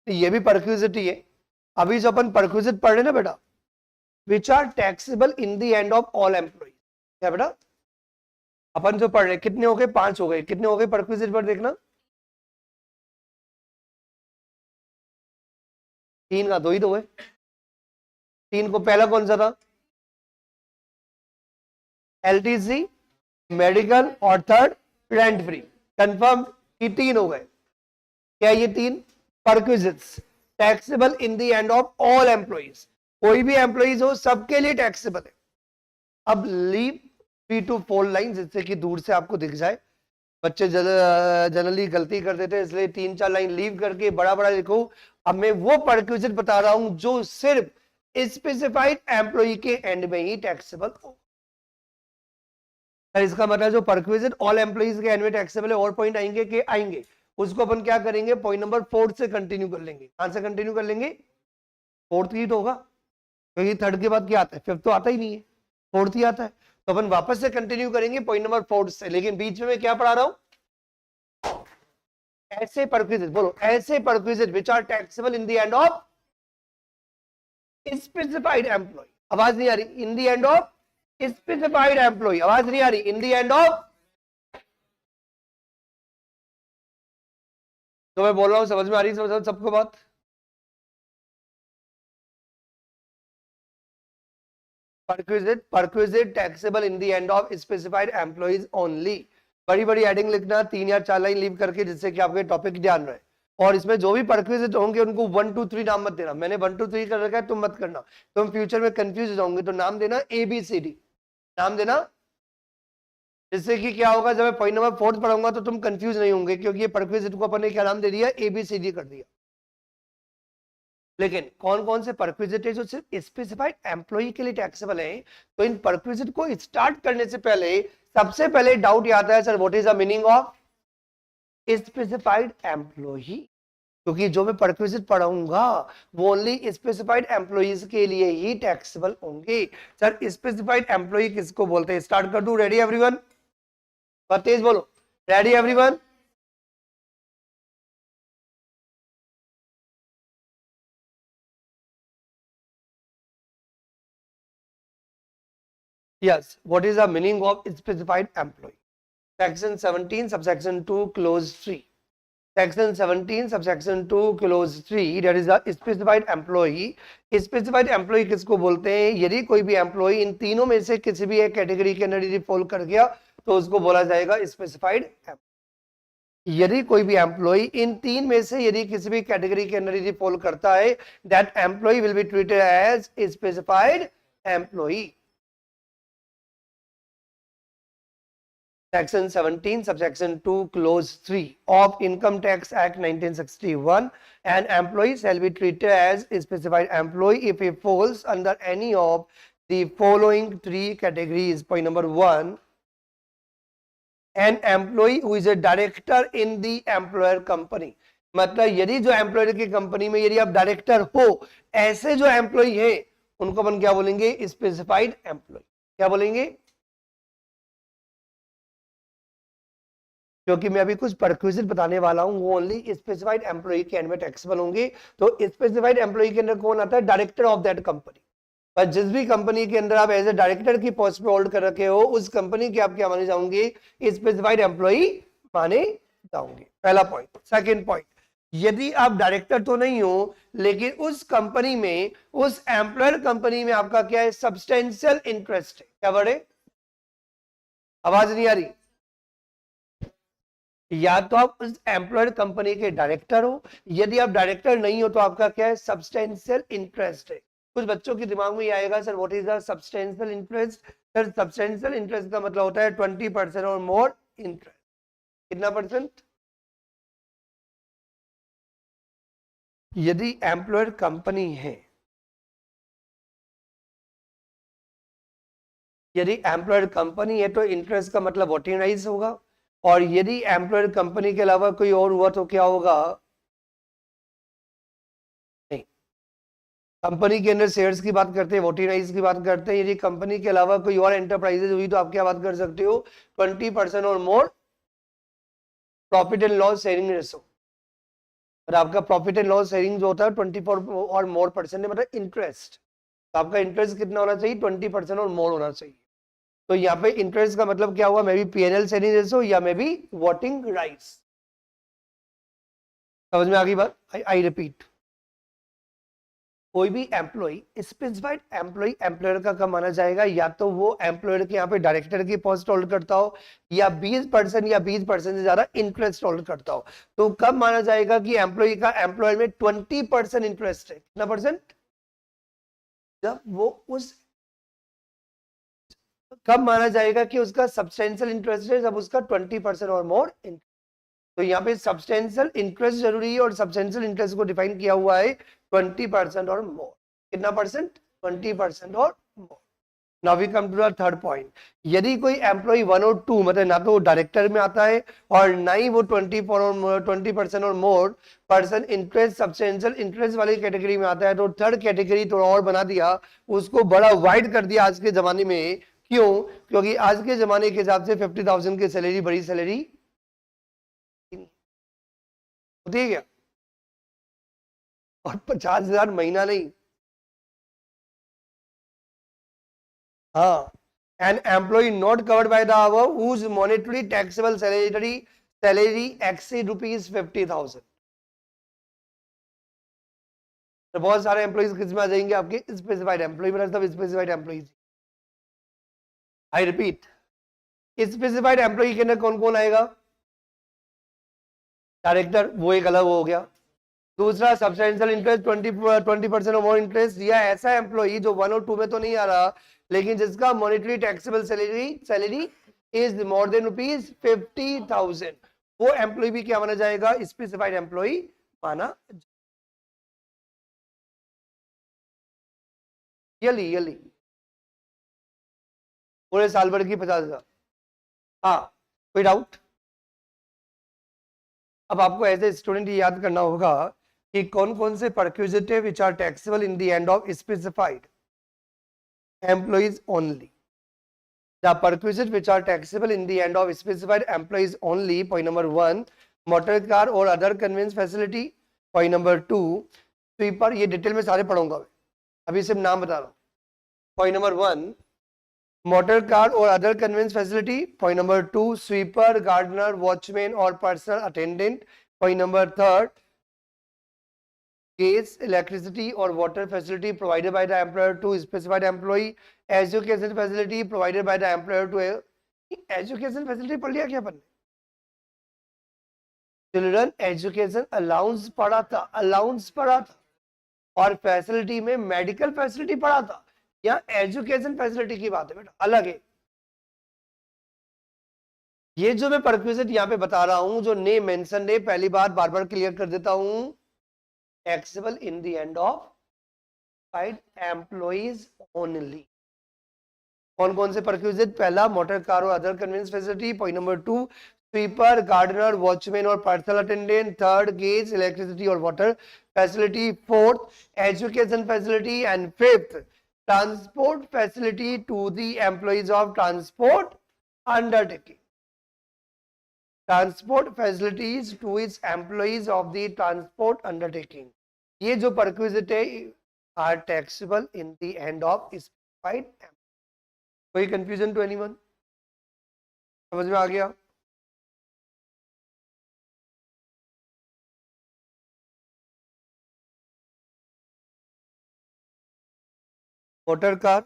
ये भी परक्विजिट ही है। अभी जो अपन परक्विजिट पढ़ रहे ना बेटा, which are taxable in the end of all employees, क्या बेटा अपन जो पढ़ रहे कितने हो गए, 5 हो गए, कितने हो गए परक्विजिट पर देखना, 3 का 2 ही तो हुए। 3 को पहला कौन सा था, एलटीसी, मेडिकल और थर्ड रेंट फ्री। कंफर्म कि 3 हो गए, क्या ये 3 perquisites taxable in the end of all employees, कोई भी एम्प्लॉइज हो सबके लिए टैक्सेबल है। अब लीव 3 to 4 लाइन, जिससे कि दूर से आपको दिख जाए, बच्चे जनरली गलती कर देते हैं, इसलिए 3-4 लाइन लीव करके बड़ा बड़ा लिखो। अब मैं वो परक्विजिट बता रहा हूं जो सिर्फ स्पेसिफाइड एम्प्लॉय के एंड में ही टैक्सेबल हो। इसका मतलब जो परक्विजिट ऑल एम्प्लॉइज के एंड में टैक्सेबल है, और पॉइंट आएंगे कि आएंगे, उसको अपन क्या करेंगे, पॉइंट नंबर 4 से कंटिन्यू कर लेंगे। कहां से कंटिन्यू कर लेंगे, 4th ही तो होगा, क्योंकि 3rd के बाद क्या आता है, 5th तो आता ही नहीं है, 4th ही आता है। तो अपन वापस से कंटिन्यू करेंगे पॉइंट नंबर 4 से, लेकिन बीच में मैं क्या पढ़ा रहा हूं, ऐसे परक्विजिट, बोलो ऐसे perquisite which are taxable in the end of specified employee, आवाज नहीं आ रही, in the end of specified employee, आवाज नहीं आ रही, इन द एंड ऑफ, तो मैं बोल रहा हूं समझ में आ रही है सबको बात। Perquisite taxable in the end of specified employees only. बड़ी बड़ी हेडिंग लिखना, 3 या 4 लाइन लीव करके, जिससे कि आपके टॉपिक ध्यान रहे। और इसमें जो भी परक्विजिट होंगे उनको 1 2 3 नाम मत देना, मैंने 1 2 3 कर रखा है, तुम मत करना, तुम फ्यूचर में कंफ्यूज हो जाओगे। तो नाम देना ABCD, नाम देना, जिससे कि क्या होगा, जब मैं पॉइंट नंबर 4 पढ़ाऊंगा तो तुम कंफ्यूज नहीं होंगे, क्योंकि ये परक्विजिट को अपन ने क्या नाम दे दिया, ABCD कर दिया। लेकिन कौन कौन से परक्विजिट है जो सिर्फ स्पेसिफाइड एम्प्लॉय के लिए टैक्सेबल है, तो इन परक्विजिट को स्टार्ट करने से पहले सबसे पहले डाउट आता है, sir what is the meaning of specified employee, क्योंकि जो मैं परक्विजिट पढ़ाऊंगा वो ओनली स्पेसिफाइड एम्प्लॉइज के लिए ही टैक्सेबल होंगे। सर स्पेसिफाइड एम्प्लॉय किसको बोलते हैं, स्टार्ट कर दूं, रेडी एवरीवन, तेज बोलो, ready everyone. Yes, what is the meaning of specified employee? Section 17, subsection 2, clause 3. Section 17, subsection 2, clause 3, that is the specified employee. Specified employee किसको बोलते हैं, यदि कोई भी employee इन तीनों में से किसी भी एक कैटेगरी के अंदर यदि फॉल कर गया तो उसको बोला जाएगा specified employee। यदि कोई भी एम्प्लॉय इन 3 में से यदि किसी भी कैटेगरी के अंदर यदि फॉल करता है, that employee will be treated as specified employee। Section 17, subsection 2, clause 3 of Income Tax Act 1961, an employee shall be treated as a specified employee if he falls under any of the following 3 categories. Point number 1, an employee who is a director in the employer company। मतलब यदि जो employer की company में यदि आप director हो, ऐसे जो एम्प्लॉय है उनको अपन क्या बोलेंगे, स्पेसिफाइड एम्प्लॉय। क्या बोलेंगे, क्योंकि मैं अभी कुछ परक्विजिट बताने वाला हूं, वो ओनली स्पेसिफाइड एम्प्लॉय के एंड में टैक्सेबल होंगे। तो स्पेसिफाइड एम्प्लॉय के अंदर कौन आता है, डायरेक्टर ऑफ दैट कंपनी। पर जिस भी कंपनी के अंदर आप एज ए डायरेक्टर की पोस्ट पे होल्ड कर रखे हो, उस कंपनी के आप क्या माने जाओगे, स्पेसिफाइड एम्प्लॉय माने जाओगे। पहला पॉइंट। सेकेंड पॉइंट, यदि आप डायरेक्टर तो नहीं हो, लेकिन उस कंपनी में, उस एम्प्लॉयर कंपनी में आपका क्या है, सब्सटेंशियल इंटरेस्ट है। क्या बड़े, आवाज नहीं आ रही, या तो आप उस एम्प्लॉयड कंपनी के डायरेक्टर हो, यदि आप डायरेक्टर नहीं हो तो आपका क्या है, सब्सटेंशियल इंटरेस्ट है। कुछ बच्चों के दिमाग में ये आएगा, sir what is the substantial interest. Sir substantial interest का मतलब होता है 20% और मोर इंटरेस्ट। कितना परसेंट, यदि एम्प्लॉयड कंपनी है, यदि एम्प्लॉयड कंपनी है तो इंटरेस्ट का मतलब वोटिंग होगा, और यदि एम्प्लॉयर कंपनी के अलावा कोई और हुआ तो क्या होगा, नहीं। कंपनी के अंदर शेयर्स की बात करते हैं, वोटिंग की बात करते हैं। यदि कंपनी के अलावा कोई और एंटरप्राइजेज हुई तो आप क्या बात कर सकते हो, 20% और more profit and loss sharing ratio. और आपका प्रॉफिट एंड लॉस शेयरिंग जो होता है 24 और मोर परसेंट, मतलब इंटरेस्ट, तो आपका इंटरेस्ट कितना होना चाहिए, 20% और मोर होना चाहिए। तो यहाँ पे इंटरेस्ट का मतलब क्या हुआ, may be PNL sharing ratio या मे बी वोटिंग राइट्स। समझ में आ गई बात? आई रिपीट, कोई भी एम्प्लॉय, स्पेसिफाइड एम्प्लॉय एम्प्लॉयर का कब माना जाएगा, या तो वो एम्प्लॉयर के यहाँ पे डायरेक्टर की पोस्ट होल्ड करता हो, या 20% या 20% से ज्यादा इंटरेस्ट होल्ड करता हो। तो कब माना जाएगा कि एम्प्लॉय का एम्प्लॉयर में 20% इंटरेस्ट है, कितना परसेंट, जब वो उस, कब माना जाएगा कि उसका सब्सटेंशियल इंटरेस्ट है, जब उसका 20% और मोर। तो यहाँ पे सब्सटेंशियल इंटरेस्ट जरूरी है, और सब्सटेंशियल इंटरेस्ट को डिफाइन किया हुआ है 20% और मोर। कितना परसेंट, 20% और more. Now we come to the third point, यदि कोई एम्प्लॉय 1 और 2, मतलब ना तो वो डायरेक्टर में आता है और ना ही वो 20% और more person interest, substantial interest वाली कैटेगरी में आता है, तो थर्ड कैटेगरी थोड़ा और बना दिया, उसको बड़ा वाइड कर दिया आज के जमाने में। क्यों? क्योंकि आज के जमाने के हिसाब से 50,000 की सैलरी बड़ी सैलरी होती है क्या, और 50,000 महीना नहीं। हाँ, an employee not covered by the above whose monetary taxable salary exceed rupees 50,000। तो बहुत सारे एम्प्लॉइज किस में आ जाएंगे आपके, स्पेसिफाइड एम्प्लॉय, मतलब specified employees. I repeat, specified employ के अंदर कौन कौन आएगा, डायरेक्टर, वो एक अलग हो गया। दूसरा सब्सटेंशियल इंटरेस्ट 20% और मोर इंटरेस्ट, या ऐसा एम्प्लॉई जो 1 और 2 में तो नहीं आ रहा, लेकिन जिसका monetary taxable salary is more than rupees 50,000, वो एम्प्लॉय भी क्या माना जाएगा, स्पेसिफाइड एम्प्लॉय माना। ईयरली पूरे साल भर की 50,000। हाँ, कोई डाउट? अब आपको एज ए स्टूडेंट याद करना होगा कि कौन कौन से perquisite which are taxable in the end of specified employees only. The perquisites which are taxable in the end of specified employees only. Point number 1, motor car or other conveyance facility. Point number 2, sweeper, ये detail में सारे पढ़ूंगा, अभी सिर्फ नाम बता रहा हूँ। Point number 1, motor car or other conveyance facility. Point number 2, sweeper, gardener, watchman or personal attendant. Point number 3, gas, electricity or water facility provided by the employer to specified employee. Education facility provided by the employer to education facility पढ़ लिया क्या अपन ने, children education allowance पढ़ा था, allowance पढ़ा था, और facility में मेडिकल फैसिलिटी पढ़ा था। या एजुकेशन फैसिलिटी की बात है बेटा, अलग है। ये जो मैं परक्विजिट यहाँ पे बता रहा हूं, जो नेम मेंशन है, पहली बार बार बार क्लियर कर देता हूं, taxable in the end of employees only. कौन कौन से परक्विजिट, पहला मोटर कार और other conveyance facility. Point number 2, sweeper, gardener, watchman और personal attendant. Third, gas, electricity और water facility. Fourth, education facility. And fifth, transport facility to the employees of transport undertaking. Transport facilities to its employees of the transport undertaking. ये जो perquisite है are taxable in the end of specified. कोई confusion to anyone? समझ में आ गया? Motor car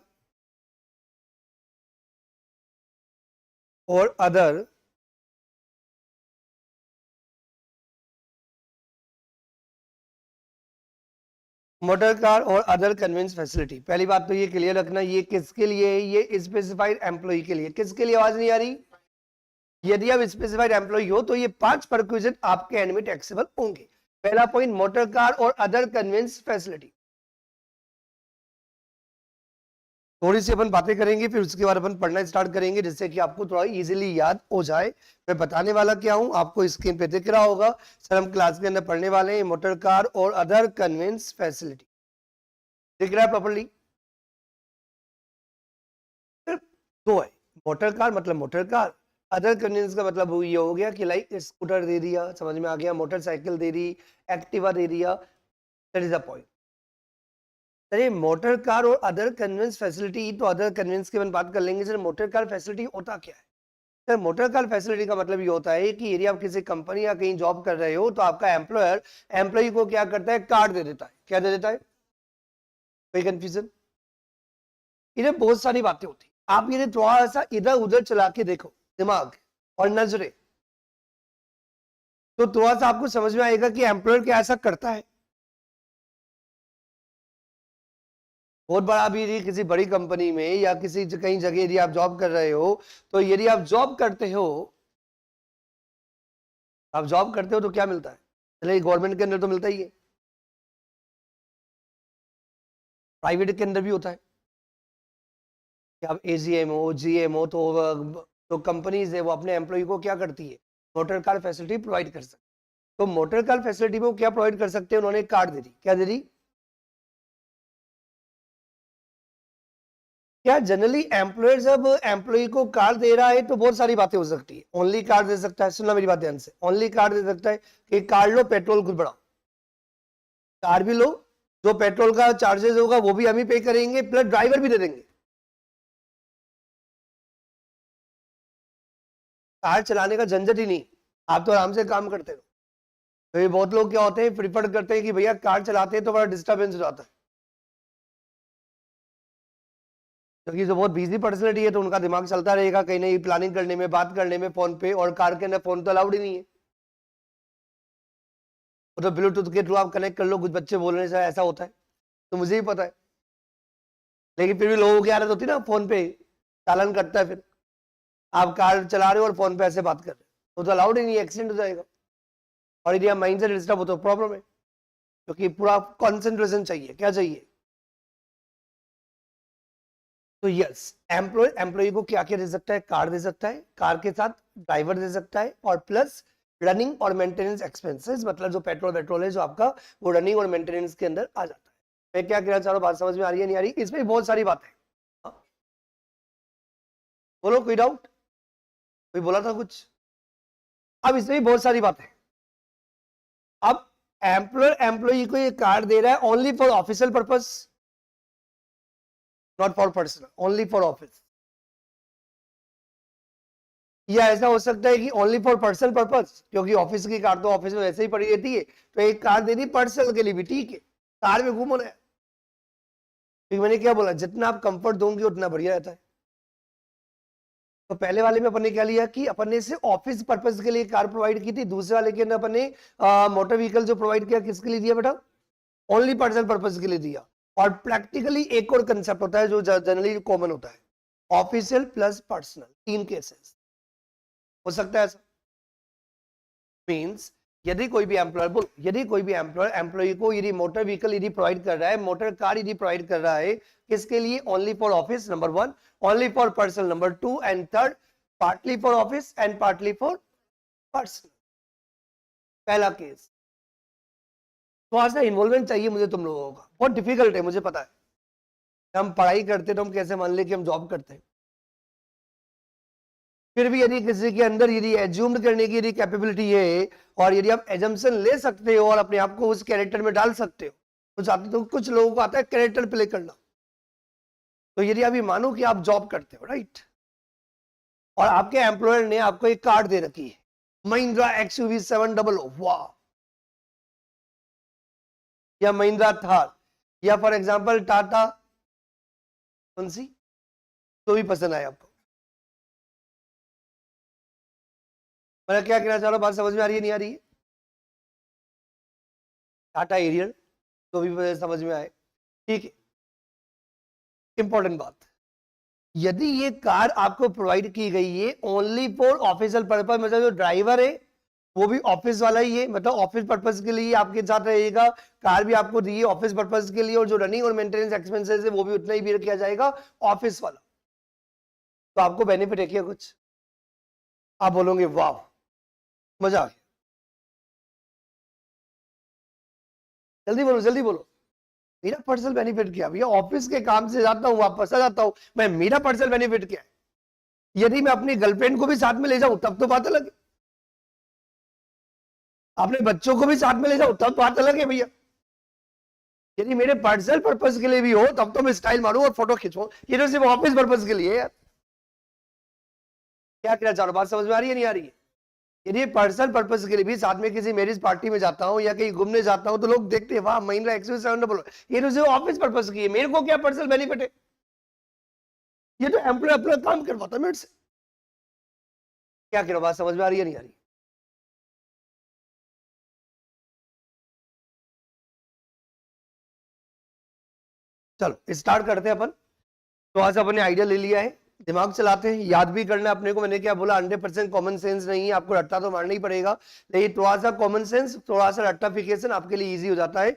और other motor car और other conveyance facility. पहली बात तो ये क्लियर रखना, ये किसके लिए है, ये स्पेसिफाइड एम्प्लॉय के लिए। किसके लिए, आवाज नहीं आ रही? यदि आप स्पेसिफाइड एम्प्लॉय हो तो ये 5 परक्विजिट आपके एंड में टैक्सेबल होंगे। पहला पॉइंट, मोटर कार और अदर कन्वेंस फैसिलिटी। थोड़ी सी अपन बातें करेंगे, फिर उसके बाद अपन पढ़ना स्टार्ट करेंगे, जिससे कि आपको थोड़ा इजीली याद हो जाए। मैं बताने वाला क्या हूं आपको स्क्रीन पे दिख रहा होगा। सर हम क्लास के अंदर पढ़ने वाले हैं मोटर कार और अदर कन्वेंस फैसिलिटी। दिख रहा है प्रॉपर्ली? दो है, मोटर कार मतलब मोटर कार, अदर कन्वीनियंस का मतलब ये हो गया कि लाइक स्कूटर दे दिया, समझ में आ गया, मोटरसाइकिल दे दी, एक्टिवा दे दिया, दैट इज द पॉइंट। अरे मोटर कार और अदर कन्वीनियंस फैसिलिटी, तो अदर कन्वीनियंस की बात कर लेंगे। सर मोटर कार फैसिलिटी होता क्या है? सर मोटर कार फैसिलिटी का मतलब ये होता है कि यदि आप किसी कंपनी या कहीं जॉब कर रहे हो तो आपका एम्प्लॉयर एम्प्लॉय को क्या करता है, कार्ड दे देता है। क्या दे देता है? कोई कंफ्यूजन? इधर बहुत सारी बातें होती, आप ये थोड़ा सा इधर उधर चला के देखो दिमाग और नजरे, तो थोड़ा सा आपको समझ में आएगा कि एम्प्लॉयर क्या ऐसा करता है। बहुत बड़ा भी यदि किसी बड़ी कंपनी में या किसी कहीं जगह यदि आप जॉब कर रहे हो, तो यदि आप जॉब करते हो, तो क्या मिलता है? चलिए गवर्नमेंट के अंदर तो मिलता ही है, प्राइवेट के अंदर भी होता है कि आप एजीएम हो, जीएम हो, तो कंपनीज है वो अपने एम्प्लॉय को क्या करती है, मोटर कार फैसिलिटी प्रोवाइड कर सकते। तो मोटर कार फैसिलिटी में वो क्या प्रोवाइड कर सकते हैं, उन्होंने कार्ड दे दी। क्या दे दी? क्या जनरली एम्प्लॉयर जब एम्प्लॉय को कार दे रहा है तो बहुत सारी बातें हो सकती है। ओनली कार दे सकता है, सुनना मेरी बात ध्यान से, ओनली कार दे सकता है कि कार लो, पेट्रोल खुद बढ़ाओ। कार भी लो, जो पेट्रोल का चार्जेस होगा वो भी हम ही पे करेंगे, प्लस ड्राइवर भी दे देंगे। कार चलाने का झंझट ही नहीं, आप तो आराम से काम करते हो। तो ये बहुत लोग क्या होते हैं, प्रिफर करते हैं कि भैया कार चलाते हैं तो बड़ा डिस्टर्बेंस हो जाता है, क्योंकि जो बहुत बिजी पर्सनैलिटी है तो उनका दिमाग चलता रहेगा कहीं नहीं, प्लानिंग करने में, बात करने में फोन पे, और कार के अंदर फोन तो अलाउड ही नहीं है। तो ब्लूटूथ के थ्रू आप कनेक्ट कर लो, कुछ बच्चे बोलने से ऐसा होता है, तो मुझे भी पता है, लेकिन फिर भी लोगों की आदत होती है ना, फोन पे चालन करता है, फिर आप कार चला रहे हो और फोन पे ऐसे बात कर रहे हो, तो अलाउड ही नहीं, एक्सीडेंट हो जाएगा। और यदि आप माइंड से डिस्टर्ब हो तो प्रॉब्लम है, क्योंकि पूरा कॉन्सेंट्रेशन चाहिए। क्या चाहिए? तो यस, एम्प्लॉय को क्या क्या दे सकता है, कार दे सकता है, कार के साथ ड्राइवर दे सकता है, और प्लस रनिंग और मेंटेनेंस एक्सपेंसेस, मतलब जो पेट्रोल है जो आपका, वो रनिंग और मेंटेनेंस के अंदर आ जाता है। मैं क्या कहना चाह रहा हूँ, बात समझ में आ रही है नहीं आ रही? इसमें बहुत सारी बातें, बोलो कोई डाउट? कोई बोला था कुछ? अब इसमें भी बहुत सारी बातें। अब एम्प्लॉयर एम्प्लॉय को ये कार दे रहा है only for official purpose, not for personal, only for office. या ऐसा हो सकता है कि ओनली फॉर पर्सनल पर्पस, क्योंकि ऑफिस की कार तो ऑफिस में वैसे ही पड़ी रहती है, तो एक कार दे दी पर्सनल के लिए भी, ठीक है, कार में घूमो ना। मैंने क्या बोला, जितना आप कंफर्ट दोगे उतना बढ़िया रहता है। तो पहले वाले में अपन ने क्या लिया कि अपन ने से ऑफिस पर्पस के लिए कार प्रोवाइड की थी, दूसरे वाले के अंदर अपन ने मोटर व्हीकल जो प्रोवाइड किया किसके लिए दिया बेटा? ओनली पर्सनल पर्पस के लिए दिया। और प्रैक्टिकली एक और कंसेप्ट होता है जो जनरली कॉमन होता है, ऑफिशियल प्लस पर्सनल, तीन केसेस हो सकता है ऐसा। मींस यदि कोई भी एम्प्लॉयर, बोल, यदि कोई भी एम्प्लॉयर एम्प्लॉय को यदि मोटर व्हीकल यदि प्रोवाइड कर रहा है, मोटर कार यदि प्रोवाइड कर रहा है, किसके लिए? Only for office, number 1, only for personal, number 2, and third partly for office and partly for personal. पहला केस। थोड़ा सा इन्वॉल्वमेंट चाहिए मुझे तुम लोगों का, बहुत डिफिकल्ट है मुझे पता है। हम पढ़ाई करते तो हम कैसे मान ले कि हम जॉब करते हैं, फिर भी यदि किसी के अंदर यदि एज्यूम करने की यदि कैपेबिलिटी है, और यदि आप एजम्पशन ले सकते हो और अपने आप को उस कैरेक्टर में डाल सकते हो, तो कुछ लोगों को आता है कैरेक्टर प्ले करना। तो यदि अभी मानो कि आप जॉब करते हो, राइट, और आपके एम्प्लॉयर ने आपको एक कार्ड दे रखी है, महिंद्रा XUV 700, वाह, या महिंद्रा थार, या फॉर एग्जांपल टाटा, कौन सी, तो भी पसंद आए आपको। मैं क्या कहना चाह रहा हूं, बात समझ में आ रही है नहीं आ रही है? टाटा एरियल, तो भी समझ में आए, ठीक है। इंपॉर्टेंट बात, यदि ये कार आपको प्रोवाइड की गई है ओनली फॉर ऑफिशियल पर्पज, मतलब जो ड्राइवर है वो भी ऑफिस वाला ही है, मतलब ऑफिस पर्पज के लिए आपके साथ रहेगा, कार भी आपको दी है ऑफिस पर्पज के लिए, और जो रनिंग और मेंटेनेंस एक्सपेंसेस है वो भी उतना ही भी किया जाएगा ऑफिस वाला, तो आपको बेनिफिट है क्या कुछ? आप बोलोगे वाह, मजा आ गया, जल्दी बोलो जल्दी बोलो। मेरा पर्सनल बेनिफिट क्या भैया, ऑफिस के काम से जाता हूं वापस आ जाता हूं, मैं, मेरा पर्सनल बेनिफिट क्या है? यदि मैं अपनी गर्लफ्रेंड को भी साथ में ले जाऊं तब तो बात अलग है, अपने बच्चों को भी साथ में ले जाऊं तब बात अलग है भैया। यदि मेरे पर्सनल पर्पस के लिए भी हो तब तो मैं स्टाइल मारूं और फोटो खिंचवाऊं, ये तो सिर्फ ऑफिस पर्पस के लिए है। क्या कहना चाह रहा हूं, बात समझ में आ रही है नहीं आ रही है? यदि पर्सनल पर्पस के लिए भी साथ में किसी मैरिज पार्टी में जाता हूं या कहीं घूमने जाता हूं तो लोग देखते हैं वाह महिंद्रा XUV700, ये तो सिर्फ ऑफिस पर्पस की है, मेरे को क्या पर्सनल बेनिफिट है? ये तो एम्प्लॉय अपना काम करवाता है मेरे से। क्या कह रहा हूं, बात समझ में आ रही है नहीं आ रही? चलो स्टार्ट करते हैं अपन। तो आज अपन ने आइडिया ले लिया है, दिमाग चलाते हैं, याद भी करना है अपने को। मैंने क्या बोला, 100% कॉमन सेंस नहीं है, आपको रट्टा तो मारना ही पड़ेगा, लेकिन थोड़ा सा कॉमन सेंस, थोड़ा सा रट्टाफिकेशन आपके लिए इजी हो जाता है।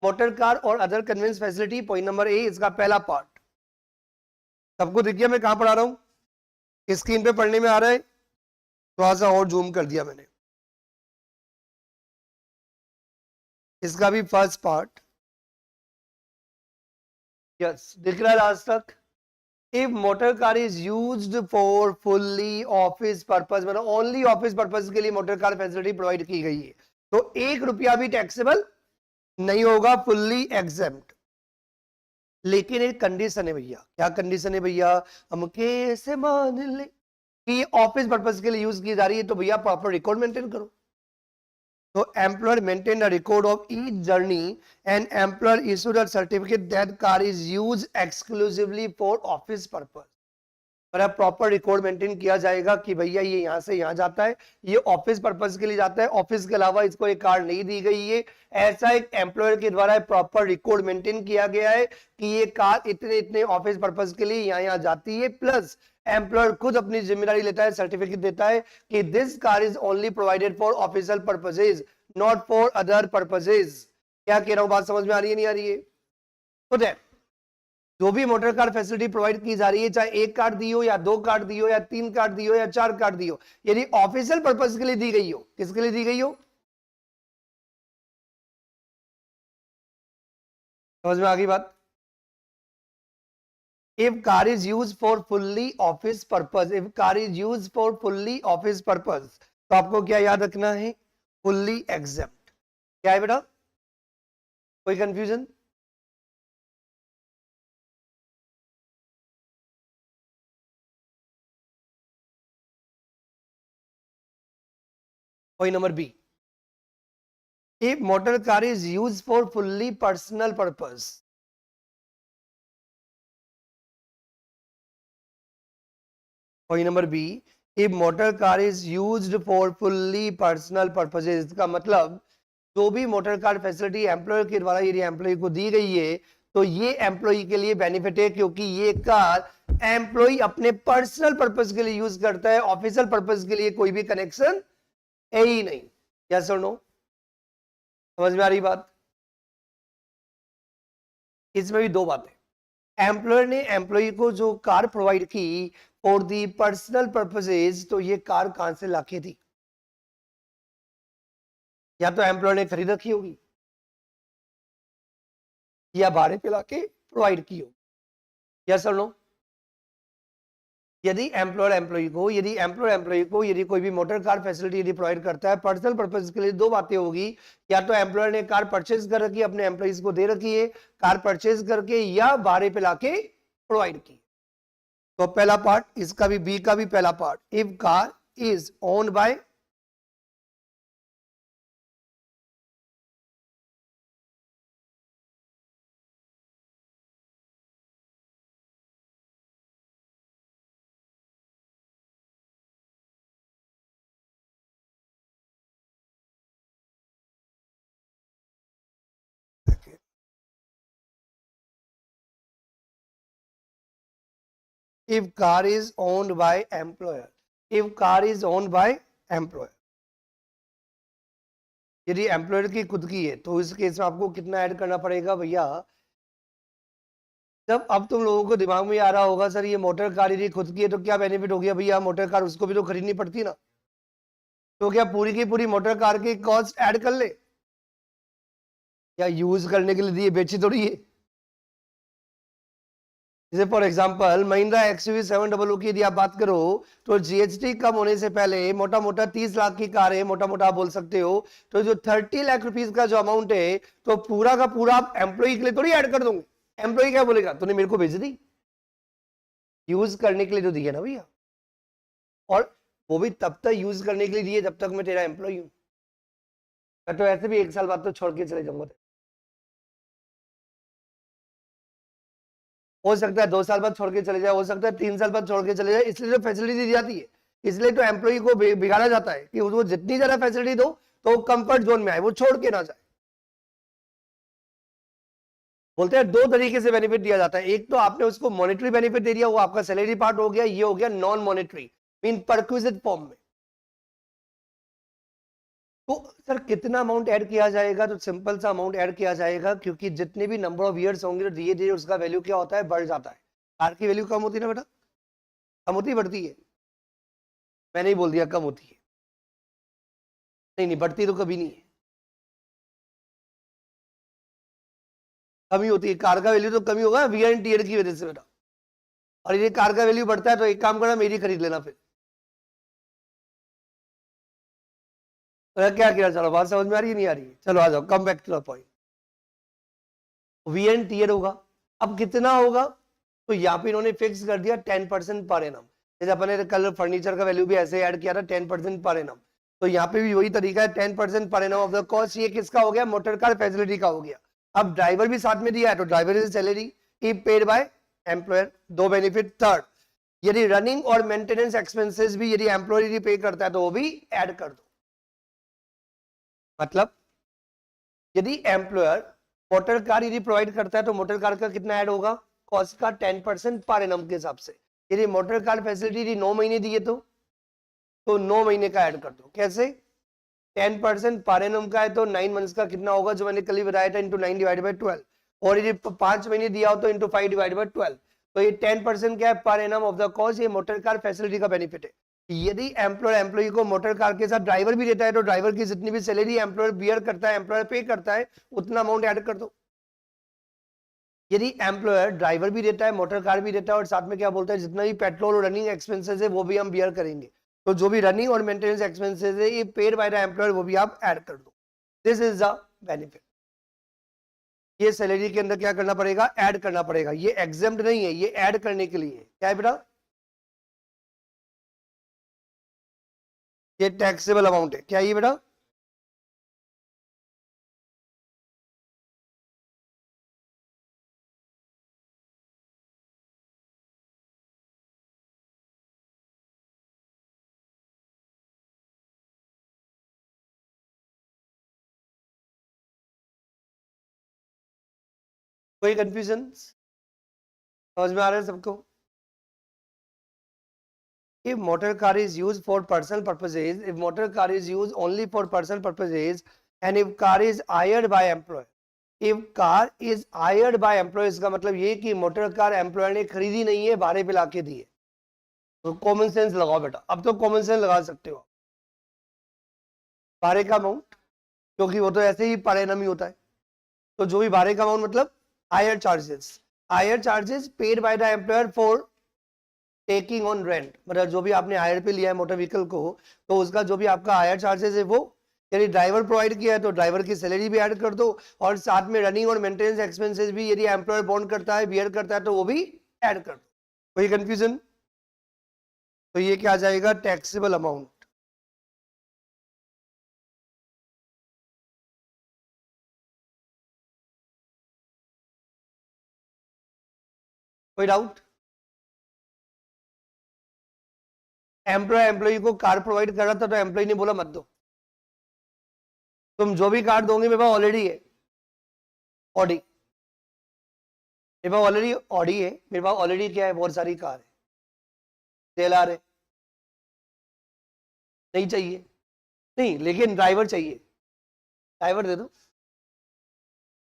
मोटर कार और other conveyance facility, point number A, इसका पहला पार्ट सबको दिख गया मैं कहां पढ़ा रहा हूं? स्क्रीन पे पढ़ने में आ रहा है? थोड़ा सा और जूम कर दिया मैंने। इसका भी फर्स्ट पार्ट यस दिख रहा है आज तक? If motor car is used for fully office purpose, मतलब ओनली ऑफिस पर्पज के लिए मोटर कार फैसिलिटी प्रोवाइड की गई है, तो 1 रुपया भी टैक्सेबल नहीं होगा, फुल्ली एग्जेम्प्ट। लेकिन एक कंडीशन है भैया, क्या कंडीशन है भैया? हम कैसे मान ले कि ऑफिस पर्पज के लिए यूज की जा रही है, तो भैया प्रॉपर रिकॉर्ड मेंटेन करो। So employer maintain a record of each journey and employer issued a certificate that car is used exclusively for office purpose। पर प्रॉपर रिकॉर्ड मेंटेन किया जाएगा कि भैया ये यहाँ से यहाँ जाता है, ये ऑफिस पर्पस के लिए जाता है, ऑफिस के अलावा इसको एक कार नहीं दी गई है। ऐसा एक एम्प्लॉयर के द्वारा प्रॉपर रिकॉर्ड मेंटेन किया गया है कि ये कार इतने इतने ऑफिस पर्पस के लिए यहाँ यहाँ जाती है। प्लस एम्प्लॉयर खुद अपनी जिम्मेदारी लेता है, सर्टिफिकेट देता है कि this car is only provided for official purposes, not for other purposes. क्या कह रहा हूं, बात समझ में आ रही है नहीं आ रही है? तो देख, जो भी मोटर कार फैसिलिटी प्रोवाइड की जा रही है, चाहे 1 कार दी हो या 2 कार दी हो या 3 कार दी हो या 4 कार दी हो, यदि ऑफिशियल पर्पस के लिए दी गई हो, किसके लिए दी गई हो? समझ में आ गई बात? If car is used for fully office purpose, if car is used for fully office purpose, तो आपको क्या याद रखना है? fully exempt। क्या है बेटा, कोई confusion? Point number B, if motor car is used for fully personal purpose, point number B, if motor car is used for fully personal purposes, इसका मतलब जो भी मोटर कार फैसिलिटी एम्प्लॉयर के द्वारा यदि एम्प्लॉय को दी गई है, तो ये एम्प्लॉय के लिए बेनिफिट है, क्योंकि ये कार एम्प्लॉय अपने पर्सनल पर्पस के लिए यूज करता है, ऑफिशियल पर्पस के लिए कोई भी कनेक्शन है ही नहीं। यस और नो? समझ में आ रही बात? इसमें भी दो बातें, एम्प्लॉयर ने एम्प्लॉय को जो कार प्रोवाइड की फॉर दी पर्सनल पर्पसेज, तो ये कार कहां से लाके थी? या तो एम्प्लॉयर ने खरीद रखी होगी या भाड़े पे लाके प्रोवाइड की होगी। यस और नो? यदि एम्प्लॉयर एम्प्लॉय को यदि कोई भी मोटर कार फैसिलिटी यदि प्रोवाइड करता है पर्सनल पर्पस के लिए, दो बातें होगी, या तो एम्प्लॉयर ने कार परचेज कर रखी है, अपने एम्प्लॉइज को दे रखी है कार परचेज करके, या भाड़े पे लाके प्रोवाइड की। तो पहला पार्ट, इसका भी बी का भी पहला part, if car is owned bye if car is owned by employer, if car is owned by employer, यदि एम्प्लॉयर की खुद की है तो इस केस में आपको कितना ऐड करना पड़ेगा भैया? जब अब तुम लोगों को दिमाग में आ रहा होगा सर ये मोटर कार यदि खुद की है तो क्या बेनिफिट हो गया भैया, मोटर कार उसको भी तो खरीदनी पड़ती ना, तो क्या पूरी की पूरी मोटर कार की कॉस्ट ऐड कर ले? या यूज करने के लिए दिए, बेची थोड़ी है। जैसे फॉर एग्जांपल महिंद्रा एक्सयूवी 700 की यदि आप बात करो तो जीएसटी कम होने से पहले मोटा मोटा 30 लाख की कार है, मोटा मोटा आप बोल सकते हो, तो जो 30 लाख रुपीस का जो अमाउंट है तो पूरा का पूरा आप एम्प्लॉय के लिए थोड़ी ऐड कर दोगे। एम्प्लॉय क्या बोलेगा, तूने मेरे को भेज दी, यूज करने के लिए तो दिया ना भैया, और वो भी तब तक यूज करने के लिए दिए जब तक मैं तेरा एम्प्लॉय हूं। मैं तो ऐसे भी 1 साल बाद तो छोड़ के चले जाऊंगा, हो सकता है 2 साल बाद छोड़ के चले जाए, हो सकता है 3 साल बाद छोड़ के चले जाए, इसलिए तो फैसिलिटी दी जाती है, इसलिए तो एम्प्लॉय को बिगाड़ा जाता है कि उसको जितनी ज्यादा फैसिलिटी दो तो कंफर्ट जोन में आए, वो छोड़ के ना जाए। बोलते हैं 2 तरीके से बेनिफिट दिया जाता है, एक तो आपने उसको मॉनेटरी बेनिफिट दे दिया, वो आपका सैलरी पार्ट हो गया, ये हो गया non monetary mean perquisite form में। तो सर कितना अमाउंट ऐड किया जाएगा, तो सिंपल सा अमाउंट ऐड किया जाएगा, क्योंकि जितने भी नंबर ऑफ ईयर्स होंगे तो धीरे धीरे उसका वैल्यू क्या होता है, बढ़ जाता है। कार की वैल्यू कम होती है ना बेटा, कम होती बढ़ती है, मैंने ही बोल दिया कम होती है, नहीं नहीं बढ़ती तो कभी नहीं है, कमी होती है। कार का वैल्यू तो कमी होगा वियर एंड टियर की वजह से बेटा, और ये कार का वैल्यू बढ़ता है तो एक काम करना, मेरी खरीद लेना फिर। तो क्या किया, चलो बात समझ में आ रही है नहीं आ रही है, चलो आ जाओ, come back to the point. Wear and tear होगा, अब कितना होगा, तो यहाँ पे इन्होंने फिक्स कर दिया 10% पर एनम, जैसे अपने कल फर्नीचर का वैल्यू भी ऐसे ऐड किया था 10% पर एनम, तो यहाँ पे भी वही तरीका है 10% per annum of the cost. ये किसका हो गया, मोटर कार फैसिलिटी का हो गया। अब ड्राइवर भी साथ में दिया है तो driver is salary paid by employer, 2 benefit. Third, यदि रनिंग और मेंटेनेंस एक्सपेंसेस भी यदि एम्प्लॉयर पे करता है तो वो भी ऐड कर दो। मतलब यदि एम्प्लॉयर मोटर कार यदि प्रोवाइड करता है तो मोटर कार का कितना ऐड होगा, कॉस्ट का 10% पर एनम के हिसाब से। यदि मोटर कार फैसिलिटी 9 महीने दिए तो 9 महीने का ऐड कर दो। कैसे, 10% पर एनम का है तो 9 मंथ्स का कितना होगा, जो मैंने कल ही बताया था, इंटू 9 डिवाइड बाई 12, और यदि 5 महीने दिया हो तो इंटू 5 डिवाइड बाई 12। तो ये 10% क्या है, per annum of the cost, ये मोटर कार फैसिलिटी का बेनिफिट है। यदि एम्प्लॉयर एम्प्लॉय को मोटर कार के साथ ड्राइवर भी देता है तो ड्राइवर की जितनी भी सैलरी एम्प्लॉयर बियर करता है, एम्प्लॉयर पे करता है, उतना अमाउंट ऐड कर दो। यदि एम्प्लॉयर ड्राइवर भी देता है, मोटर कार भी देता है, और साथ में क्या बोलता है, जितना भी पेट्रोल और रनिंग एक्सपेंसेस है वो भी हम बियर करेंगे, तो जो भी रनिंग और मेंटेनेंस एक्सपेंसेस है ये पेड बाय द एम्प्लॉयर, वो भी आप ऐड कर दो। This is the benefit. ये सैलरी के अंदर क्या करना पड़ेगा, ऐड करना पड़ेगा। ये एग्जेम्प्ट नहीं है, ये ऐड करने के लिए क्या है बेटा, ये टैक्सेबल अमाउंट है। क्या ये बेटा, कोई कंफ्यूजन, समझ में आ रहा है सबको। If motor car is used for personal purposes, if motor car is used only for personal purposes, and if car is hired by employer, if car is hired by employer, इसका मतलब ये कि motor car employer ने खरीदी नहीं है, भाड़े पे लाके दी है। तो कॉमन सेंस लगाओ बेटा, अब तो कॉमन सेंस लगा सकते हो। भाड़े का अमाउंट, क्योंकि वो तो ऐसे ही पर एनम ही होता है, तो जो भी भाड़े का अमाउंट मतलब higher charges paid by the employer for taking on rent, मतलब जो भी आपने हायर पे लिया है मोटर व्हीकल को, तो उसका जो भी आपका हायर चार्जेस है वो, यदि ड्राइवर प्रोवाइड किया है तो ड्राइवर की सैलरी भी ऐड कर दो, और साथ में रनिंग और मेंटेनेंस एक्सपेंसेस भी यदि एम्प्लॉयर बॉन्ड करता है, बियर करता है, तो वो भी ऐड कर दो। कोई कंफ्यूजन, तो ये क्या आ जाएगा, टैक्सेबल अमाउंट। कोई डाउट, एम्प्लॉय को कार प्रोवाइड कर रहा था तो एम्प्लॉय ने बोला मत दो, तुम जो भी कार दोगे मेरे पास ऑलरेडी है ऑडी, मेरे पास ऑलरेडी ऑडी है, मेरे पास ऑलरेडी क्या है, बहुत सारी कार है, सेल है, नहीं चाहिए, नहीं लेकिन ड्राइवर चाहिए, ड्राइवर दे दो,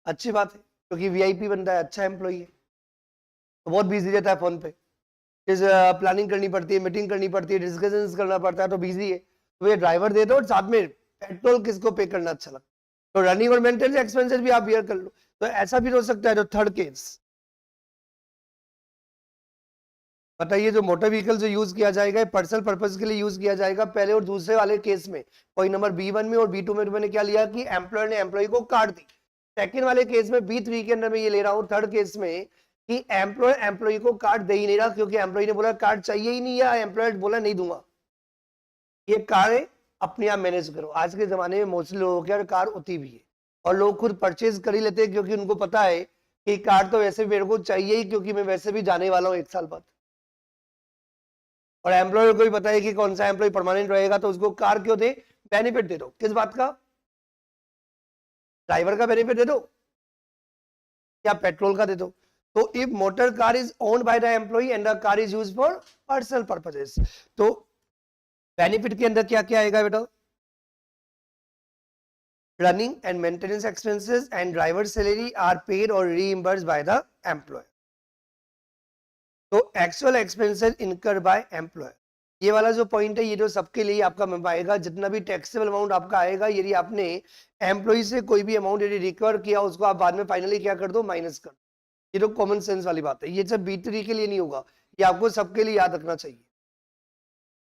अच्छी बात है, क्योंकि वीआईपी बंदा है, अच्छा एम्प्लॉय है, तो बहुत बिजी रहता है फोन पे, प्लानिंग करनी पड़ती है, मीटिंग करनी पड़ती है, डिस्कशन करना पड़ता है, तो बिजी है, तो ये ड्राइवर दे दो, और साथ में पेट्रोल किसको पे करना अच्छा लगता है, तो रनिंग और मेंटेनेंस एक्सपेंसेस भी आप बियर कर लो। तो ऐसा भी हो सकता है, जो थर्ड केस, बताइए, जो मोटर व्हीकल जो यूज किया जाएगा पर्सनल पर्पज के लिए यूज किया जाएगा पहले और दूसरे वाले केस में। पॉइंट नंबर B1 में और B2 में मैंने क्या लिया कि एम्प्लॉयर ने एम्प्लॉय को कार्ड दी। सेकंड वाले केस में B3 के अंदर में ये ले रहा हूं थर्ड केस में कि एम्प्लॉयर एम्प्लॉय को कार्ड दे ही नहीं रहा, क्योंकि एम्प्लॉय ने बोला कार्ड चाहिए ही नहीं, या एम्प्लॉयर बोला नहीं दूंगा। ये कार अपने आप मैनेज करो। आज के जमाने में मोस्टली लोगों के यार कार होती भी है और लोग खुद परचेज कर ही लेते हैं, क्योंकि उनको पता है कि कार तो वैसे मेरे को चाहिए ही, क्योंकि मैं वैसे भी जाने वाला हूँ 1 साल बाद। और एम्प्लॉयर को भी पता है कि कौन सा एम्प्लॉय परमानेंट रहेगा, तो उसको कार क्यों दे, बेनिफिट दे दो। किस बात का? ड्राइवर का बेनिफिट दे दो या पेट्रोल का दे दो। तो if motor car is owned by the employee and the car is used for personal purposes, तो बेनिफिट के अंदर क्या क्या आएगा बेटा? Running and maintenance expenses and driver salary are paid और रीइंबर्स्ड बाय द एम्प्लॉयर। तो actual expenses incur by employer, ये वाला जो पॉइंट है ये जो सबके लिए आपका मिल पाएगा। जितना भी टैक्सेबल अमाउंट आपका आएगा, यदि आपने एम्प्लॉय से कोई भी अमाउंट यदि रिकवर किया, उसको आप बाद में फाइनली क्या कर दो, माइनस कर दो। ये तो कॉमन सेंस वाली बात है, ये सब B3 के लिए नहीं होगा, ये आपको सबके लिए याद रखना चाहिए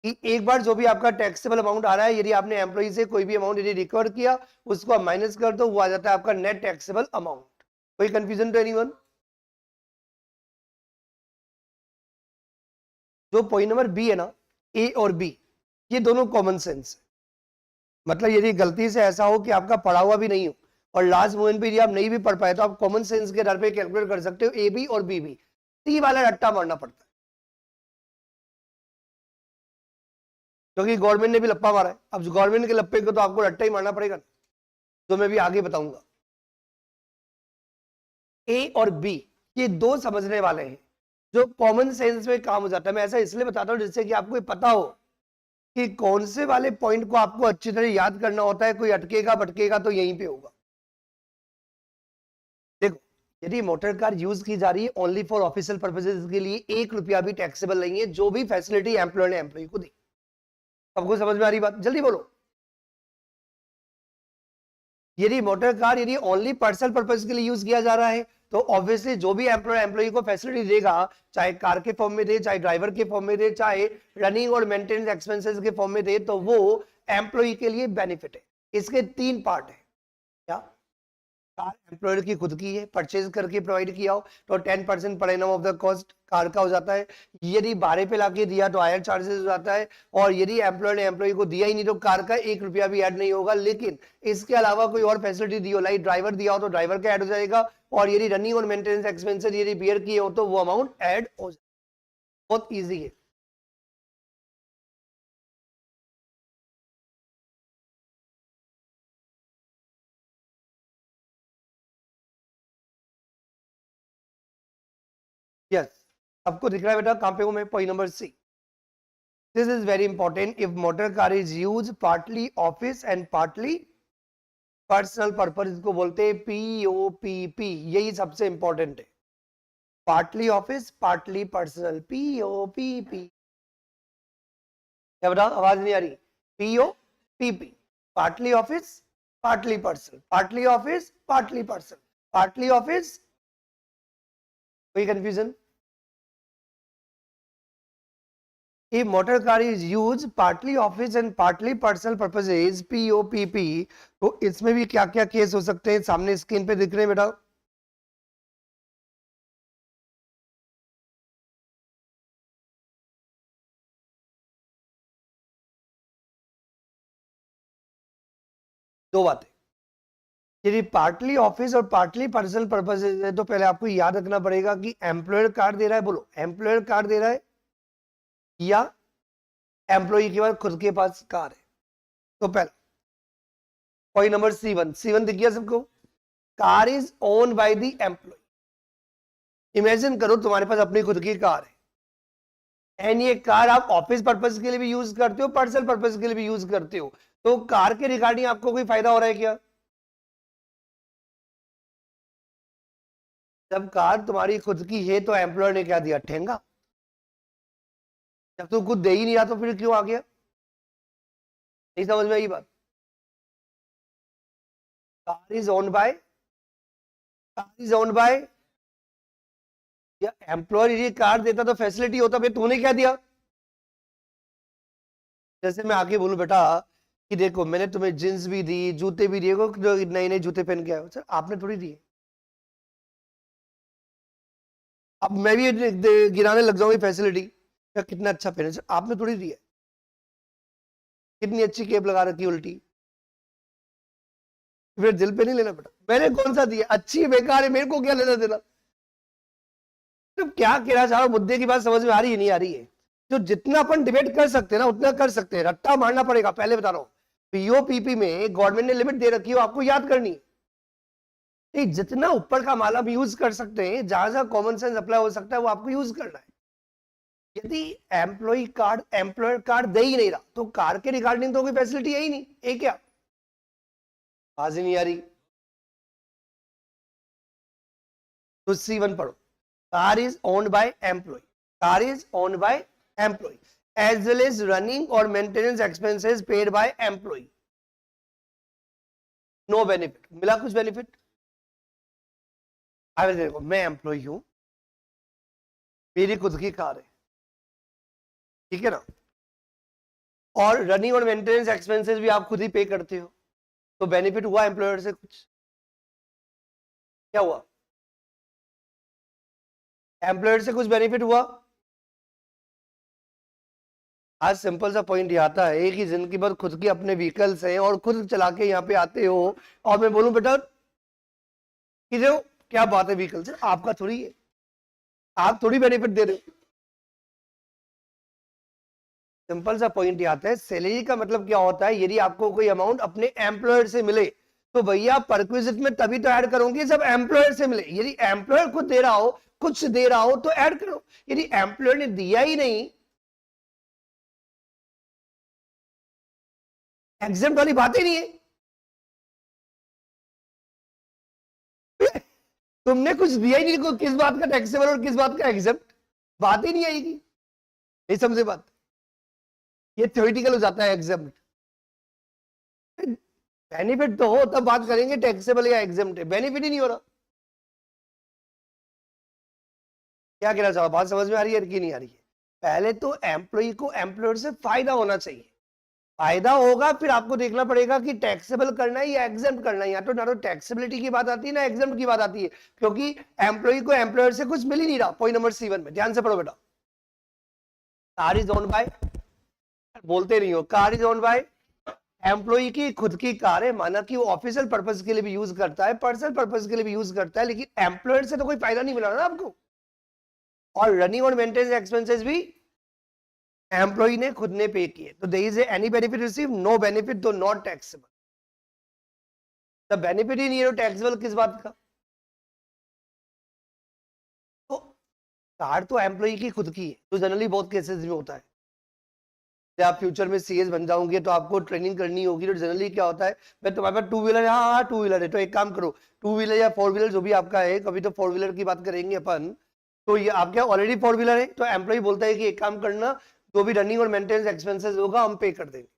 कि एक बार जो भी आपका टैक्सेबल अमाउंट आ रहा है, यदि आपने एम्प्लॉय से कोई भी अमाउंट यदि रिकवर किया, उसको आप माइनस कर दो, वो आ जाता है आपका नेट टैक्सेबल अमाउंट। कोई कंफ्यूजन तो एनीवन? जो पॉइंट नंबर B है ना, A और B, ये दोनों कॉमन सेंस है। मतलब यदि गलती से ऐसा हो कि आपका पढ़ा हुआ भी नहीं हो और लास्ट मोमेंट पे यदि आप नहीं भी पढ़ पाए, तो आप कॉमन सेंस के आधार पे कैलकुलेट कर सकते हो AB और BB। C वाला रट्टा मारना पड़ता है, क्योंकि गवर्नमेंट ने भी लप्पा मारा है। अब गवर्नमेंट के लप्पे को तो आपको रट्टा ही मारना पड़ेगा, जो मैं भी आगे बताऊंगा। A और B ये दो समझने वाले हैं, जो कॉमन सेंस में काम हो जाता है। मैं ऐसा इसलिए बताता हूं जिससे कि आपको पता हो कि कौन से वाले पॉइंट को आपको अच्छी तरह याद करना होता है। कोई अटकेगा भटकेगा तो यहीं पे होगा। देखो, यदि मोटर कार यूज की जा रही है ओनली फॉर ऑफिशियल पर्पसेज के लिए, 1 रुपया भी टैक्सेबल नहीं है, जो भी फैसिलिटी एम्प्लॉयर ने एम्प्लॉय को दी। सबको समझ में आ रही बात? जल्दी बोलो। यदि मोटर कार यदि ओनली पर्सनल पर्पज के लिए यूज किया जा रहा है, तो ऑब्वियसली जो भी एम्प्लॉयर एम्प्लॉय को फैसिलिटी देगा, चाहे कार के फॉर्म में दे, चाहे ड्राइवर के फॉर्म में दे, चाहे रनिंग और मेंटेनेंस एक्सपेंसेस के फॉर्म में दे, तो वो एम्प्लॉय के लिए बेनिफिट है। इसके 3 पार्ट है। क्या? कार एम्प्लॉयर की खुद की है, परचेज करके प्रोवाइड किया हो तो 10% per annum of the cost car का हो जाता है। यदि भाड़े पे लाके दिया तो हायर चार्जेस हो जाता है। और यदि एम्प्लॉयर ने एम्प्लॉय को दिया ही नहीं, तो कार का 1 रुपया भी ऐड नहीं होगा। लेकिन इसके अलावा कोई और फैसिलिटी दी हो, लाइक ड्राइवर दिया हो तो ड्राइवर का ऐड हो जाएगा, और यदि रनिंग और मेंटेनेंस एक्सपेंसेस यदि बियर किए हो तो वो अमाउंट ऐड हो जाएगा। बहुत ईजी है। यस, सबको दिख रहा है बेटा? कहां पे हूं मैं? Point number C। This is very important. If motor car is used partly office and partly personal purpose, इसको बोलते हैं POPP। यही सबसे इंपॉर्टेंट है। Partly office, partly personal, POPP। क्या बता, आवाज नहीं आ रही? POPP, partly office, partly personal, partly office, partly personal, partly office. कोई confusion? If motor car is used partly office and partly personal purposes, POPP, तो इसमें भी क्या क्या केस हो सकते हैं सामने स्क्रीन पे दिख रहे हैं बेटा? दो बातें। यदि पार्टली ऑफिस और पार्टली पर्सनल पर्पसेज है, तो पहले आपको याद रखना पड़ेगा कि एम्प्लॉयर कार दे रहा है, बोलो एम्प्लॉयर कार दे रहा है या एम्प्लॉय के पास खुद के पास कार है। तो पहले पॉइंट नंबर C1 दिख गया सबको? Car is own by the employee. Imagine करो तुम्हारे पास अपनी खुद की कार है, एंड ये कार आप ऑफिस पर्पज के लिए भी यूज करते हो, पर्सनल पर्पज के लिए भी यूज करते हो। तो कार के रिगार्डिंग आपको कोई फायदा हो रहा है क्या? जब कार तुम्हारी खुद की है तो एम्प्लॉयर ने क्या दिया, ठेंगा? जब तू खुद दे ही नहीं रहा तो फिर क्यों आ गया? नहीं समझ में आई बात? Car is owned bye, car is owned bye या एम्प्लॉयर ये कार देता तो फैसिलिटी होता, भाई तूने क्या दिया? जैसे मैं आके बोलूं बेटा कि देखो मैंने तुम्हें जींस भी दी, जूते भी दिए, जो नए नए जूते पहन के आए हो, सर आपने थोड़ी दिए। अब मैं भी गिराने लग जाऊंगी फैसिलिटी, कितना अच्छा पहने, सर आपने थोड़ी दिया। कितनी अच्छी केप लगा रखी उल्टी, फिर दिल पे नहीं लेना बेटा, मैंने कौन सा दिया, अच्छी है बेकार है, मेरे को क्या लेना देना। तो क्या कहना चाह रहा हूं, मुद्दे की बात समझ में आ रही है नहीं आ रही है? जो जितना अपन डिबेट कर सकते हैं ना उतना कर सकते हैं, रट्टा मारना पड़ेगा, पहले बता रहा हूं। पीओपीपी में गवर्नमेंट ने लिमिट दे रखी है, आपको याद करनी है। जितना ऊपर का माल आप यूज कर सकते हैं, जहां जहां कॉमन सेंस अप्लाई हो सकता है वो आपको यूज करना है। यदि एम्प्लॉयर कार्ड दे ही नहीं रहा तो कार के रिगार्डिंग तो कोई फैसिलिटी है ही नहीं, ये क्या बात ही नहीं आ रही। तो C1 पढ़ो, car is owned by employ, car is owned by employ as well as running और maintenance expenses paid by employ. No benefit, मिला कुछ बेनिफिट? अरे देखो मैं एम्प्लॉय हूं, मेरी खुद की कार है, ठीक है ना, और रनिंग और मेंटेनेंस एक्सपेंसेस भी आप खुद ही पे करते हो, तो बेनिफिट हुआ एम्प्लॉयर से कुछ? क्या हुआ? एम्प्लॉयर से कुछ बेनिफिट हुआ? आज सिंपल सा पॉइंट ये आता है कि जिनकी भर खुद की अपने व्हीकल्स हैं और खुद चला के यहाँ पे आते हो, और मैं बोलूं बेटा कि जो क्या बात है व्हीकल से, आपका थोड़ी है, आप थोड़ी बेनिफिट दे रहे हो। सिंपल सा पॉइंट ये आता है, सैलरी का मतलब क्या होता है, यदि आपको कोई अमाउंट अपने एम्प्लॉयर से मिले तो भैया परक्विजिट में तभी तो ऐड करोगे जब एम्प्लॉयर से मिले। यदि एम्प्लॉयर खुद दे रहा हो, कुछ दे रहा हो तो ऐड करो, यदि एम्प्लॉयर ने दिया ही नहीं, एग्जाम वाली बात ही नहीं है। तुमने कुछ दिया ही नहीं, को किस बात का टैक्सेबल और किस बात का एग्जाम, बात ही नहीं आएगी। नहीं समझे बात, ये थ्योरेटिकल हो जाता है एग्जाम। बेनिफिट तो हो तब बात करेंगे टैक्सेबल या एग्जाम्प्ट, बेनिफिट ही नहीं हो रहा। क्या कहना चाहो, बात समझ में आ रही है कि नहीं आ रही है? पहले तो एम्प्लॉय को एम्प्लॉयर से फायदा होना चाहिए, फायदा होगा फिर आपको देखना पड़ेगा कि टैक्सेबल करना है या एग्जाम्प्ट करना है। या तो ना तो टैक्सेबिलिटी की बात आती है ना एग्जाम्प्ट की बात आती है, क्योंकि एम्प्लॉय को एम्प्लॉयर से कुछ मिल ही नहीं रहा। पॉइंट नंबर C1 में ध्यान से पढ़ो बेटा, कार इज ओन्ड बाय, बोलते नहीं हो, car is owned by employee की खुद की कार है, माना कि वो ऑफिशियल पर्पस के लिए भी यूज करता है, पर्सनल पर्पस के लिए भी यूज करता है, लेकिन एम्प्लॉयर से तो कोई फायदा नहीं मिला ना आपको। और रनिंग और मेंटेनेंस एक्सपेंसेस भी एम्प्लॉय ने खुद ने पे किए, तो there is any benefit receive, no benefit, तो नॉट टैक्सेबल। द बेनिफिट ही नहीं है तो टैक्सेबल किस बात का? तो कार तो एम्प्लॉय की खुद की है, तो जनरली बहुत केसेस में होता है। आप फ्यूचर में CS बन जाओगे तो आपको ट्रेनिंग करनी होगी, तो जनरली क्या होता है, मैं तुम्हारे पास टू व्हीलर है, हाँ टू व्हीलर है, तो एक काम करो, टू व्हीलर या फोर व्हीलर जो भी आपका है, कभी तो फोर व्हीलर की बात करेंगे अपन, तो ये आपके ऑलरेडी फोर व्हीलर है, तो एम्प्लॉय बोलता है कि एक काम करना, जो भी रनिंग और मेंटेनेंस एक्सपेंसेस होगा हम पे कर देंगे।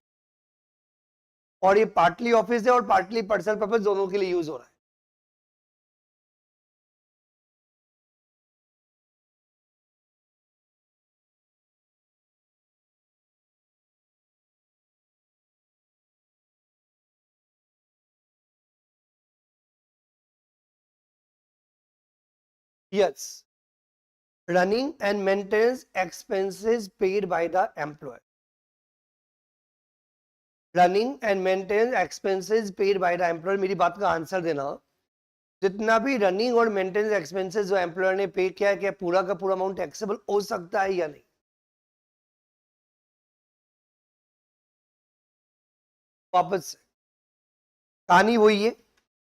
और ये पार्टली ऑफिस है और पार्टली पर्सनल पर्पस, दोनों के लिए यूज हो रहा है। Yes, running and maintenance expenses paid by the employer, running and maintenance expenses paid by the employer. मेरी बात का आंसर देना, जितना भी रनिंग और मेंटेनेंस एक्सपेंसेस जो एम्प्लॉयर ने पे किया है, क्या पूरा का पूरा अमाउंट टैक्सेबल हो सकता है या नहीं? वापस से कहानी वही है,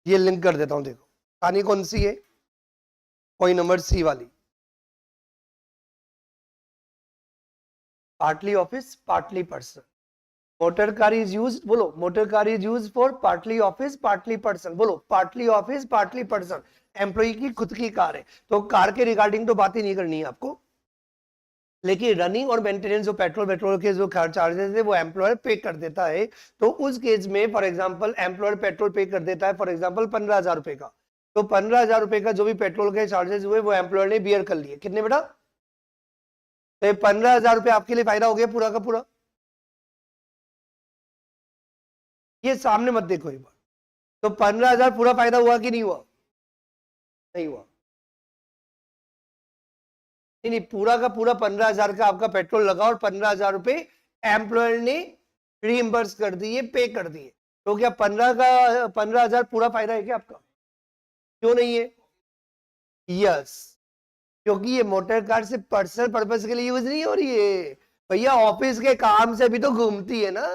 ये लिंक कर देता हूं, देखो कहानी कौन सी है, पॉइंट नंबर C वाली, partly office partly person. Motor car is use, बोलो motor car is use for partly office partly person, बोलो partly office partly person. Employ की खुद की कार है, तो कार के रिगार्डिंग तो बात ही नहीं करनी है आपको, लेकिन रनिंग और मेंटेनेंस जो पेट्रोल के जो चार्जेस है वो एम्प्लॉयर पे कर देता है। तो उस केस में फॉर एग्जांपल एम्प्लॉयर पेट्रोल पे कर देता है फॉर एग्जांपल 15,000 रुपए का, तो 15,000 रुपए का जो भी पेट्रोल के चार्जेस हुए वो एम्प्लॉयर ने बियर कर लिए। कितने बेटा? तो 15,000 रुपए आपके लिए फायदा हो गया पूरा का पूरा। ये सामने मत देखो एक बार। तो 15,000 पूरा फायदा हुआ कि नहीं हुआ? नहीं हुआ। नहीं, पूरा का पूरा 15,000 का आपका पेट्रोल लगा और 15,000 रुपए एम्प्लॉयर ने रीइंबर्स कर दिए, पे कर दिए। तो क्या 15,000 पूरा फायदा है क्या आपका? क्यों नहीं है? यस, क्योंकि ये मोटर कार सिर्फ पर्सनल पर्पस के लिए यूज नहीं हो रही है भैया, ऑफिस के काम से भी तो घूमती है ना।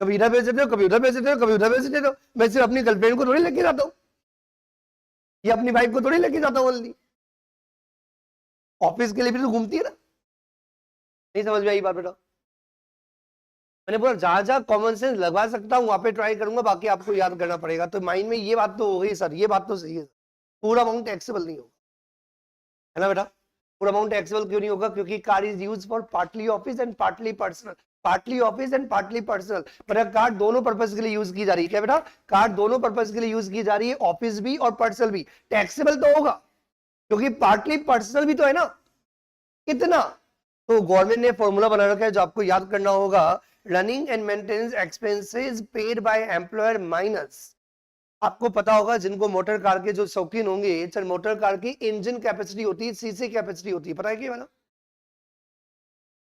कभी इधर भेज देते हो, कभी उधर भेज देते हो, कभी उधर भेज देते हो। मैं सिर्फ अपनी गर्लफ्रेंड को थोड़ी लेके जाता हूँ या अपनी वाइफ को थोड़ी लेके जाता हूँ ओनली, ऑफिस के लिए भी तो घूमती है ना। नहीं समझ में आई बात बेटा? मैंने बोला जहां जहां कॉमन सेंस लगवा सकता हूँ वहां पे ट्राई करूंगा, बाकी आपको याद करना पड़ेगा। तो माइंड में ये बात तो हो गई सर, ये बात तो सही है, पूरा अमाउंट टैक्सेबल नहीं होगा, है ना बेटा? पूरा अमाउंट टैक्सेबल क्यों नहीं होगा? क्योंकि car is use for partly office and partly personal, partly office and partly personal. पर कार दोनों पर्पस के लिए यूज की जा रही है। क्या बेटा? कार दोनों पर्पस के लिए यूज की जा रही है, ऑफिस भी और पर्सनल भी। टैक्सेबल तो होगा क्योंकि पार्टली पर्सनल भी तो है ना। कितना? तो गवर्नमेंट ने फॉर्मूला बना रखा है जो आपको याद करना होगा। Running and maintenance expenses paid by employer minus, आपको पता होगा जिनको मोटर कार के जो शौकीन होंगे, चल मोटर कार की इंजन कैपेसिटी होती है, सीसी कैपेसिटी होती है, पता है क्या वाला?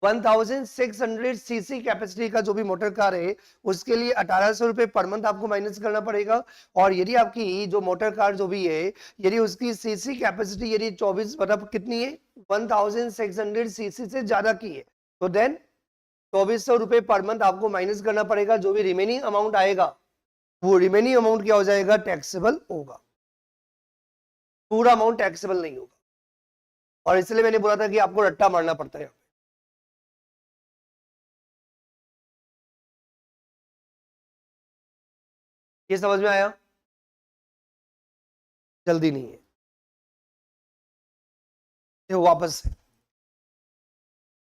1600 सीसी कैपेसिटी का जो भी मोटर कार है उसके लिए 1800 रुपए पर मंथ आपको माइनस करना पड़ेगा। और यदि आपकी जो मोटर कार जो भी है, यदि उसकी सीसी कैपेसिटी यदि 24 मतलब कितनी है, 1600 सीसी से ज्यादा की है, तो देन 2400 रुपए पर मंथ आपको माइनस करना पड़ेगा। जो भी रिमेनिंग अमाउंट आएगा वो रिमेनिंग अमाउंट क्या हो जाएगा? टैक्सेबल होगा। पूरा अमाउंट टैक्सेबल नहीं होगा। और इसलिए मैंने बोला था कि आपको रट्टा मारना पड़ता है। ये समझ में आया? जल्दी नहीं है। देखो वापस से,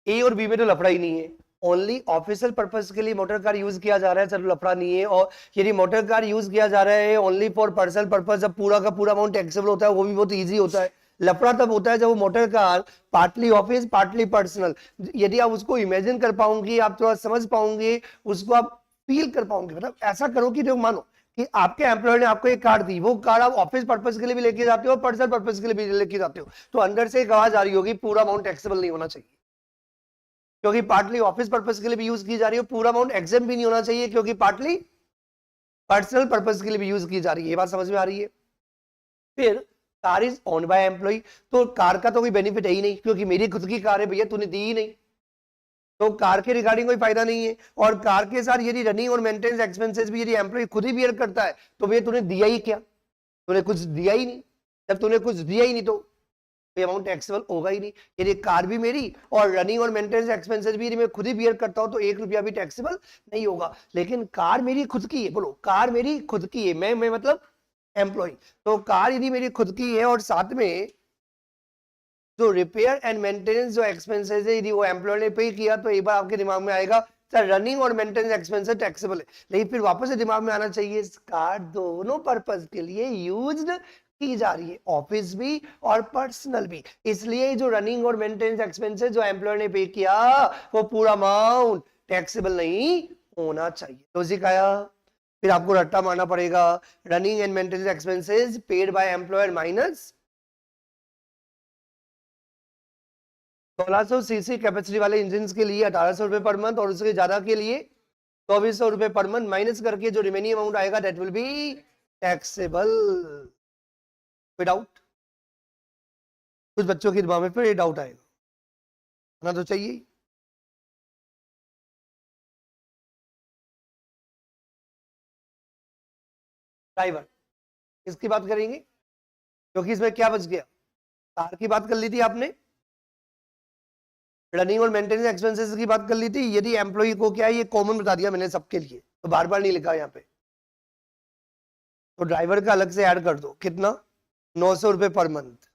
ए और बी में तो लफड़ा ही नहीं है, ओनली ऑफिशियल पर्पस के लिए मोटर कार यूज किया जा रहा है, चलो लफड़ा नहीं है। और यदि मोटर कार यूज किया जा रहा है ओनली फॉर पर्सनल पर्पस, जब पूरा का पूरा अमाउंट टैक्सेबल होता है, वो भी बहुत इजी होता है। लफड़ा तब होता है जब वो motor car partly office partly personal, यदि आप उसको इमेजिन कर पाओगे, आप थोड़ा समझ पाओगे, उसको आप फील कर पाओगे। मतलब ऐसा करो कि देखो मानो कि आपके एम्प्लॉयर ने आपको एक कार दी, वो कार आप ऑफिस पर्पस के लिए भी लेके जाते हो, पर्सनल पर्पस के लिए भी लेके जाते हो, तो अंदर से एक आवाज आ रही होगी पूरा अमाउंट टैक्सेबल नहीं होना चाहिए, क्योंकि पार्टली ऑफिस पर्पस के लिए भी यूज की जा रही है। पूरा अमाउंट एग्जाम भी नहीं होना चाहिए क्योंकि पार्टली पर्सनल पर्पस के लिए भी यूज की जा रही है। ये बात समझ में आ रही है? फिर car is owned by employee, तो कार का तो कोई बेनिफिट है ही नहीं क्योंकि मेरी खुद की कार है भैया, तूने दी ही नहीं, तो कार के रिगार्डिंग कोई फायदा नहीं है। और कार के साथ यदि रनिंग और मेंटेनेंस एक्सपेंसेस भी यदि एम्प्लॉय खुद ही बियर करता है तो भैया तूने दिया ही क्या? तूने कुछ दिया ही नहीं। जब तूने कुछ दिया ही नहीं तो अमाउंट टैक्सेबल होगा ही नहीं। यदि कार भी मेरी और रनिंग और मेंटेनेंस एक्सपेंसेस भी मैं खुद ही बियर करता हूं तो 1 रुपया भी टैक्सेबल नहीं होगा। लेकिन कार मेरी खुद की है, बोलो कार मेरी खुद की है, मैं मतलब एम्प्लॉय, तो कार यदि मेरी खुद की है और साथ में जो रिपेयर एंड मेंटेनेंस जो एक्सपेंसेस है यदि वो एम्प्लॉय ने पे किया तो एक बार आपके दिमाग में आएगा सर रनिंग और मेंटेनेंस एक्सपेंसेस टैक्सेबल है। लेकिन फिर वापस से दिमाग में आना चाहिए कार दोनों पर्पस के लिए यूज्ड की जा रही है, ऑफिस भी और पर्सनल भी, इसलिए जो रनिंग और मेंटेनेंस एक्सपेंसेस जो एम्प्लॉयर ने पे किया वो पूरा अमाउंट टैक्सेबल नहीं होना चाहिए। लॉजिक आया? फिर आपको रट्टा मारना पड़ेगा, running and maintenance expenses paid by employer minus 1600 CC capacity वाले इंजन के लिए 1800 रुपए पर मंथ और उसके ज्यादा के लिए 2400 रुपए पर मंथ माइनस करके जो रिमेनिंग अमाउंट आएगा दैट विल बी टैक्सेबल। कोई डाउट? कुछ बच्चों के दिमाग में फिर ये डाउट आएगा ना, तो चाहिए। ड्राइवर किसकी बात करेंगे? क्योंकि इसमें क्या बच गया? कार की बात कर ली थी आपने, रनिंग और मेंटेनेंस एक्सपेंसेस की बात कर ली थी। यदि एम्प्लॉय को क्या है, ये कॉमन बता दिया मैंने सबके लिए, तो बार बार नहीं लिखा यहाँ पे। तो ड्राइवर का अलग से ऐड कर दो, कितना? 900 रुपए पर मंथ।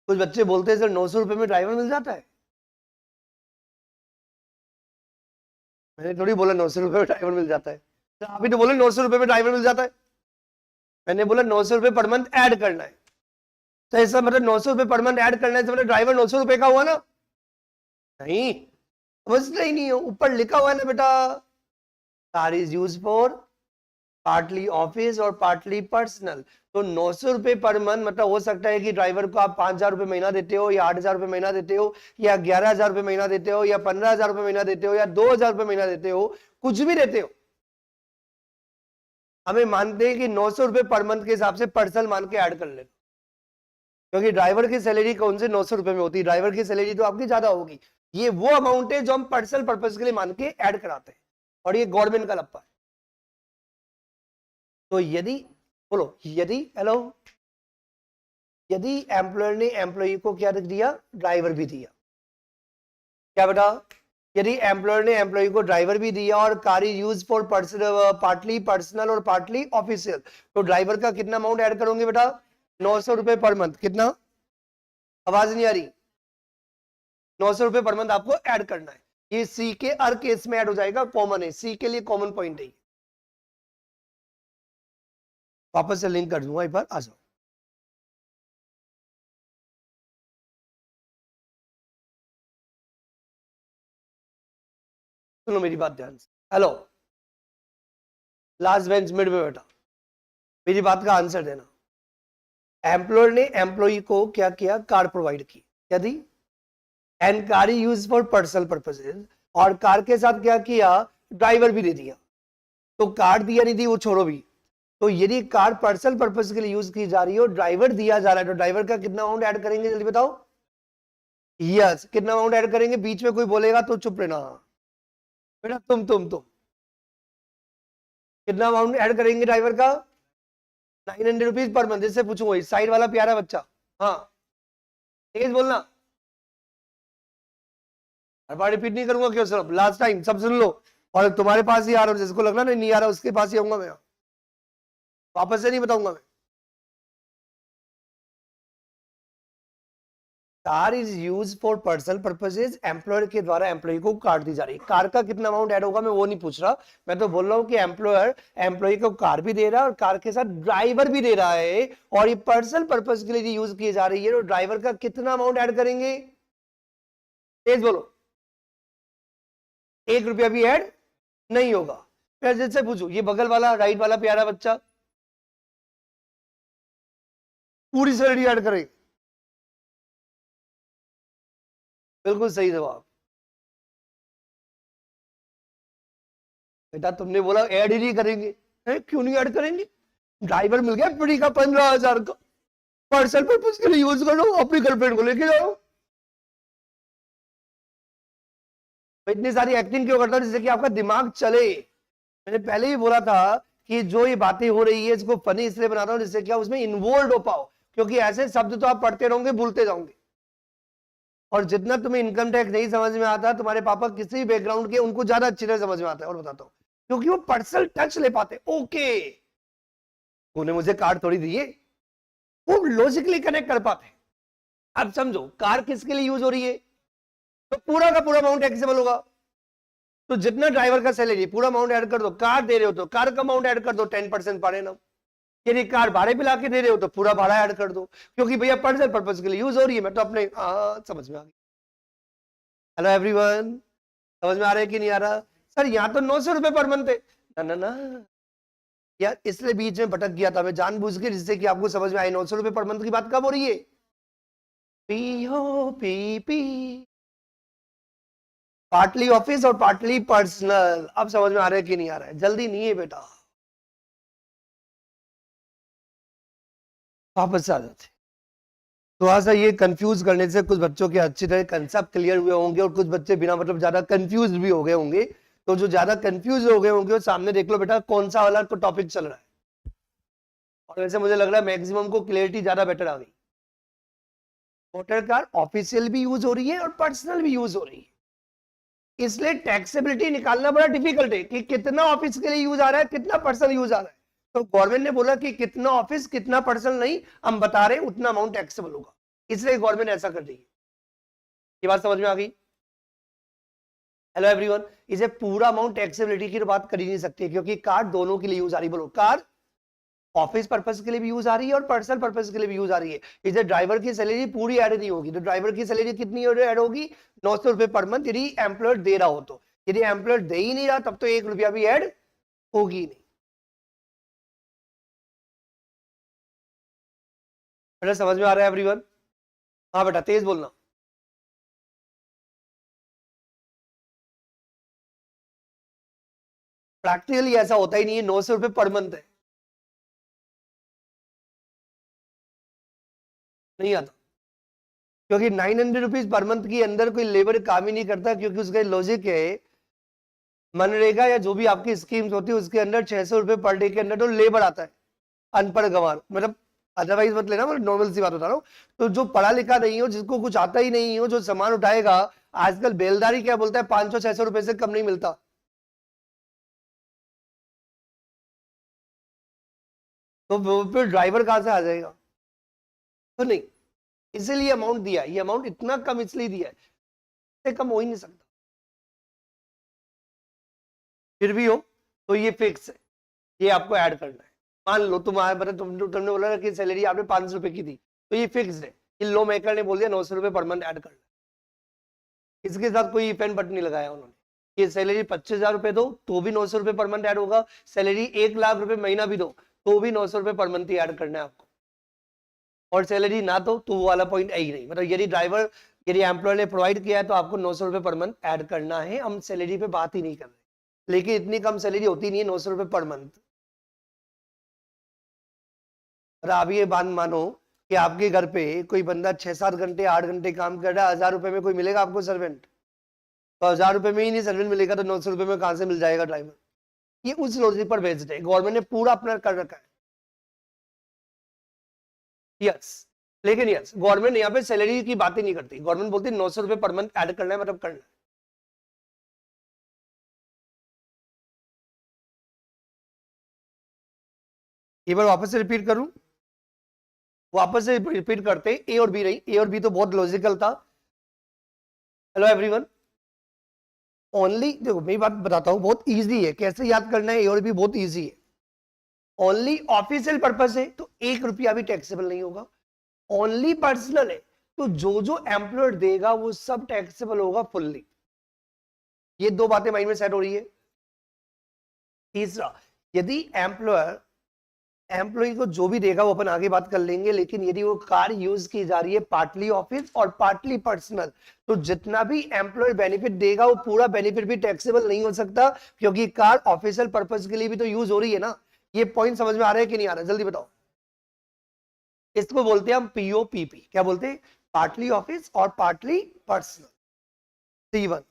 कुछ बच्चे बोलते हैं सर 900 रुपए में ड्राइवर मिल जाता है। मैंने थोड़ी बोला 900 रुपए में ड्राइवर मिल जाता है, तो आप ही तो बोले 900 रुपए में ड्राइवर मिल जाता है। मैंने बोला 900 रुपए पर मंथ ऐड करना है, तो ऐसा मतलब 900 रुपए पर मंथ ऐड करना है, तो मतलब ड्राइवर 900 रुपए का हुआ ना? नहीं, समझते ही नहीं हो, ऊपर लिखा हुआ है ना बेटा, car is use for partly office और पार्टली पर्सनल। तो 900 रुपए पर मंथ मतलब हो सकता है कि ड्राइवर को आप 5,000 रुपए महीना देते हो, या 8,000 रुपए महीना देते हो, या 11,000 रुपए महीना देते हो, या 15,000 रुपए महीना देते हो, या 2,000 रुपए महीना देते हो, कुछ भी देते हो। हमें मानते हैं कि 900 रुपए पर मंथ के हिसाब से पर्सनल मान के ऐड कर ले, क्योंकि ड्राइवर की सैलरी कौन से 900 रुपए में होती है, ड्राइवर की सैलरी तो आपकी ज्यादा होगी। ये वो अमाउंट है जो हम पर्सनल पर्पज के लिए मान के ऐड कराते हैं, और ये गवर्नमेंट का लप्पा है। तो यदि बोलो, यदि हेलो, यदि एम्प्लॉयर ने एम्प्लॉय को क्या रख दिया, ड्राइवर भी दिया, क्या बेटा, यदि एम्प्लॉयर ने एम्प्लॉय को ड्राइवर भी दिया और car is use for partly personal और पार्टली ऑफिशियल, तो ड्राइवर का कितना अमाउंट ऐड करोगे बेटा, 900 रुपए पर मंथ। कितना, आवाज नहीं आ रही, 900 रुपए पर मंथ आपको ऐड करना है। ये सी के हर केस में ऐड हो जाएगा, कॉमन है, सी के लिए कॉमन पॉइंट है। वापस से लिंक कर दूंगा एक बार, आ जाओ। सुनो मेरी बात ध्यान से, हेलो, लास्ट बेंच मिड में बैठा, मेरी बात का आंसर देना। एम्प्लॉयर ने एम्प्लॉय को क्या किया, कार प्रोवाइड की, क्या दी, and car use for personal purposes, और कार के साथ क्या किया, ड्राइवर भी दे दिया। तो कार दिया नहीं दी वो छोड़ो भी, तो यदि कार पर्सनल पर्पस के लिए यूज की जा रही हो, ड्राइवर दिया जा रहा है, तो ड्राइवर का कितना अमाउंट ऐड करेंगे, जल्दी बताओ। यस, कितना अमाउंट ऐड करेंगे, बीच में कोई बोलेगा तो चुप रहना बेटा, तुम कितना अमाउंट ऐड करेंगे ड्राइवर का, 900 रुपीज पर मंथ। जिससे पूछूंगा, साइड वाला प्यारा बच्चा, हाँ तेज बोलना, हर बार रिपीट नहीं करूंगा, क्यों, सिर्फ लास्ट टाइम सब सुन लो, और तुम्हारे पास ही आ रहा हूं, जिसको लगना नहीं आ रहा उसके पास ही आऊंगा मैं, वापस से नहीं बताऊंगा मैं। Car is use for personal purposes, employer के द्वारा एम्प्लॉय को कार दी जा रही है। कार का कितना अमाउंट ऐड होगा मैं वो नहीं पूछ रहा, मैं तो बोल रहा हूं कि एम्प्लॉयर एम्प्लॉय को कार भी दे रहा है और कार के साथ ड्राइवर भी दे रहा है, और ये पर्सनल पर्पज के लिए यूज की जा रही है, तो ड्राइवर का कितना अमाउंट ऐड करेंगे, तेज बोलो। 1 रुपया भी ऐड नहीं होगा। फिर जैसे पूछू, ये बगल वाला राइट वाला प्यारा बच्चा पूरी सैलरी ऐड करेगा, बिल्कुल सही जवाब बेटा, तुमने बोला ऐड ही नहीं करेंगे, क्यों नहीं ऐड करेंगे, ड्राइवर मिल गया फ्री का 15,000 का, पर्सनल पर्पज के लिए यूज करो, अपनी गर्लफ्रेंड को लेके जाओ। इतनी सारी एक्टिंग क्यों करता हूं, जिससे कि आपका दिमाग चले। मैंने पहले ही बोला था कि जो ये बातें हो रही है इसको फनी इसलिए बनाता हूं जिससे क्या उसमें इन्वॉल्व हो पाओ, क्योंकि ऐसे शब्द तो आप पढ़ते रहोगे भूलते जाओगे। और जितना तुम्हें इनकम टैक्स नहीं समझ में आता, तुम्हारे पापा किसी भी बैकग्राउंड के, उनको ज्यादा अच्छी तरह समझ में आता है। और बताता हूँ, क्योंकि वो पर्सनल टच ले पाते। ओके, उन्हें मुझे कार थोड़ी दी है, वो लॉजिकली कनेक्ट कर पाते। अब समझो कार किसके लिए यूज हो रही है, तो पूरा का पूरा अमाउंट टैक्सेबल होगा। तो जितना ड्राइवर का सैलरी पूरा अमाउंट ऐड कर दो, कार दे रहे हो तो कार का अमाउंट ऐड कर दो 10% पर एनम। यदि कार भाड़े पे लाके दे रहे हो तो पूरा भाड़ा ऐड कर दो, क्योंकि भैया पर्सनल पर्पज के लिए यूज हो रही है। मैं तो अपने समझ में आ गई। हेलो एवरीवन, समझ में आ रहा है कि नहीं आ रहा? सर यहाँ तो 900 रुपए पर मंथ है ना, ना ना यार, इसलिए बीच में भटक गया था मैं जानबूझ के, जिससे कि आपको समझ में आए 900 रुपए पर मंथ की बात कब हो रही है। पी पार्टली ऑफिस और पार्टली पर्सनल। अब समझ में आ रहा है कि नहीं आ रहा है? जल्दी नहीं है बेटा, वापस आ जाते। थोड़ा सा ये कंफ्यूज करने से कुछ बच्चों के अच्छी तरह कंसेप्ट क्लियर हुए होंगे, और कुछ बच्चे बिना मतलब ज्यादा कंफ्यूज भी हो गए होंगे। तो जो ज्यादा कंफ्यूज हो गए होंगे वो सामने देख लो बेटा कौन सा वाला टॉपिक चल रहा है। और वैसे मुझे लग रहा है मैक्सिमम को क्लियरिटी ज्यादा बेटर आ गई। मोटर कार ऑफिशियल भी यूज हो रही है और पर्सनल भी यूज हो रही है, इसलिए टैक्सेबिलिटी निकालना बड़ा डिफिकल्ट है कि कितना ऑफिस के लिए यूज आ रहा है, कितना पर्सनल यूज आ रहा है। तो गवर्नमेंट ने बोला कि कितना ऑफिस कितना पर्सनल नहीं, हम बता रहे हैं उतना अमाउंट टैक्सेबल होगा, इसलिए गवर्नमेंट ऐसा कर रही है। ये बात समझ में आ गई? हेलो एवरीवन, इसे पूरा अमाउंट टैक्सेबिलिटी की तो बात कर ही नहीं सकते, क्योंकि कार दोनों के लिए यूज आ रही है। बोलो, कार ऑफिस पर्पस के लिए भी यूज आ रही है और पर्सनल पर्पस के लिए भी यूज आ रही है। इसे ड्राइवर की सैलरी पूरी ऐड नहीं होगी, तो ड्राइवर की सैलरी कितनी ऐड होगी? 900 रुपए पर मंथ, यदि एम्प्लॉयर दे रहा हो तो। यदि एम्प्लॉयर दे ही नहीं रहा तब तो 1 रुपया भी ऐड होगी नहीं। बेटा समझ में आ रहा है एवरीवन? हाँ बेटा तेज बोलना। प्रैक्टिकली ऐसा होता ही नहीं है, 900 रुपए पर मंथ है, नहीं आता। क्योंकि 900 रुपीज पर मंथ के अंदर कोई लेबर काम ही नहीं करता, क्योंकि उसका लॉजिक है, मनरेगा या जो भी आपकी स्कीम्स होती है उसके अंदर 600 रुपए पर डे के अंदर तो लेबर आता है, अनपढ़ गंवार, मतलब अदरवाइज मत लेना, मतलब नॉर्मल सी बात बता रहा हूँ। तो जो पढ़ा लिखा नहीं हो, जिसको कुछ आता ही नहीं हो, जो सामान उठाएगा, आजकल बेलदारी क्या बोलता है, 500-600 रुपए से कम नहीं मिलता। तो वो फिर ड्राइवर कहां से आ जाएगा? तो नहीं, इसीलिए अमाउंट दिया, ये अमाउंट इतना कम इसलिए दिया है, इससे कम हो ही नहीं सकता। फिर भी हो तो ये फिक्स है, ये आपको ऐड करना है। मान लो तुम्हारे मतलब तुमने बोला ना कि सैलरी आपने 500 रुपए की थी, तो ये फिक्स है। ये लो मेकर ने बोल दिया 900 रुपए पर मंथ ऐड करना है। इसके साथ कोई इफ बट नहीं लगाया उन्होंने। ये सैलरी 25,000 रुपए दो तो भी 900 रुपए पर मंथ ऐड होगा, सैलरी 1 लाख रुपए महीना भी दो तो भी 900 रुपए पर मंथ ही ऐड करना है आपको। और सैलरी ना दो तो वो वाला पॉइंट आई नहीं, मतलब यदि एम्प्लॉयर ने प्रोवाइड किया है तो आपको 900 रुपए पर मंथ ऐड करना है। हम सैलरी पे बात ही नहीं कर रहे, लेकिन इतनी कम सैलरी होती नहीं है 900 रुपए पर मंथ। और आप ये बात मानो कि आपके घर पे कोई बंदा 6-7 घंटे 8 घंटे काम कर रहा है, 1000 रुपए में कोई मिलेगा आपको सर्वेंट? तो 1000 रुपए में ही नहीं सर्वेंट मिलेगा तो 900 रुपए में कहां से मिल जाएगा ड्राइवर? ये उस लॉजिक पर बेस्ड है, गवर्नमेंट ने पूरा अपना कर रखा है। यस, लेकिन यस, गवर्नमेंट यहाँ पे सैलरी की बात ही नहीं करती। गवर्नमेंट बोलती है 900 रुपए पर मंथ ऐड करना है, मतलब करना है। एक बार वापस से रिपीट करूं, वापस से रिपीट करते, ए और बी नहीं, ए और बी तो बहुत लॉजिकल था। हेलो एवरीवन, ओनली देखो मेरी बात बताता हूं, बहुत इजी है कैसे याद करना है, ए और बी बहुत इजी है। ओनली ऑफिशियल पर्पस है तो 1 रुपया भी टैक्सेबल नहीं होगा। ओनली पर्सनल है तो जो जो एम्प्लॉयर देगा वो सब टैक्सेबल होगा फुल्ली। ये दो बातें माइंड में सेट हो रही है। तीसरा, यदि एम्प्लॉय को जो भी देगा वो अपन आगे बात कर लेंगे, लेकिन यदि वो कार यूज की जा रही है पार्टली ऑफिस और पार्टली पर्सनल, तो जितना भी एम्प्लॉय बेनिफिट देगा वो पूरा बेनिफिट भी टैक्सेबल नहीं हो सकता, क्योंकि कार ऑफिशियल पर्पस के लिए भी तो यूज हो रही है ना। ये पॉइंट समझ में आ रहा है कि नहीं आ रहा, जल्दी बताओ। इसको बोलते हैं हम पीओपीपी। क्या बोलते हैं? पार्टली ऑफिस और partly personal. C1,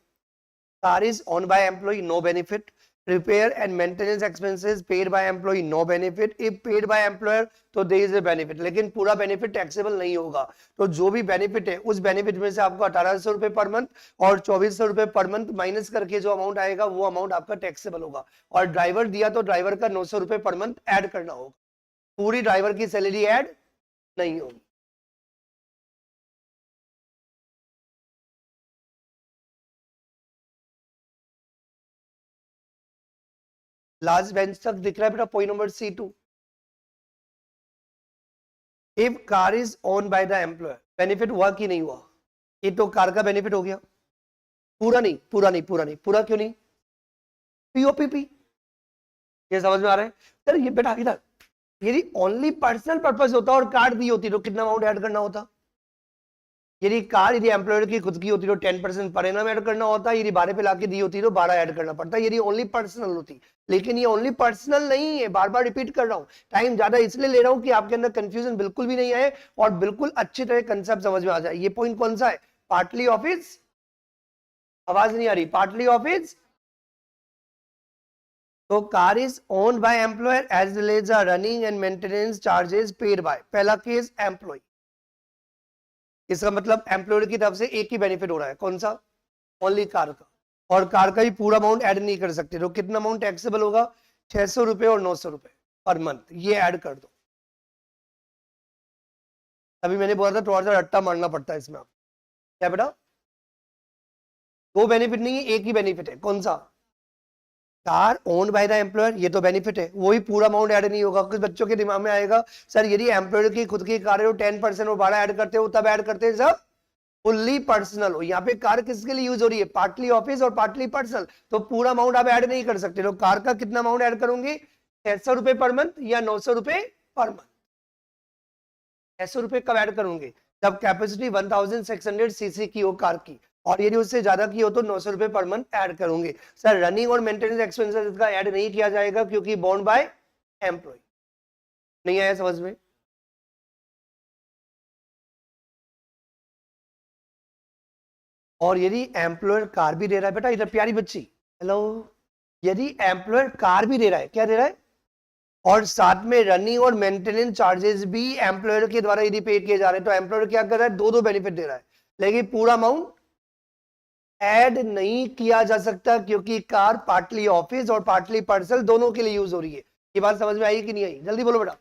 car is owned by employee, no benefit. Repair and maintenance expenses paid by employee, no benefit. If paid by employer तो there is a benefit, लेकिन पूरा बेनिफिट टैक्सेबल नहीं होगा। तो जो भी benefit है उस बेनिफिट में से आपको 1800 रुपए पर मंथ और 2400 रुपए पर मंथ माइनस करके जो अमाउंट आएगा वो अमाउंट आपका टैक्सेबल होगा। और ड्राइवर दिया तो ड्राइवर का 900 रुपए पर मंथ ऐड करना होगा, पूरी ड्राइवर की सैलरी ऐड नहीं होगी। लास्ट बेंच तक दिख रहा है बेटा? Point number C2, if car is own by the employer, benefit हुआ कि नहीं हुआ? ये तो कार का बेनिफिट हो गया। पूरा नहीं, पूरा नहीं, पूरा नहीं, पूरा क्यों नहीं? पीओपीपी। ये समझ में आ रहा है? सर ये बेटा इधर, यदि ओनली पर्सनल पर्पस होता और कार दी होती तो कितना अमाउंट ऐड करना होता? यदि एम्प्लॉयर की खुद की होती तो 10% पर एनम ऐड करना होता, यदि 12 पे लाके दी होती तो 12 ऐड करना पड़ता, यदि ओनली पर्सनल होती। लेकिन ये ओनली पर्सनल नहीं है, बार बार रिपीट कर रहा हूं, टाइम ज्यादा इसलिए ले रहा हूं कि आपके अंदर कंफ्यूजन बिल्कुल भी नहीं आए और बिल्कुल अच्छी तरह कंसेप्ट समझ में आ जाए। ये पॉइंट कौन सा है? पार्टली ऑफिस, आवाज नहीं आ रही, पार्टली ऑफिस। तो car is owned by employer as well as running and maintenance charges paid by. पहला केस एम्प्लॉय, इसका मतलब एम्प्लॉयर की तरफ से एक ही बेनिफिट हो रहा है, कौन सा? ओनली कार का। और कार का ही पूरा अमाउंट ऐड नहीं कर सकते, तो कितना अमाउंट टैक्सेबल होगा? 600 रुपए और 900 रुपए पर मंथ, ये ऐड कर दो। अभी मैंने बोला था थोड़ा सा रट्टा मारना पड़ता है इसमें। क्या बेटा? दो बेनिफिट नहीं है, एक ही बेनिफिट है। कौन सा? Car owned by the employer, ये तो बेनिफिट है, वही पूरा अमाउंट ऐड नहीं होगा। कुछ बच्चों के दिमाग में आएगा सर यदि एम्प्लॉयर की खुद की कार है 10% और 12 ऐड करते हो तब ऐड करते हैं जब फुल्ली पर्सनल हो। यहाँ पे कार किसके लिए यूज हो रही है? पार्टली ऑफिस और पार्टली पर्सनल, तो पूरा अमाउंट आप ऐड नहीं कर सकते। तो कार का कितना अमाउंट ऐड करोगे? 600 रुपए पर मंथ या 900 रुपए पर मंथ? 600 रुपए कब ऐड करोगे? जब कैपेसिटी 1600 सीसी की हो कार की, और यदि उससे ज्यादा की हो तो 900 रुपए पर मंथ ऐड करोगे। सर रनिंग और मेंटेनेंस एक्सपेंसेस इसका ऐड नहीं किया जाएगा क्योंकि बॉन्ड बाय एम्प्लॉय। नहीं आया समझ में? और यदि एम्प्लॉयर कार भी दे रहा है, बेटा इधर प्यारी बच्ची, हेलो, यदि एम्प्लॉयर कार भी दे रहा है, क्या दे रहा है, और साथ में रनिंग और मेंटेनेंस चार्जेस भी एम्प्लॉयर के द्वारा यदि पे किए जा रहे हैं, तो एम्प्लॉयर क्या कर रहा है? दो दो बेनिफिट दे रहा है, लेकिन पूरा अमाउंट ऐड नहीं किया जा सकता क्योंकि कार पार्टली ऑफिस और पार्टली पर्सनल दोनों के लिए यूज हो रही है। ये बात समझ में आई कि नहीं आई? जल्दी बोलो बेटा।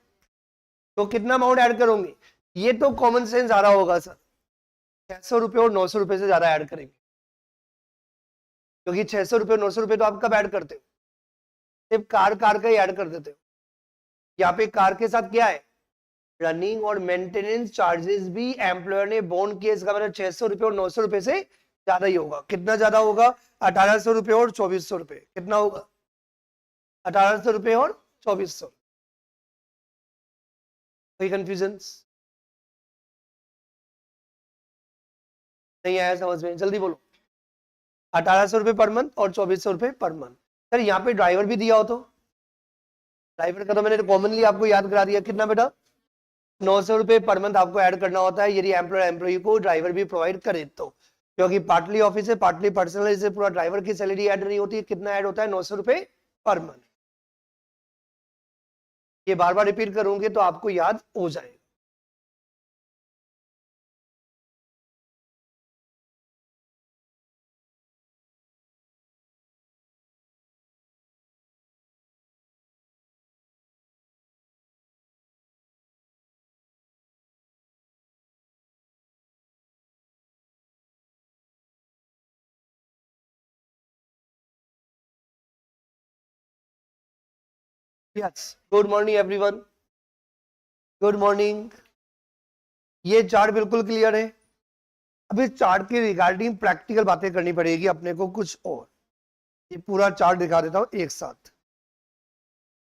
तो कितना अमाउंट ऐड करोगे? ये तो कॉमन सेंस आ रहा होगा सर, 600 रुपए और 900 रुपए से ज्यादा ऐड करेंगे, क्योंकि 600 रुपए और 900 रुपए तो आप कब ऐड करते हो? सिर्फ कार कार का ही ऐड कर देते हो। यहाँ पे कार के साथ क्या है? रनिंग और मेंटेनेंस चार्जेस भी एम्प्लॉयर ने बॉन्ड किए, इसका मतलब 600 रुपए और 900 रुपए से ज्यादा ही होगा। कितना ज्यादा होगा? 1800 रुपए और 2400 रुपए। कितना होगा? 1800 रुपए और 2400। कोई कंफ्यूजन नहीं आया समझ में? जल्दी बोलो। 1800 रुपए पर मंथ और 2400 रुपए पर मंथ। सर यहाँ पे ड्राइवर भी दिया हो तो? ड्राइवर का तो मैंने कॉमनली आपको याद करा दिया, कितना बेटा? 900 रुपए पर मंथ आपको ऐड करना होता है यदि एम्प्लॉयर एम्प्लॉई को ड्राइवर भी प्रोवाइड करे तो, क्योंकि पार्टली ऑफिस है पार्टली पर्सनल है, इससे पूरा ड्राइवर की सैलरी ऐड नहीं होती। कितना ऐड होता है? 900 रुपए पर मंथ। ये बार बार रिपीट करूंगे तो आपको याद हो जाएगा। Yes, good morning everyone, good morning. ये चार्ट बिल्कुल क्लियर है? अभी चार्ट के रिगार्डिंग प्रैक्टिकल बातें करनी पड़ेगी अपने को कुछ और। ये पूरा चार्ट दिखा देता हूं एक साथ,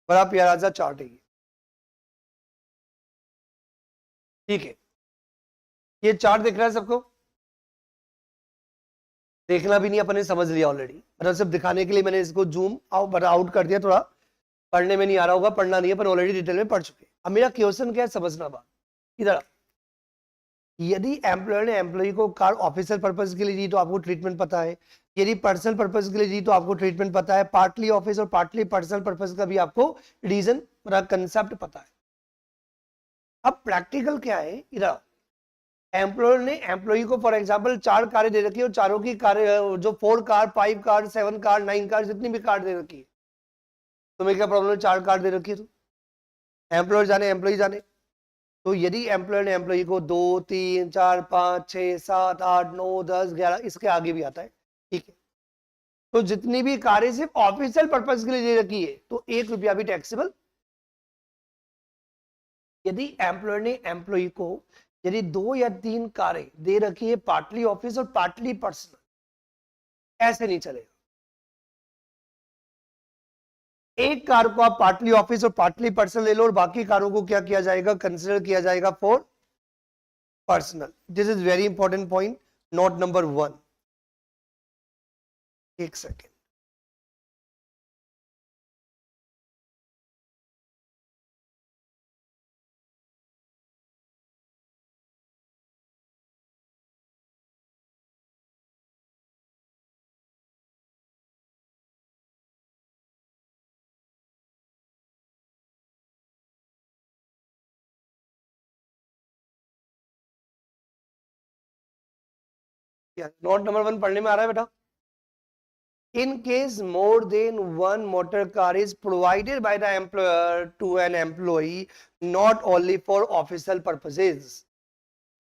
बड़ा प्यारा सा चार्ट है। ठीक है, ये चार्ट दिख रहा है सबको? देखना भी नहीं, अपने समझ लिया ऑलरेडी, मतलब सिर्फ दिखाने के लिए मैंने इसको जूम आउट कर दिया। थोड़ा पढ़ने में नहीं आ रहा होगा, पढ़ना नहीं है, पर ऑलरेडी डिटेल में पढ़ चुके। अब मेरा क्वेश्चन क्या है, समझना बात इधर। यदि एम्प्लॉयर ने एम्प्लॉय को कार ऑफिशियल पर्पज के लिए दी तो आपको ट्रीटमेंट पता है, यदि पर्सनल पर्पज के लिए दी तो आपको ट्रीटमेंट पता है, पार्टली ऑफिस और पार्टली पर्सनल पर्पज का भी आपको रीजन कंसेप्ट पता है। अब प्रैक्टिकल क्या है इधर, एम्प्लॉयर ने एम्प्लॉय को फॉर एग्जांपल 4 कारें दे रखी है और चारों की कार जो 4 कार 5 कार 7 कार 9 कार जितनी भी कार दे रखी है, तुम्हें क्या प्रॉब्लम है? 4 कार दे रखी है तो एम्प्लॉयर जाने एम्प्लॉय जाने। तो यदि एम्प्लॉयर ने एम्प्लॉय को 2 3 4 5 6 7 8 9 10 11 इसके आगे भी आता है, ठीक है, तो जितनी भी कारें सिर्फ ऑफिशियल पर्पज के लिए दे रखी है तो 1 रुपया भी टैक्सेबल। यदि एम्प्लॉयर ने एम्प्लॉय को यदि 2 या 3 कारें दे रखी है पार्टली ऑफिस और पार्टली पर्सनल, ऐसे नहीं चलेगा। एक कार को आप पार्टली ऑफिस और पार्टली पर्सनल ले लो और बाकी कारों को क्या किया जाएगा? कंसिडर किया जाएगा for personal. This is very important point, note number 1। एक सेकेंड, नोट नंबर 1 पढ़ने में आ रहा है बेटा? In case more than one motor car is provided by the employer to an employee, not only for official purposes.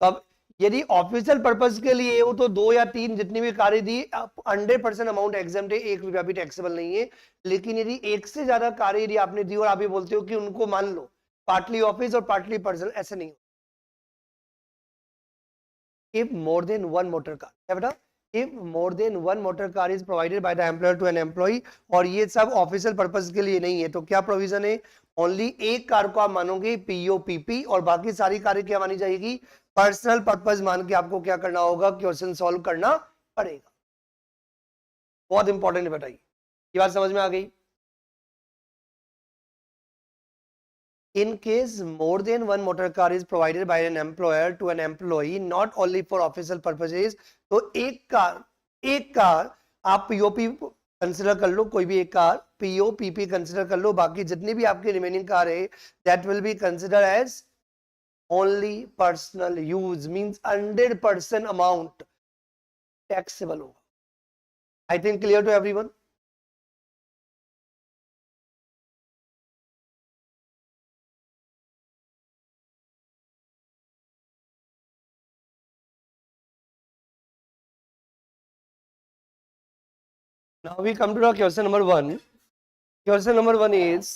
अब यदि official purpose के लिए हो तो 2 या 3 जितनी भी कारें दी 100% अमाउंट एग्जाम्प्ट है, 1 रुपया भी टैक्सेबल नहीं है। लेकिन यदि एक से ज्यादा कारें यदि आपने दी और आप ये बोलते हो कि उनको मान लो पार्टली ऑफिस और पार्टली पर्सनल, ऐसे नहीं। If more than one motor car, क्या बेटा? If more than one motor car is provided by the employer to an employee, और ये सब ऑफिशियल पर्पस के लिए नहीं है, तो क्या प्रोविजन है? ओनली एक कार को आप मानोगे पीओपीपी और बाकी सारी कारें क्या मानी जाएगी? पर्सनल पर्पस मान के आपको क्या करना होगा? क्वेश्चन सॉल्व करना पड़ेगा। बहुत इंपॉर्टेंट बेटा, ये बात समझ में आ गई? In case more than one motor car is provided by an employer to an employee, not only for official purposes, तो एक कार आप पीओपी कंसिडर कर लो, कोई भी एक कार पीओपीपी कंसिडर कर लो, बाकी जितनी भी आपकी रिमेनिंग कार है that will be consider as only personal use, means 100% amount taxable होगा। I think clear to everyone? Now we come to the question number 1. Question number 1 is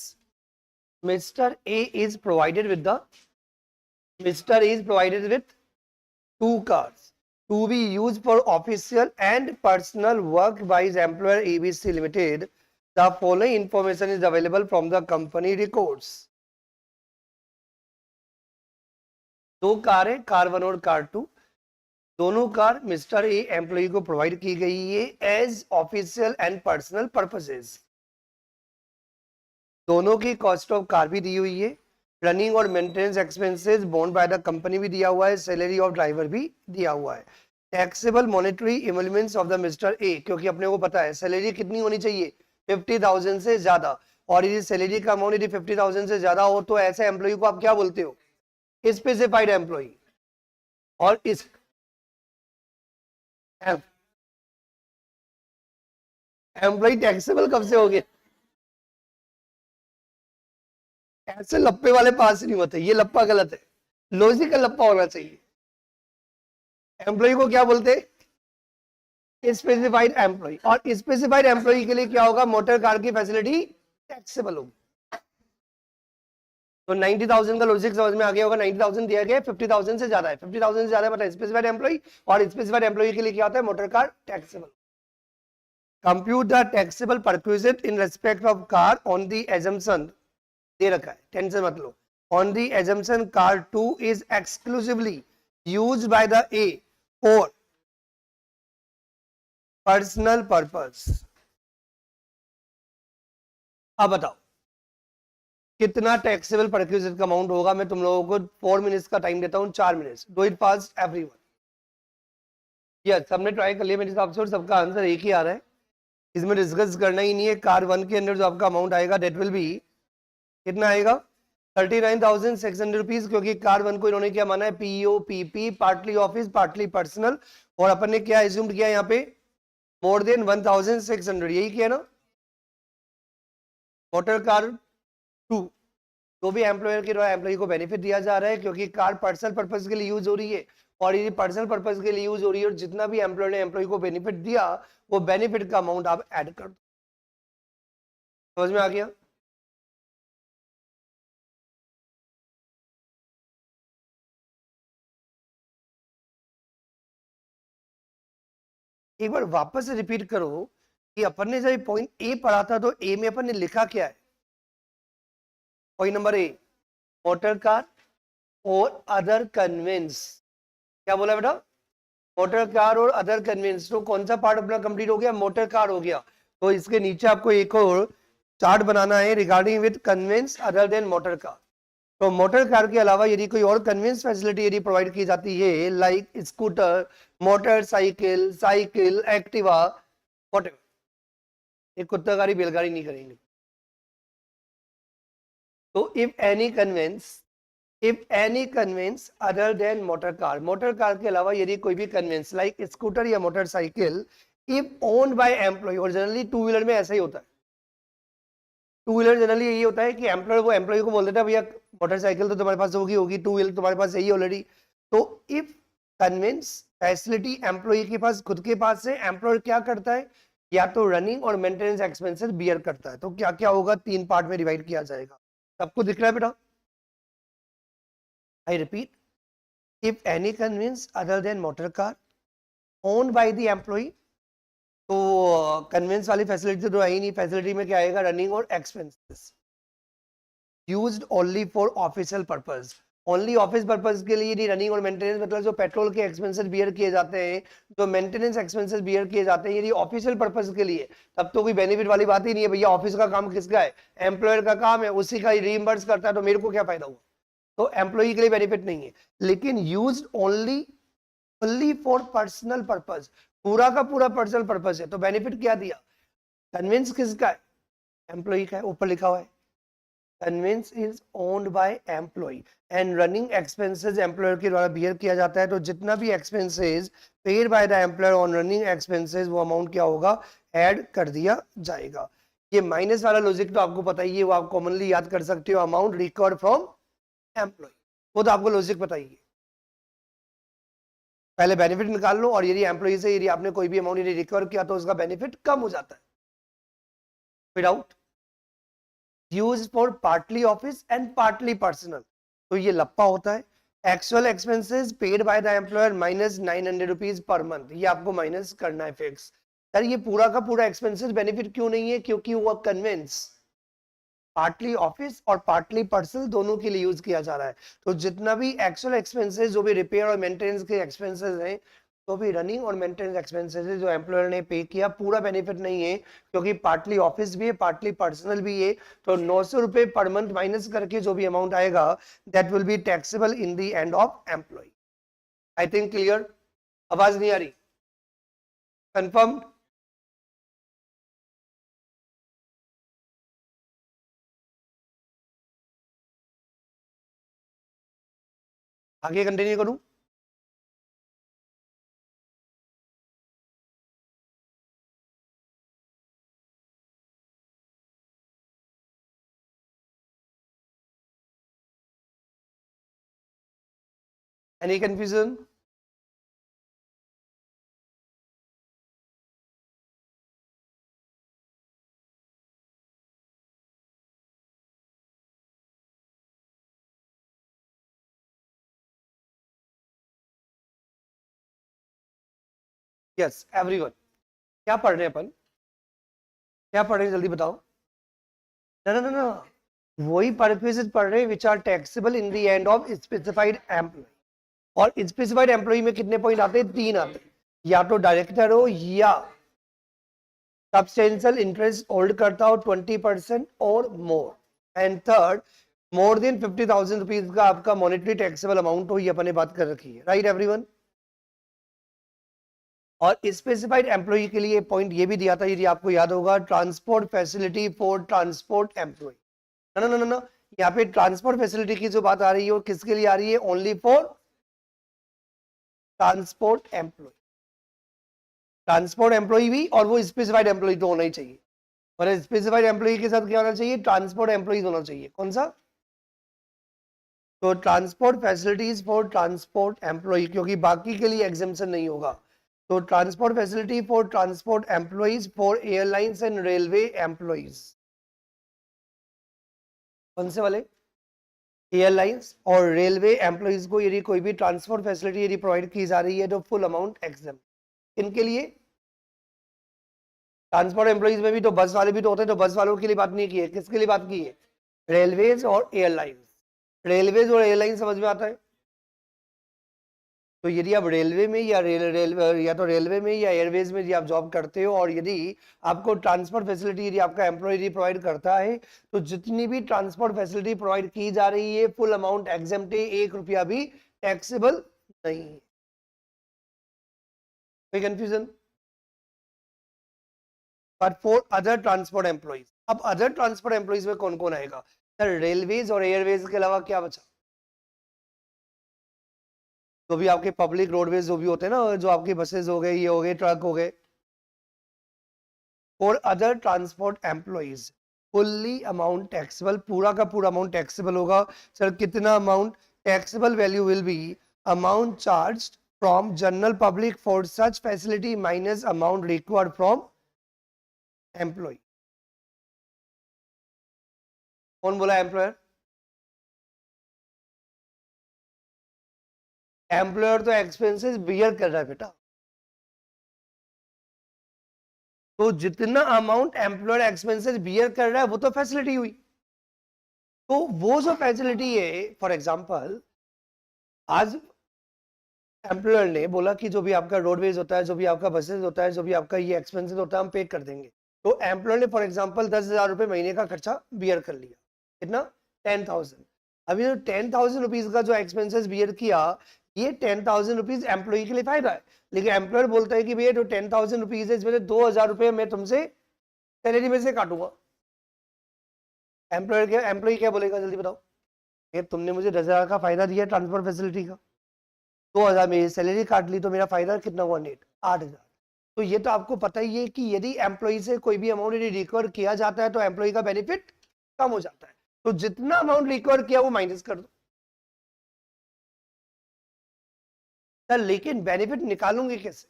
Mr. A is provided with 2 cars to be used for official and personal work by his employer ABC Limited. The following information is available from the company records. 2 car है, car 1 और car 2, दोनों car mister A employee को provide की गई है as official and personal purposes. दोनों की cost of car भी दी हुई है, रनिंग और maintenance expenses borne by the company भी दिया हुआ है, सैलरी ऑफ ड्राइवर भी दिया हुआ है। Taxable monetary emoluments of the mister A, क्योंकि अपने को पता है सैलरी कितनी होनी चाहिए? 50,000 से ज्यादा, और यदि सैलरी का अमाउंट यदि 50,000 से ज्यादा हो तो ऐसे एम्प्लॉय को आप क्या बोलते हो? Specified employ. और इस एम्प्लॉय टैक्सेबल कब से हो गए? ऐसे लप्पे वाले पास नहीं होते, ये लप्पा गलत है, लॉजिकल लप्पा होना चाहिए। एम्प्लॉय को क्या बोलते? Specified employ. और स्पेसिफाइड एम्प्लॉय के लिए क्या होगा? मोटर कार की फैसिलिटी टैक्सेबल होगी। तो 90,000 का लॉजिक समझ में आ गया होगा। 90,000 दिया गया, 50,000 से ज्यादा है, 50,000 से ज्यादा है मतलब स्पेसिफाइड एम्प्लॉय, और स्पेसिफाइड एम्प्लॉय के लिए क्या होता है? Motor car taxable. Compute the taxable perquisite in respect of car on the assumption, दे रखा है, टेंशन मत लो। On the assumption car 2 is exclusively used by the a for personal purpose. अब बताओ कितना टैक्सेबल परक्विजिट का अमाउंट होगा? मैं तुम लोगों को 4 मिनट्स का टाइम देता हूं, 4 minutes, do it fast everyone. Yes, सबने ट्राई कर लिया मेरे हिसाब से और सबका आंसर एक ही आ रहा है, इसमें डिस्कस करना ही नहीं है। कार 1 के अंदर जो आपका अमाउंट आएगा डेट विल बी, कितना आएगा? 39,600 रुपीज, क्योंकि कार 1 को इन्होंने क्या माना है? पीओपीपी, पार्टली ऑफिस पार्टली पर्सनल, और अपन ने क्या एज्यूम किया यहाँ पे? मोर देन 1,600, यही किया ना। मोटर कार 2 तो भी एम्प्लॉयर के द्वारा एम्प्लॉय को बेनिफिट दिया जा रहा है, क्योंकि कार पर्सनल पर्पस के लिए यूज हो रही है, और यदि पर्सनल पर्पस के लिए यूज हो रही है और जितना भी एम्प्लॉयर ने एम्प्लॉय को बेनिफिट दिया वो बेनिफिट का अमाउंट आप ऐड कर दो। समझ में आ गया? एक बार वापस से रिपीट करो कि अपन ने जब पॉइंट ए पढ़ा था तो ए में अपन ने लिखा क्या है? पॉइंट नंबर ए, मोटर कार और अदर कन्वेंस। क्या बोला बेटा? मोटर कार और अदर कन्वेंस। तो कौन सा पार्ट अपना कंप्लीट हो गया? मोटर कार हो गया। तो इसके नीचे आपको एक और चार्ट बनाना है regarding with conveyance other than motor car. तो मोटर कार के अलावा यदि कोई और कन्वेंस फैसिलिटी यदि प्रोवाइड की जाती है, like scooter, motorcycle, cycle, Activa, whatever, एक कुत्ता गाड़ी बैलगाड़ी नहीं करेंगे। तो if any conveyance other than motor car के अलावा यदि कोई भी कन्वेंस लाइक स्कूटर या motorcycle if owned by employee, और जनरली टू व्हीलर में ऐसा ही होता है, टू व्हीलर जनरली यही होता है कि एम्प्लॉय वो एम्प्लॉय को बोल देता है भैया मोटरसाइकिल तो तुम्हारे पास होगी, टू व्हीलर तुम्हारे पास यही ऑलरेडी। तो इफ कन्विंस फैसिलिटी एम्प्लॉय के पास खुद के पास है, एम्प्लॉयर क्या करता है, या तो रनिंग और मेंटेनेंस एक्सपेंसेस बियर करता है। तो क्या क्या होगा, 3 पार्ट में डिवाइड किया जाएगा। सबको दिख रहा है बेटा? I repeat, if any conveyance other than motor car owned by the employee, तो कन्विंस वाली फैसिलिटी तो आई नहीं, फैसिलिटी में क्या आएगा, रनिंग और expenses used only for official purpose, only office purpose के लिए नहीं, रनिंग और मेंटेनेंस मतलब जो पेट्रोल के एक्सपेंसेस बियर किए जाते हैं, जो मेंटेनेंस एक्सपेंसेस बियर किए जाते हैं, यदि ऑफिशियल पर्पस के लिए, तब तो कोई बेनिफिट वाली बात ही नहीं है भैया। ऑफिस का काम किसका है, एम्प्लॉयर का काम है, उसी का रीइंबर्स करता है, तो मेरे को क्या फायदा हुआ, तो एम्प्लॉय के लिए बेनिफिट नहीं है। लेकिन used only for personal purpose, पूरा का पूरा पर्सनल पर्पस है, तो बेनिफिट क्या दिया, कन्विंस किसका है, एम्प्लॉय का है, ऊपर लिखा हुआ है conveyance is owned by employee and running expenses employer के द्वारा बियर किया जाता है। तो जितना भी expenses paid by the employer on running expenses, वो अमाउंट क्या होगा, ऐड कर दिया जाएगा। ये माइनस वाला लॉजिक तो आपको पता ही है, वो आप कॉमनली याद कर सकते हो, अमाउंट रिकवर्ड फ्रॉम एम्प्लॉय, वो तो आपको लॉजिक बताइए। पहले बेनिफिट निकाल लो, और यदि एम्प्लॉय से यदि आपने कोई भी अमाउंट यदि रिकवर किया तो उसका बेनिफिट कम हो जाता है without use for partly office and partly personal. तो ये लप्पा होता है। Actual expenses paid by the employer minus 900 rupees per month, ये आपको माइनस करना है फिक्स। सर ये पूरा का पूरा एक्सपेंसेस बेनिफिट क्यों नहीं है, क्योंकि वो कन्विंस पार्टली ऑफिस और पार्टली पर्सनल दोनों के लिए यूज किया जा रहा है। तो जितना भी एक्चुअल एक्सपेंसेस, जो भी रिपेयर और मेंटेनेंस के एक्सपेंसेस हैं, तो भी रनिंग और मेंटेनेंस एक्सपेंसेस जो एम्प्लॉयर ने पे किया, पूरा बेनिफिट नहीं है, क्योंकि पार्टली ऑफिस भी है, पार्टली पर्सनल भी है। तो 900 रुपए पर मंथ माइनस करके जो भी अमाउंट आएगा, that will be taxable in the end of employee. I think clear? आवाज नहीं आ रही? कंफर्म? आगे कंटिन्यू करूं? Any confusion? Yes everyone. क्या पढ़ रहे हैं अपन, क्या पढ़ रहे हैं, जल्दी बताओ। ना ना ना ना, वही परक्विजिट पढ़ रहे हैं which are taxable in the end of specified employ. और स्पेसिफाइड एम्प्लॉय में कितने पॉइंट आते हैं, 3 आते हैं, या तो डायरेक्टर हो या सब्सटेंशियल इंटरेस्ट होल्ड करता हो 20% और more, and third more than 50,000 rupees का आपका मॉनेटरी टैक्सेबल अमाउंट हो, ये अपने बात कर रखी है, राइट एवरीवन। और स्पेसिफाइड एम्प्लॉय के लिए पॉइंट ये भी दिया था, यदि आपको याद होगा, transport facility for transport employee. ना ना ना ना, यहाँ पे ट्रांसपोर्ट फैसिलिटी की जो बात आ रही है, वो किसके लिए आ रही है, only for transport employee. Transport employee भी, और वो स्पेसिफाइड एम्प्लॉय तो होना ही चाहिए, और स्पेसिफाइड एम्प्लॉय के साथ क्या होना चाहिए, ट्रांसपोर्ट एम्प्लॉय होना चाहिए। कौन सा? तो transport facilities for transport employee, क्योंकि बाकी के लिए एग्जेम्पशन नहीं होगा। तो transport facility for transport employees for airlines and railway employees, कौन से वाले, एयरलाइंस और रेलवे एम्प्लॉयज को यदि कोई भी ट्रांसपोर्ट फैसिलिटी यदि प्रोवाइड की जा रही है, तो फुल अमाउंट एग्जेम्प्ट। इनके लिए ट्रांसपोर्ट एम्प्लॉयज में भी तो बस वाले भी तो होते हैं, तो बस वालों के लिए बात नहीं की है, किसके लिए बात की है, रेलवेज और एयरलाइंस। रेलवेज और एयरलाइन समझ में आता है। तो यदि आप रेलवे में या या तो रेलवे में या एयरवेज में यदि आप जॉब करते हो, और यदि आपको ट्रांसपोर्ट फैसिलिटी यदि आपका एम्प्लॉय प्रोवाइड करता है, तो जितनी भी ट्रांसपोर्ट फैसिलिटी प्रोवाइड की जा रही है, फुल अमाउंट एग्जेम्प्ट है, 1 रुपया भी टैक्सेबल नहीं है। कोई confusion? But for other transport employees, अब अदर ट्रांसपोर्ट एम्प्लॉयज में कौन कौन आएगा सर, रेलवेज और एयरवेज के अलावा क्या बचा, जो भी आपके पब्लिक रोडवेज जो भी होते हैं ना, जो आपकी बसेस हो गए, ये हो गए, ट्रक हो गए, और other transport employees fully amount taxable, पूरा का पूरा अमाउंट टैक्सेबल होगा। सर कितना amount taxable value will be amount charged from general public for such facility minus amount required from employee. कौन बोला एम्प्लॉयर? एम्प्लॉयर तो एक्सपेंसेस बियर कर रहा है बेटा, तो जितना अमाउंट एम्प्लॉयर एक्सपेंसेस बियर कर रहा है वो तो फैसिलिटी हुई। तो वो जो फैसिलिटी है, फॉर एग्जांपल आज एम्प्लॉयर ने बोला कि जो भी आपका रोडवेज होता है, जो भी आपका बसेस होता है, जो भी आपका ये एक्सपेंसेस होता है हम पे कर देंगे। तो एम्प्लॉयर ने फॉर एग्जांपल 10,000 रुपए महीने का खर्चा बियर कर लिया। कितना? 10,000। अभी जो 10,000 रुपीज का जो एक्सपेंसेस बियर किया, ये 10,000 रुपीज एम्प्लॉय के लिए फायदा है, लेकिन एम्प्लॉयर बोलता है कि भैया जो 10,000 रुपीज है इसमें से 2,000 रुपए मैं तुमसे सैलरी में से काटूंगा। एम्प्लॉय क्या बोलेगा जल्दी बताओ? ये तुमने मुझे 10,000 का फायदा दिया ट्रांसपोर्ट फैसिलिटी का, 2,000 मेरी सैलरी काट ली, तो मेरा फायदा कितना हुआ? नेट 8,000। तो ये तो आपको पता ही है कि यदि एम्प्लॉय से कोई भी अमाउंट यदि रिकवर किया जाता है तो एम्प्लॉय का बेनिफिट कम हो जाता है। तो जितना अमाउंट रिकवर किया वो माइनस कर दो सर, लेकिन बेनिफिट निकालूंगे कैसे?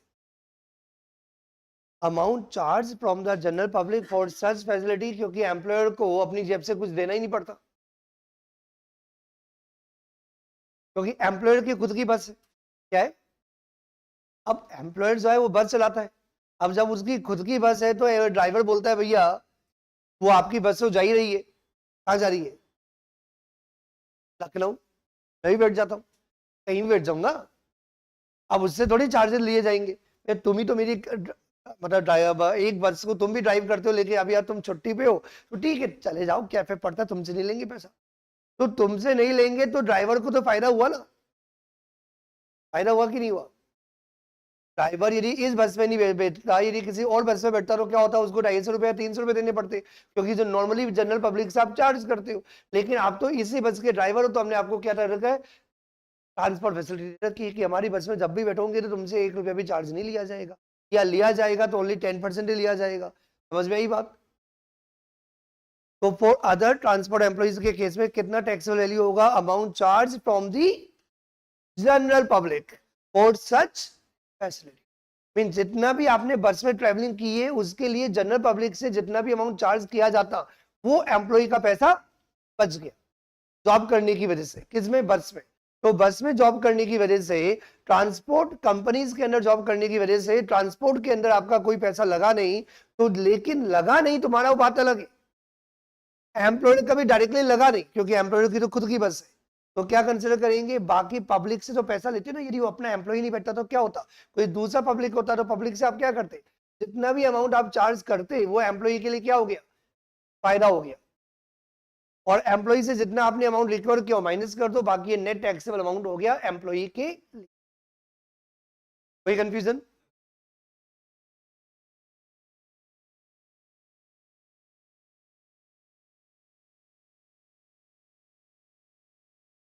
Amount charge from the general public for such facility, क्योंकि एम्प्लॉयर को अपनी जेब से कुछ देना ही नहीं पड़ता, क्योंकि एम्प्लॉयर की खुद की बस है। क्या है? अब एम्प्लॉयर जो है वो बस चलाता है, अब जब उसकी खुद की बस है तो ड्राइवर बोलता है भैया वो आपकी बस से जा ही रही है, कहाँ जा रही है? लखनऊ। मैं भी बैठ जाता हूँ, कहीं भी बैठ जाऊंगा, अब उससे थोड़ी चार्जेस लिए जाएंगे। तुम ही तो मेरी मतलब ड्राइवर, एक बस को तुम भी ड्राइव करते हो, लेकिन अभी यार तुम छुट्टी पे हो तो ठीक है चले जाओ, कैफे पड़ता, तुमसे नहीं लेंगे पैसा। तो तुमसे नहीं लेंगे तो ड्राइवर को तो फायदा हुआ ना, फायदा हुआ कि नहीं हुआ? ड्राइवर यदि इस बस में नहीं बैठता, यदि किसी और बस में बैठता तो क्या होता? उसको 250 रुपया 300 रुपए देने पड़ते, क्योंकि जो नॉर्मली जनरल पब्लिक से आप चार्ज करते हो। लेकिन आप तो इसी बस के ड्राइवर हो, तो हमने आपको क्या रखा है? ट्रांसपोर्ट फैसिलिटी रखी कि हमारी बस में जब भी बैठोगे तो तुमसे 1 रुपया भी चार्ज नहीं लिया जाएगा, या लिया जाएगा तो ओनली 10% ही लिया जाएगा। समझ में आई बात? तो फॉर अदर ट्रांसपोर्ट एम्प्लॉइज के केस में कितना टैक्सेबल वैल्यू होगा? Amount charge from the general public for such facility. Mean जितना भी आपने बस में ट्रेवलिंग की है उसके लिए जनरल पब्लिक से जितना भी अमाउंट चार्ज किया जाता वो एम्प्लॉय का पैसा बच गया जॉब करने की वजह से। किसमें? बस में। तो बस में जॉब करने की वजह से, ट्रांसपोर्ट कंपनीज के अंदर जॉब करने की वजह से ट्रांसपोर्ट के अंदर आपका कोई पैसा लगा नहीं, तो लेकिन लगा नहीं तुम्हारा वो बात अलग है। एम्प्लॉय कभी डायरेक्टली लगा नहीं, क्योंकि एम्प्लॉय की तो खुद की बस है। तो क्या कंसिडर करेंगे? बाकी पब्लिक से जो पैसा लेते ना, यदि वो अपना एम्प्लॉय नहीं बैठता तो क्या होता? कोई दूसरा पब्लिक होता तो पब्लिक से आप क्या करते? जितना भी अमाउंट आप चार्ज करते वो एम्प्लॉय के लिए क्या हो गया? फायदा हो गया। और एम्प्लॉय से जितना आपने अमाउंट रिकवर किया माइनस कर दो, बाकी ये नेट टैक्सेबल अमाउंट हो गया एम्प्लॉय के लिए। कोई कंफ्यूजन?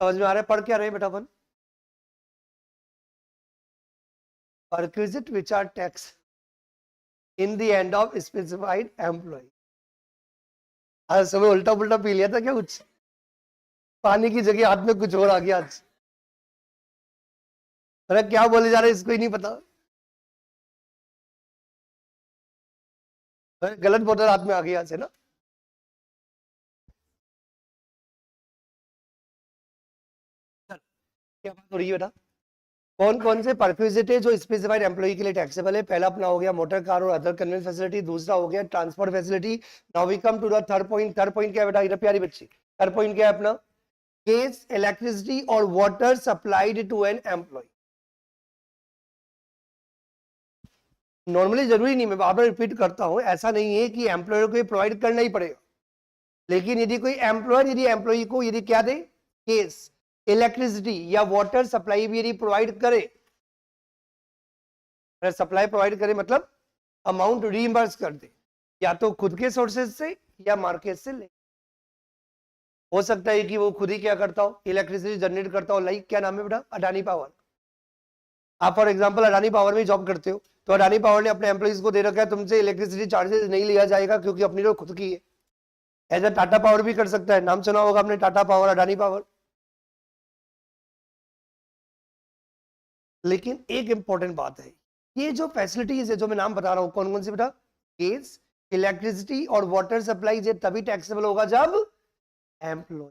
समझ में आ रहा है? पढ़ क्या रहे बेटा अपन? Perquisite which are tax in the end of specified employ. आज सुबह उल्टा पुल्टा पी लिया था क्या कुछ? पानी की जगह हाथ में कुछ और आ गया आज। अरे क्या बोले जा रहे इसको ही नहीं पता। गलत बोतल हाथ में आ गया आज, है ना? क्या बात हो रही है बेटा? कौन कौन से परक्विजिट है जो स्पेसिफाइड एम्प्लॉय के लिए टैक्सेबल है? पहला अपना हो गया मोटर कार और अदर कन्वेंस फैसिलिटी, दूसरा हो गया transport facility. Now we come to the third point. Third point क्या है बेटा? इधर प्यारी बच्ची, थर्ड पॉइंट क्या है अपना? गैस, इलेक्ट्रिसिटी और water supplied to an employee. Normally जरूरी नहीं, मैं बार बार रिपीट करता हूं, ऐसा नहीं है कि एम्प्लॉयर को प्रोवाइड करना ही पड़ेगा, लेकिन यदि कोई एम्प्लॉयर यदि एम्प्लॉय को यदि क्या दे? गैस, इलेक्ट्रिसिटी या वाटर सप्लाई भी यदि प्रोवाइड करे, सप्लाई प्रोवाइड करे मतलब अमाउंट रीइंबर्स कर दे, या तो खुद के सोर्सेज से या मार्केट से ले। हो सकता है कि वो खुद ही क्या करता हो? इलेक्ट्रिसिटी जनरेट करता हो, लाइक क्या नाम है बेटा? अडानी पावर। आप फॉर एग्जांपल अडानी पावर में जॉब करते हो, तो अडानी पावर ने अपने एम्प्लॉइज को दे रखा है तुमसे इलेक्ट्रिसिटी चार्जेस नहीं लिया जाएगा क्योंकि अपनी तो खुद की है। एज ए टाटा पावर भी कर सकता है, नाम सुना होगा आपने टाटा पावर, अडानी पावर। लेकिन एक इंपॉर्टेंट बात है, ये जो फैसिलिटीज है जो मैं नाम बता रहा हूं, कौन कौन सी बेटा, गैस, इलेक्ट्रिसिटी और वाटर सप्लाई, ये तभी टैक्सेबल होगा जब एम्प्लॉय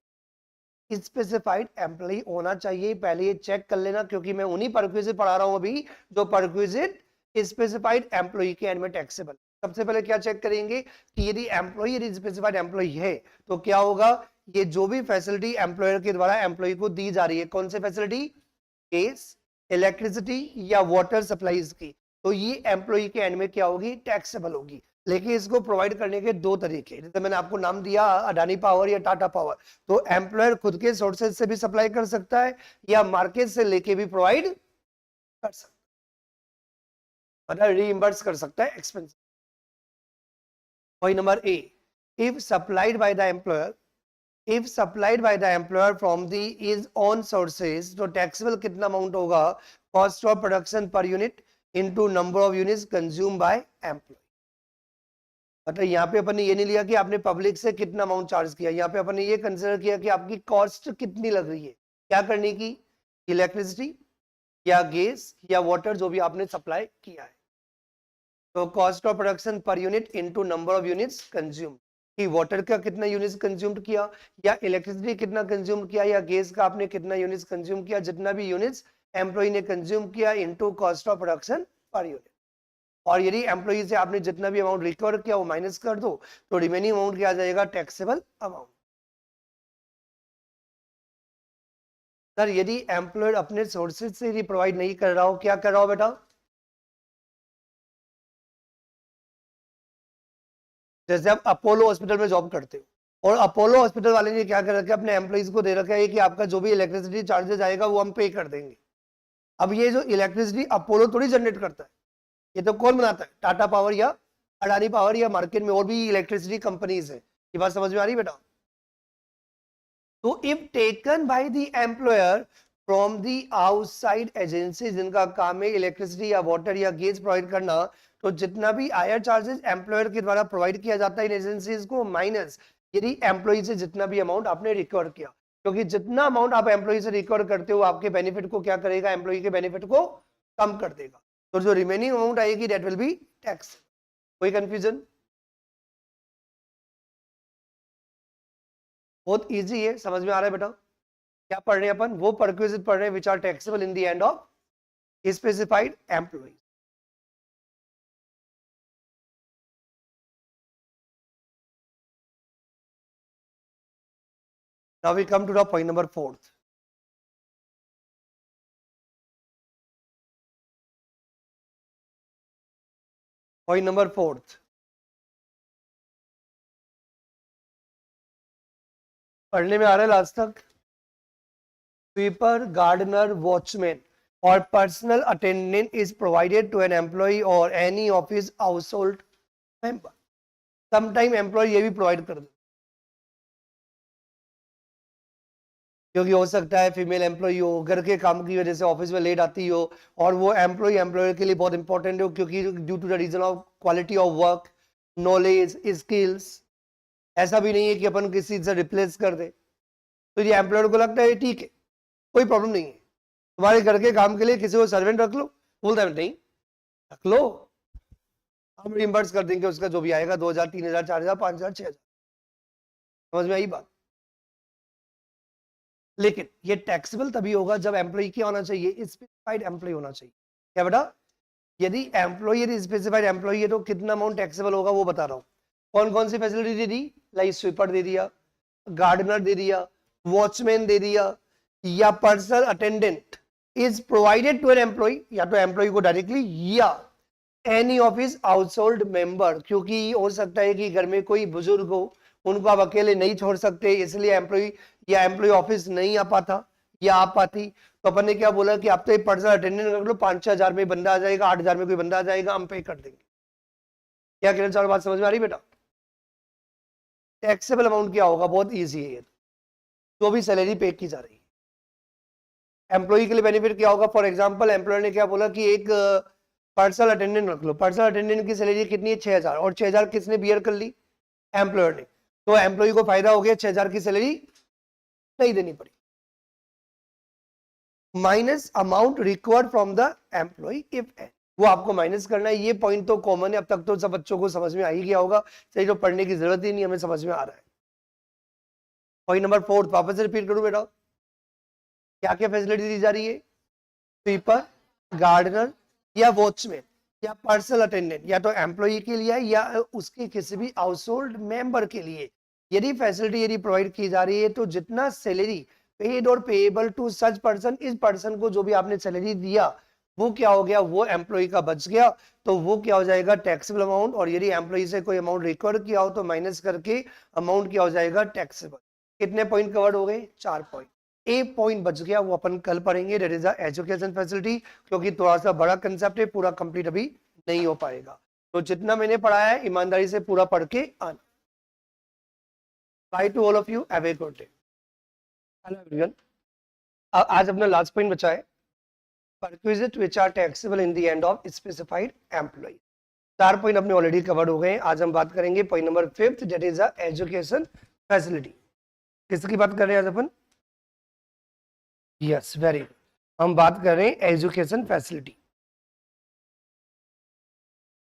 स्पेसिफाइड एम्प्लॉय होना चाहिए। पहले ये चेक कर लेना, क्योंकि मैं उन्हीं परक्विजिट पढ़ा रहा हूं अभी जो परक्विजिट स्पेसिफाइड एम्प्लॉय के एंड में टैक्सेबल। सबसे पहले क्या चेक करेंगे कि यदि एम्प्लॉय यदि स्पेसिफाइड एम्प्लॉय है तो क्या होगा, ये जो भी फैसिलिटी एम्प्लॉयर के द्वारा एम्प्लॉय को दी जा रही है, कौन सी फैसिलिटी, गैस, इलेक्ट्रिसिटी या वाटर सप्लाईज की, तो ये एम्प्लॉय के एंड में क्या होगी, टैक्सेबल होगी। लेकिन इसको प्रोवाइड करने के दो तरीके, जैसे मैंने आपको नाम दिया अडानी पावर या टाटा पावर, तो एम्प्लॉयर खुद के सोर्सेज से भी सप्लाई कर सकता है या मार्केट से लेके भी प्रोवाइड कर सकता है, मतलब रीइंबर्स कर सकता है expense. Point number A, if supplied by the employer, if supplied by the employer from the his own sources, तो टैक्सेबल कितना अमाउंट होगा, cost of production per unit into number of units consume by employee. मतलब यहाँ पे अपन ने ये नहीं लिया कि आपने पब्लिक से कितना अमाउंट चार्ज किया, यहाँ पे अपन ने ये कंसिडर किया कि आपकी कॉस्ट कितनी लग रही है क्या करने की, इलेक्ट्रिसिटी या गैस या वाटर जो भी आपने सप्लाई किया है। तो cost of production per unit into number of units consume, कि वाटर का कितना यूनिट्स कंज्यूम किया या इलेक्ट्रिसिटी कितना कंज्यूम किया या गैस का आपने कितना यूनिट्स कंज्यूम किया, जितना भी यूनिट्स एम्प्लॉय ने कंज्यूम किया into cost of production per unit. और यदि एम्प्लॉय से आपने जितना भी अमाउंट रिकवर किया वो माइनस कर दो, तो रिमेनिंग अमाउंट क्या आ जाएगा, टैक्सेबल अमाउंट। सर यदि एम्प्लॉयर अपने सोर्सेज से यदि प्रोवाइड नहीं कर रहा हो, क्या कर रहा हो बेटा, जैसे आप अपोलो हॉस्पिटल में जॉब करते हो और अपोलो हॉस्पिटल वाले ने क्या कर रखा है, अपने एम्प्लॉइज को दे रखा है कि आपका जो भी इलेक्ट्रिसिटी चार्जेस आएगा वो हम पे कर देंगे। अब ये जो इलेक्ट्रिसिटी अपोलो थोड़ी जनरेट करता है, ये तो कौन बनाता है, टाटा पावर या अडानी पावर या मार्केट में और भी इलेक्ट्रिसिटी कंपनीज है। ये बात समझ में आ रही बेटा। तो if taken by the employer from the outside agency, जिनका काम है इलेक्ट्रिसिटी या वाटर या गैस प्रोवाइड करना, तो जितना भी हायर चार्जेस एम्प्लॉयर के द्वारा प्रोवाइड किया जाता है इन एजेंसीज को, माइनस यदि एम्प्लॉय से जितना भी अमाउंट आपने रिकवर किया, क्योंकि जितना अमाउंट आप एम्प्लॉय से रिकवर करते हो आपके बेनिफिट को क्या करेगा, एम्प्लॉय के बेनिफिट को कम कर देगा। तो जो रिमेनिंग अमाउंट आएगी दैट विल बी टैक्स। कोई कंफ्यूजन, बहुत इजी है, समझ में आ रहा है बेटा। क्या पढ़ रहे हैं अपन, वो परक्विजिट पढ़ रहे हैं which are taxable in the end of specified employee. Now we come to the point number 4. Point number 4. पढ़ने में आ रहा है लास्ट तक, स्वीपर, गार्डनर, वॉचमैन और personal attendant is provided to an employ और any office household member. Sometime employ ये भी provide कर दे, क्योंकि हो सकता है फीमेल एम्प्लॉय हो, घर के काम की वजह से ऑफिस में लेट आती हो, और वो एम्प्लॉय एम्प्लॉयर के लिए बहुत इंपॉर्टेंट हो, क्योंकि due to the reason of quality of work, knowledge, skills. ऐसा भी नहीं है कि अपन किसी से रिप्लेस कर दे, तो ये एम्प्लॉयर को लगता है ठीक है कोई प्रॉब्लम नहीं है, तुम्हारे घर के काम के लिए किसी को सर्वेंट रख लो, बोलता है नहीं रख लो, हम रिइंबर्स कर देंगे उसका जो भी आएगा, 2000, 3000, 4000, 5000, 6000। समझ में आई बात। लेकिन ये टैक्सेबल तभी होगा जब एम्प्लॉय क्या होना चाहिए, स्पेसिफाइड एम्प्लॉय होना चाहिए। क्या बेटा, यदि एम्प्लॉय यदि स्पेसिफाइड एम्प्लॉय है तो कितना अमाउंट टैक्सेबल होगा वो बता रहा हूँ। कौन कौन सी फैसिलिटी दे दी, लाइक स्वीपर दे दिया, गार्डनर दे दिया, वॉचमैन दे दिया, या personal attendant is provided to an employee, या तो एम्प्लॉय को डायरेक्टली या any of his household member, क्योंकि हो सकता है कि घर में कोई बुजुर्ग हो, उनको आप अकेले नहीं छोड़ सकते, इसलिए एम्प्लॉय या एम्प्लॉय ऑफिस नहीं आ पाता या आ पाती, तो अपन ने क्या बोला कि आप तो एक पर्सनल अटेंडेंट रख लो, 5-6 हजार में बंदा आ जाएगा, 8 हजार में कोई बंदा आ जाएगा, हम पे कर देंगे। क्या कहना चाह रहा, बात समझ में आ रही बेटा। टैक्सेबल अमाउंट क्या होगा, बहुत ईजी है, जो भी सैलरी पे की जा रही है। एम्प्लॉय के लिए बेनिफिट क्या होगा, फॉर एग्जाम्पल एम्प्लॉयर ने क्या बोला कि एक पर्सनल अटेंडेंट रख लो, पर्सनल अटेंडेंट की सैलरी कितनी है, 6000, और 6000 किसने बियर कर ली, एम्प्लॉयर ने, तो एम्प्लॉय को फायदा हो गया, 6000 की सैलरी नहीं देनी पड़ी। Minus amount required from the employee if वो आपको माइनस करना है। ये पॉइंट तो कॉमन है, अब तक तो सब बच्चों को समझ में आ ही गया होगा, सही तो पढ़ने की जरूरत ही नहीं, हमें समझ में आ रहा है। पॉइंट नंबर 4 वापस से रिपीट करूं बेटा, क्या क्या फैसिलिटी दी जा रही है? स्वीपर, गार्डनर या वॉचमैन या पर्सनल अटेंडेंट, या तो एम्प्लॉय के लिए या उसके किसी भी हाउसहोल्ड मेंबर के लिए यदि फैसिलिटी यदि प्रोवाइड की जा रही है, तो जितना सैलरी पेड और पेएबल टू सच पर्सन, इस पर्सन को जो भी आपने सैलरी दिया वो क्या हो गया, वो एम्प्लॉय का बच गया, तो वो क्या हो जाएगा, टैक्सेबल अमाउंट। और यदि एम्प्लॉय से कोई अमाउंट रिकवर किया हो तो माइनस करके अमाउंट क्या हो जाएगा, टैक्सेबल। कितने पॉइंट कवर्ड हो गए? 4 पॉइंट। एक पॉइंट बच गया, वो अपन कल पढ़ेंगे, that is the education facility, क्योंकि थोड़ा सा बड़ा कंसेप्ट है, पूरा कंप्लीट अभी नहीं हो पाएगा। तो जितना मैंने पढ़ाया है ईमानदारी से पूरा पढ़ के आना। By two all of you, have a good day. Hello everyone, आज अपना लास्ट पॉइंट बचा है, perquisite which are taxable in the end of specified employee। 4 point अपने ऑलरेडी कवर्ड हो गए। आज हम बात करेंगे point number 5, that is the education facility. किसकी बात कर रहे हैं आज अपन? यस, वेरी गुड, हम बात कर रहे हैं एजुकेशन फैसिलिटी।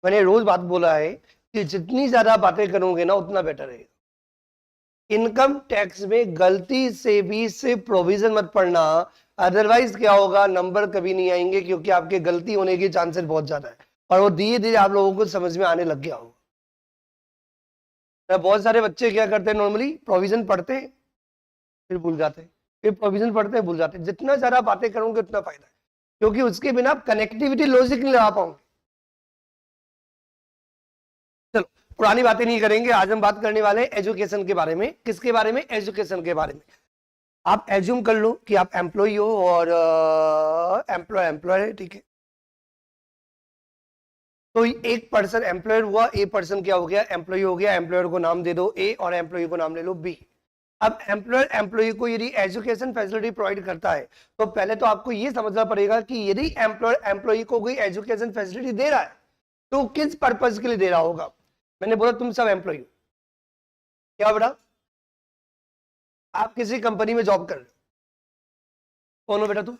मैंने रोज बात बोला है कि जितनी ज्यादा बातें करोगे ना उतना बेटर है। इनकम टैक्स में गलती से भी सिर्फ प्रोविजन मत पढ़ना, अदरवाइज क्या होगा, नंबर कभी नहीं आएंगे, क्योंकि आपके गलती होने के चांसेस बहुत ज्यादा है और वो धीरे धीरे आप लोगों को समझ में आने लग गया होगा। बहुत सारे बच्चे क्या करते हैं, नॉर्मली प्रोविजन पढ़ते हैं फिर भूल जाते हैं, फिर प्रोविजन पढ़ते हैं भूल जाते हैं। जितना ज्यादा बातें करोगे उतना फायदा है, क्योंकि उसके बिना आप कनेक्टिविटी लॉजिक नहीं लगा पाओगे। चलो पुरानी बातें नहीं करेंगे, आज हम बात करने वाले हैं एजुकेशन के बारे में। किसके बारे में? एजुकेशन के बारे में। आप एज्यूम कर लो कि आप एम्प्लॉय हो और एम्प्लॉय, ठीक है। तो एक पर्सन एम्प्लॉयर हुआ, ए पर्सन क्या हो गया, एम्प्लॉय हो गया। एम्प्लॉयर को नाम दे दो ए और एम्प्लॉय को नाम ले लो बी। अब एम्प्लॉयर एम्प्लॉय को यदि एजुकेशन फैसिलिटी प्रोवाइड करता है, तो पहले तो आपको यह समझना पड़ेगा कि यदि एम्प्लॉयर एम्प्लॉय को कोई एजुकेशन फैसिलिटी दे रहा है तो किस पर्पज के लिए दे रहा होगा। मैंने बोला तुम सब एम्प्लॉय हो, क्या बेटा? आप किसी कंपनी में जॉब कर रहे हो, कौन हो बेटा तुम?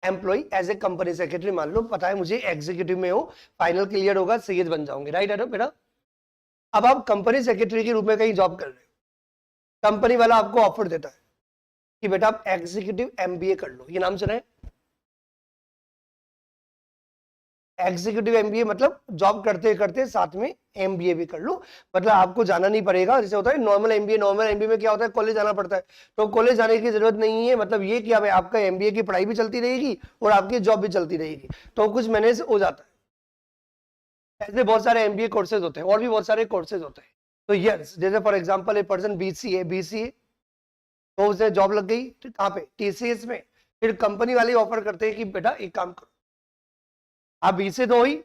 Employee. As a company secretary मान लो, पता है मुझे एग्जीक्यूटिव में हो, फाइनल क्लियर होगा, सीएस बन जाओगे, राइट है बेटा? अब आप कंपनी सेक्रेटरी के रूप में कहीं जॉब कर रहे हो, कंपनी वाला आपको ऑफर देता है कि बेटा आप एग्जीक्यूटिव एमबीए कर लो। ये नाम सुना है? एग्जीक्यूटिव एमबीए मतलब जॉब करते करते साथ में एमबीए भी कर लो, मतलब आपको जाना नहीं पड़ेगा। जैसे होता है नॉर्मल एमबीए, नॉर्मल एमबीए में क्या होता है, कॉलेज जाना पड़ता है, तो कॉलेज जाने की जरूरत नहीं है। मतलब ये कि आपका एमबीए की पढ़ाई भी चलती रहेगी और आपकी जॉब भी चलती रहेगी, तो कुछ मैनेज हो जाता है। ऐसे बहुत सारे एमबीए कोर्सेज होते हैं और भी बहुत सारे कोर्सेज होते हैं। तो यस, जैसे for example a person BCA तो उसे जॉब लग गई कहाँ पे, टीसीएस में। फिर कंपनी वाले ऑफर करते हैं कि बेटा एक काम करो, आप बीसीए तो हुई,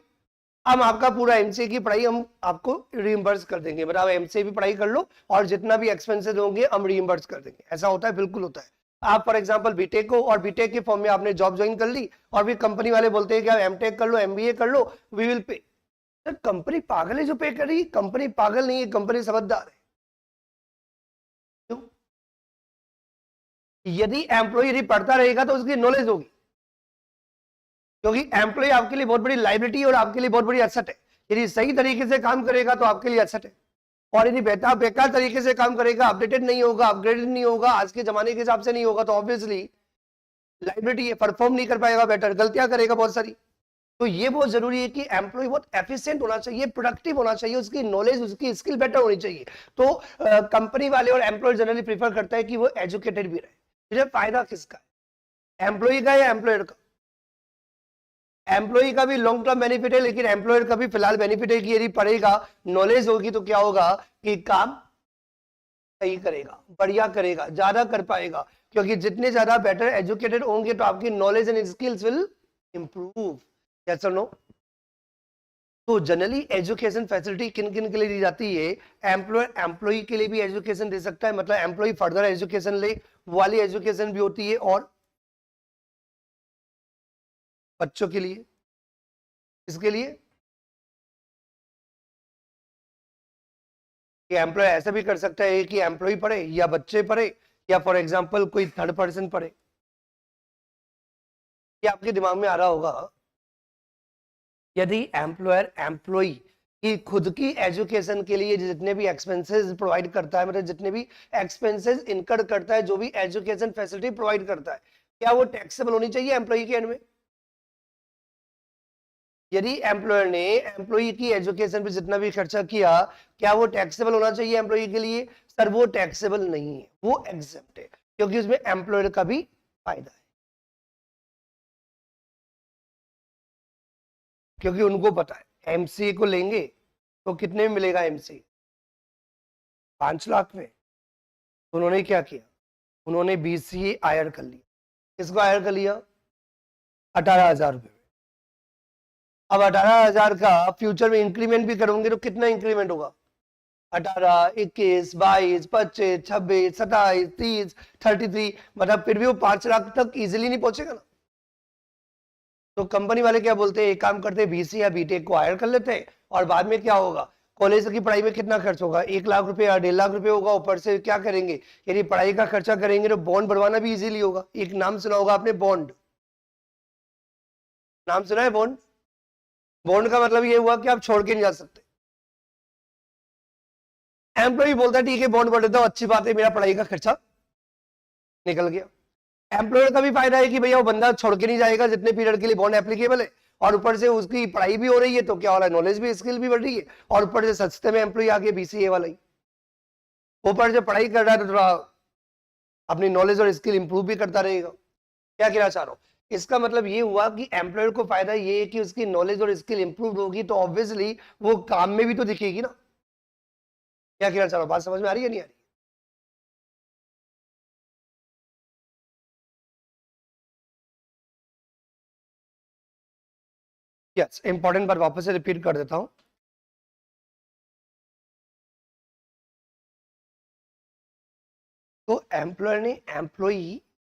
हम आपका पूरा एमसीए की पढ़ाई हम आपको रीइंबर्स कर देंगे, मतलब एमसीए भी पढ़ाई कर लो और जितना भी एक्सपेंसेस होंगे हम रीइंबर्स कर देंगे। ऐसा होता है, बिल्कुल होता है। आप फॉर एग्जांपल बीटेक हो और बीटेक के फॉर्म में आपने जॉब ज्वाइन कर ली और भी कंपनी वाले बोलते हैं कि आप एमटेक कर लो, एमबीए कर लो, we will pay. Sir company पागल है जो पे कर रही है? कंपनी पागल नहीं है, कंपनी समझदार है। क्यों? यदि एम्प्लॉय यदि पढ़ता रहेगा तो उसकी नॉलेज होगी, क्योंकि एम्प्लॉय आपके लिए बहुत बड़ी लाइबिलिटी और आपके लिए बहुत बड़ी एसेट है। यदि सही तरीके से काम करेगा तो आपके लिए एसेट है, और यदि बेकार तरीके से काम करेगा, अपडेटेड नहीं होगा, अपग्रेडेड नहीं होगा, आज के जमाने के हिसाब से नहीं होगा, तो ऑब्वियसली लाइबिलिटी है, परफॉर्म नहीं कर पाएगा, बेटर गलतियां करेगा बहुत सारी। तो ये बहुत जरूरी है कि एम्प्लॉय बहुत एफिशिएंट होना चाहिए, प्रोडक्टिव होना चाहिए, उसकी नॉलेज उसकी स्किल बेटर होनी चाहिए। तो कंपनी वाले और एम्प्लॉय जनरली प्रीफर करता है कि वो एजुकेटेड भी रहे। फायदा किसका है, एम्प्लॉय का या एम्प्लॉयर का? एम्प्लॉय का भी लॉन्ग टर्म बेनिफिट है, लेकिन एम्प्लॉयर का भी फिलहाल बेनिफिट है कि यदि पढ़ेगा, नॉलेज होगी, तो क्या होगा कि काम सही करेगा, बढ़िया करेगा, ज्यादा कर पाएगा। क्योंकि जितने ज्यादा बेटर एजुकेटेड होंगे तो आपकी knowledge and skills will improve. Yes और नो? तो जनरली एजुकेशन फैसिलिटी किन किन के लिए दी जाती है? एम्प्लॉयर एम्प्लॉय के लिए भी एजुकेशन दे सकता है, मतलब एम्प्लॉय फर्दर एजुकेशन ले, वो वाली एजुकेशन भी होती है। और बच्चों के लिए, इसके लिए कि एम्प्लॉय ऐसा भी कर सकता है कि एम्प्लॉय पढ़े या बच्चे पढ़े या फॉर एग्जांपल कोई थर्ड पर्सन पढ़े। ये आपके दिमाग में आ रहा होगा, यदि एम्प्लॉयर एम्प्लॉय की खुद की एजुकेशन के लिए जितने भी एक्सपेंसेस प्रोवाइड करता है, मतलब जितने भी एक्सपेंसेस इनकर करता है, जो भी एजुकेशन फैसिलिटी प्रोवाइड करता है, क्या वो टैक्सेबल होनी चाहिए एम्प्लॉय के एंड में? यदि एम्प्लॉयर ने एम्प्लॉय की एजुकेशन पे जितना भी खर्चा किया, क्या वो टैक्सेबल होना चाहिए एम्प्लॉय के लिए? सर वो टैक्सेबल नहीं है, वो एग्जेम्प्ट है, क्योंकि उसमें एम्प्लॉयर का भी फायदा है, क्योंकि उनको पता है एमसीए को लेंगे तो कितने में मिलेगा एमसीए? 5 लाख में। उन्होंने क्या किया, उन्होंने बीसीए हायर कर लिया। किसको हायर कर लिया? 18,000 रुपए में। अब 18,000 का फ्यूचर में इंक्रीमेंट भी करोगे तो कितना इंक्रीमेंट होगा? 18, 21, 22, 25, 26, 27, 30, 33, मतलब फिर भी वो 5 लाख तक इजिली नहीं पहुंचेगा ना। तो कंपनी वाले क्या बोलते हैं, एक काम करते हैं बीसी या बीटेक को हायर कर लेते हैं, और बाद में क्या होगा, कॉलेज की पढ़ाई में कितना खर्च होगा, 1 लाख रुपए या 1.5 लाख रुपए होगा, ऊपर से क्या करेंगे, यदि पढ़ाई का खर्चा करेंगे तो बॉन्ड बनवाना भी इजीली होगा। एक नाम सुना होगा आपने, बॉन्ड, नाम सुना है बॉन्ड? बॉन्ड का मतलब ये हुआ कि आप छोड़ के नहीं जा सकते। एम्प्लॉय बोलता है ठीक है बॉन्ड भर देता हूं, अच्छी बात है, मेरा पढ़ाई का खर्चा निकल गया। एम्प्लॉयर का भी फायदा है कि भैया वो बंदा छोड़ के नहीं जाएगा जितने पीरियड के लिए बॉन्ड एप्लीकेबल है, और ऊपर से उसकी पढ़ाई भी हो रही है, तो क्या हो रहा है, नॉलेज भी, स्किल भी बढ़ रही है, और ऊपर से सस्ते में एम्प्लॉय आ गया बीसीए वाला ही, ऊपर से पढ़ाई कर रहा है तो थोड़ा अपनी नॉलेज और स्किल इंप्रूव भी करता रहेगा। क्या कहना चाह रहा हूँ, इसका मतलब ये हुआ कि एम्प्लॉयर को फायदा ये है कि उसकी नॉलेज और स्किल इंप्रूव होगी, तो ऑब्वियसली वो काम में भी तो दिखेगी ना। क्या कहना चाह रहा हूँ, बात समझ में आ रही है नहीं आ रही? यस, इंपॉर्टेंट बात वापस से रिपीट कर देता हूं। तो एम्प्लॉयर ने एम्प्लॉय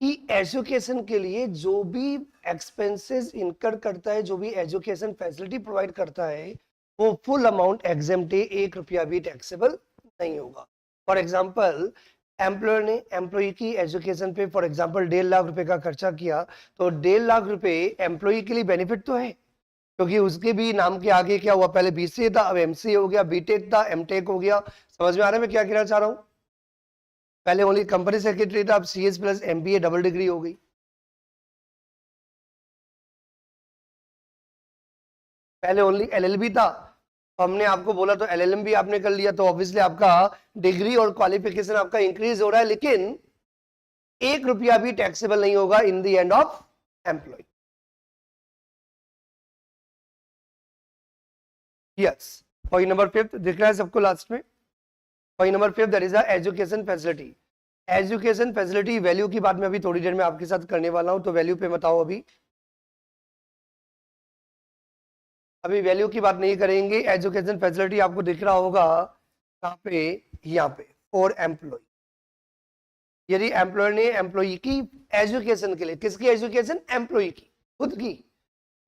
की एजुकेशन के लिए जो भी एक्सपेंसेस इनकर करता है, जो भी एजुकेशन फैसिलिटी प्रोवाइड करता है, वो फुल अमाउंट एग्जेम्प्ट है, 1 रुपया भी टैक्सेबल नहीं होगा। फॉर एग्जाम्पल, एम्प्लॉयर ने एम्प्लॉय की एजुकेशन पे फॉर एग्जाम्पल 1.5 लाख रुपए का खर्चा किया, तो 1.5 लाख रुपए एम्प्लॉय के लिए बेनिफिट तो है, क्योंकि उसके भी नाम के आगे क्या हुआ, पहले बीसीए था, अब एमसीए हो गया, बीटेक था, एमटेक हो गया। समझ में आ रहा है मैं क्या कहना चाह रहा हूं? पहले ओनली कंपनी सेक्रेटरी था, अब CS plus MBA double degree हो गई। पहले ओनली एलएलबी था, तो हमने आपको बोला तो एलएलएम भी आपने कर लिया, तो ऑब्वियसली आपका डिग्री और क्वालिफिकेशन आपका इंक्रीज हो रहा है, लेकिन 1 रुपया भी टैक्सेबल नहीं होगा in the end of employee. Yes, point number 5 दिख रहा है सबको लास्ट में? Point number 5 that is the education facility. Education facility value की बात मैं अभी थोड़ी देर में आपके साथ करने वाला हूं, तो वैल्यू पे बताओ। अभी वैल्यू की बात नहीं करेंगे। एजुकेशन फैसिलिटी आपको दिख रहा होगा कहाँ पे, यहाँ पे, फॉर एम्प्लॉय। यदि एम्प्लॉयर ने एम्प्लॉय की एजुकेशन के लिए, किसकी एजुकेशन, एम्प्लॉय की खुद की,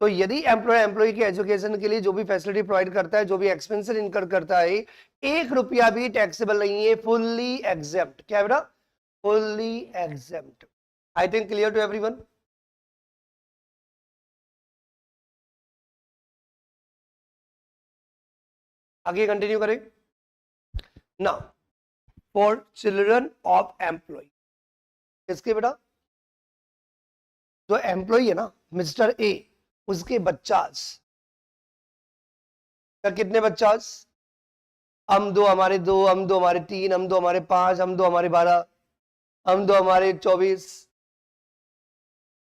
तो यदि एम्प्लॉयर एम्प्लॉय की एजुकेशन के लिए जो भी फैसिलिटी प्रोवाइड करता है, जो भी एक्सपेंसेस इनकर करता है, 1 रुपया भी टैक्सेबल नहीं है, फुल्ली एग्जेम्प्ट। क्या है बेटा? Fully exempt. I think clear to everyone? आगे कंटिन्यू करें ना। फॉर चिल्ड्रन ऑफ एम्प्लॉय, किसके बेटा? जो एम्प्लॉय है ना, मिस्टर ए, उसके बच्चास, क्या कितने बच्चास? हम दो हमारे 2, हम दो हमारे 3, हम दो हमारे 5, हम दो हमारे 12, हम दो हमारे 24,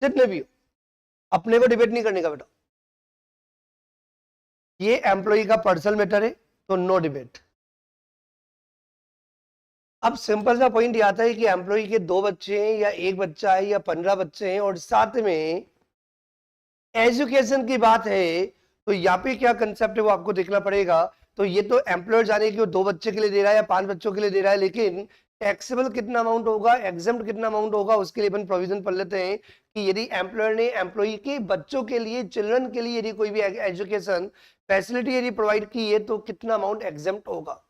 जितने भी हो, अपने को डिबेट नहीं करने का बेटा। ये एम्प्लॉय का पर्सनल मैटर है, तो नो डिबेट। अब सिंपल सा पॉइंट ये आता है कि एम्प्लॉय के 2 बच्चे हैं, या 1 बच्चा है, या 15 बच्चे हैं, और साथ में एजुकेशन की बात है, तो यहाँ पे क्या कंसेप्ट है वो आपको देखना पड़ेगा। तो ये तो एम्प्लॉयर जाने कि वो 2 बच्चे के लिए दे रहा है या 5 बच्चों के लिए दे रहा है, लेकिन टैक्सेबल कितना अमाउंट होगा, एग्जेम्प्ट कितना अमाउंट होगा, उसके लिए अपन प्रोविजन पढ़ लेते हैं कि यदि एम्प्लॉयर ने एम्प्लॉय के बच्चों के लिए, चिल्ड्रन के लिए यदि कोई भी एजुकेशन फैसिलिटी यदि प्रोवाइड की है, तो कितना अमाउंट एग्जेम्प्ट होगा।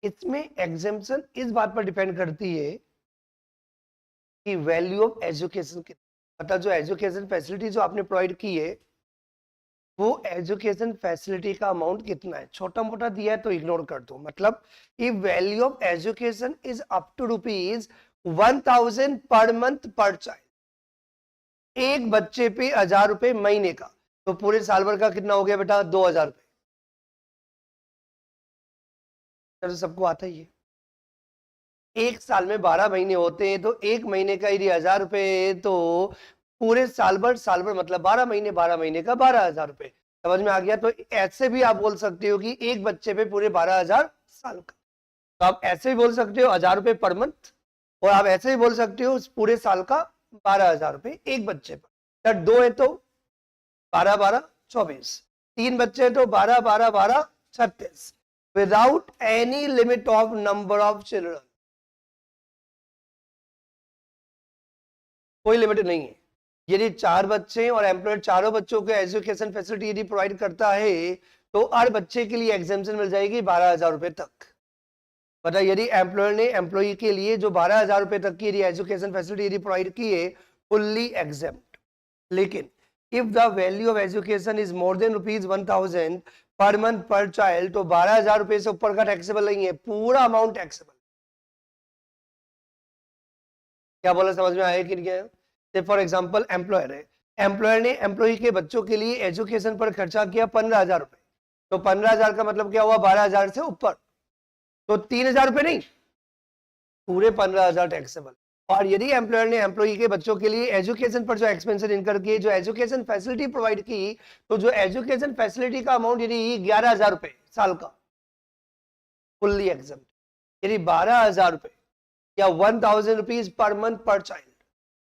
इसमें एग्जेम्पशन इस बात पर डिपेंड करती है कि वैल्यू ऑफ एजुकेशन कितना, मतलब जो एजुकेशन फैसिलिटी जो आपने प्रोवाइड की है वो एजुकेशन फैसिलिटी का अमाउंट कितना है। छोटा मोटा दिया है तो इग्नोर कर दो, मतलब if value of education is up to ₹1000 per month पर चाइल्ड, एक बच्चे पे 1000 रुपए महीने का, तो पूरे साल भर का कितना हो गया बेटा 2000 रुपए। तो सबको आता ही है, एक साल में 12 महीने होते हैं, तो एक महीने का यदि 1000 रुपए तो पूरे साल भर मतलब 12 महीने, 12 महीने का 12,000 रुपए। समझ में आ गया। तो ऐसे भी आप बोल सकते हो कि एक बच्चे पे पूरे 12,000 साल का, तो आप ऐसे भी बोल सकते हो 1000 रुपए पर मंथ, और आप ऐसे भी बोल सकते हो पूरे साल का 12,000 रुपए एक बच्चे पर। दो है तो 12 12 24, तीन बच्चे हैं तो 12 12 12 36, without any limit of number of children, कोई लिमिट नहीं है। यदि 4 बच्चे हैं और एम्प्लॉयर चारों बच्चों को एजुकेशन फैसिलिटी यदि प्रोवाइड करता है तो हर बच्चे के लिए एग्जामेशन मिल जाएगी 12,000 रुपए तक। मतलब यदि एम्प्लॉयर ने एम्प्लॉई के लिए जो 12,000 रुपए तक की एजुकेशन फैसिलिटी यदि प्रोवाइड की है, फुल्ली एग्जेम्प्ट। लेकिन if the value of education is more than ₹1000 per month पर चाइल्ड, तो 12,000 रुपए से ऊपर का टैक्सेबल नहीं है, पूरा अमाउंट टैक्सेबल। क्या बोला, समझ में आया कि नहीं? फॉर एग्जाम्पल एम्प्लॉयर है, एम्प्लॉयर ने एम्प्लॉई के बच्चों के लिए एजुकेशन पर खर्चा किया 15,000 रुपए, तो 15,000 का मतलब क्या हुआ 12,000 से ऊपर, तो 3,000 रुपए नहीं, पूरे 15,000 टैक्सेबल। और यदि एम्प्लॉयर ने एम्प्लॉई के बच्चों के लिए एजुकेशन पर जो एक्सपेंसेस इनकर किए, जो एजुकेशन फैसिलिटी प्रोवाइड की, तो जो एजुकेशन फैसिलिटी का अमाउंट यदि 11,000 रुपए साल का, फुल्ली एग्जम्प्ट। यदि 12,000 रुपए या 1,000 रुपीज पर मंथ पर चाइल्ड,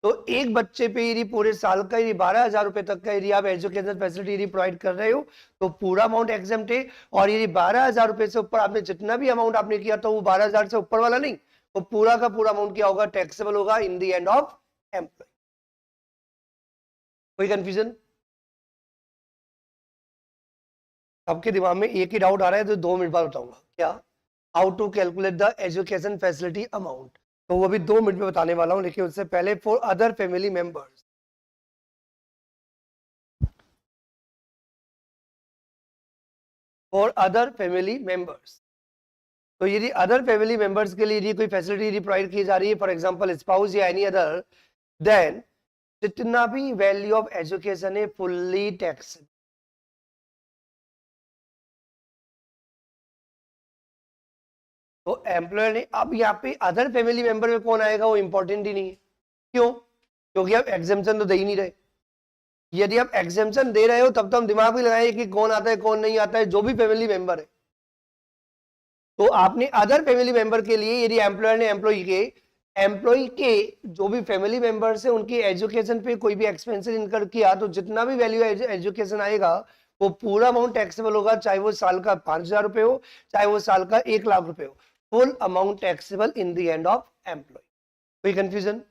तो एक बच्चे पे यदि पूरे साल का यदि 12,000 रुपए तक का यदि आप एजुकेशन फैसिलिटी यदि प्रोवाइड कर रहे हो तो पूरा अमाउंट एग्जेम्प्ट है। और यदि 12,000 रुपए से ऊपर आपने जितना भी अमाउंट आपने किया तो वो 12,000 से ऊपर वाला नहीं, तो पूरा का पूरा अमाउंट क्या होगा, टैक्सेबल होगा in the end of employee. कोई कंफ्यूजन? आपके दिमाग में एक ही डाउट आ रहा है तो 2 मिनट बाद बताऊंगा क्या, how to calculate the education facility amount, तो वो भी 2 मिनट में बताने वाला हूं। लेकिन उससे पहले for other family members, for other family members, तो यदि अदर फैमिली मेंबर्स के लिए यदि कोई फैसिलिटी यदि प्रोवाइड की जा रही है, फॉर एग्जांपल स्पाउस या एनी अदर, देन जितना भी वैल्यू ऑफ एजुकेशन है फुल्ली टैक्स। तो एम्प्लॉयर ने, अब यहाँ पे अदर फैमिली मेंबर में कौन आएगा वो इंपॉर्टेंट ही नहीं है। क्यों? क्योंकि आप एग्जाम्पशन तो दे ही नहीं रहे। यदि आप एग्जाम्पशन दे रहे हो तब तो हम दिमाग भी लगाए कि कौन आता है कौन नहीं आता है, जो भी फैमिली मेंबर है। तो आपने अदर फैमिली मेंबर के लिए यदि एम्प्लॉयर ने एम्प्लॉय के जो भी फैमिली मेंबर्स है उनकी एजुकेशन पे कोई भी एक्सपेंसेस इनकर किया, तो जितना भी वैल्यू एजुकेशन आएगा वो पूरा अमाउंट टैक्सेबल होगा, चाहे वो साल का 5,000 रुपए हो, चाहे वो साल का 1,00,000 रुपए हो, full amount taxable in the end of employee. कोई कंफ्यूजन?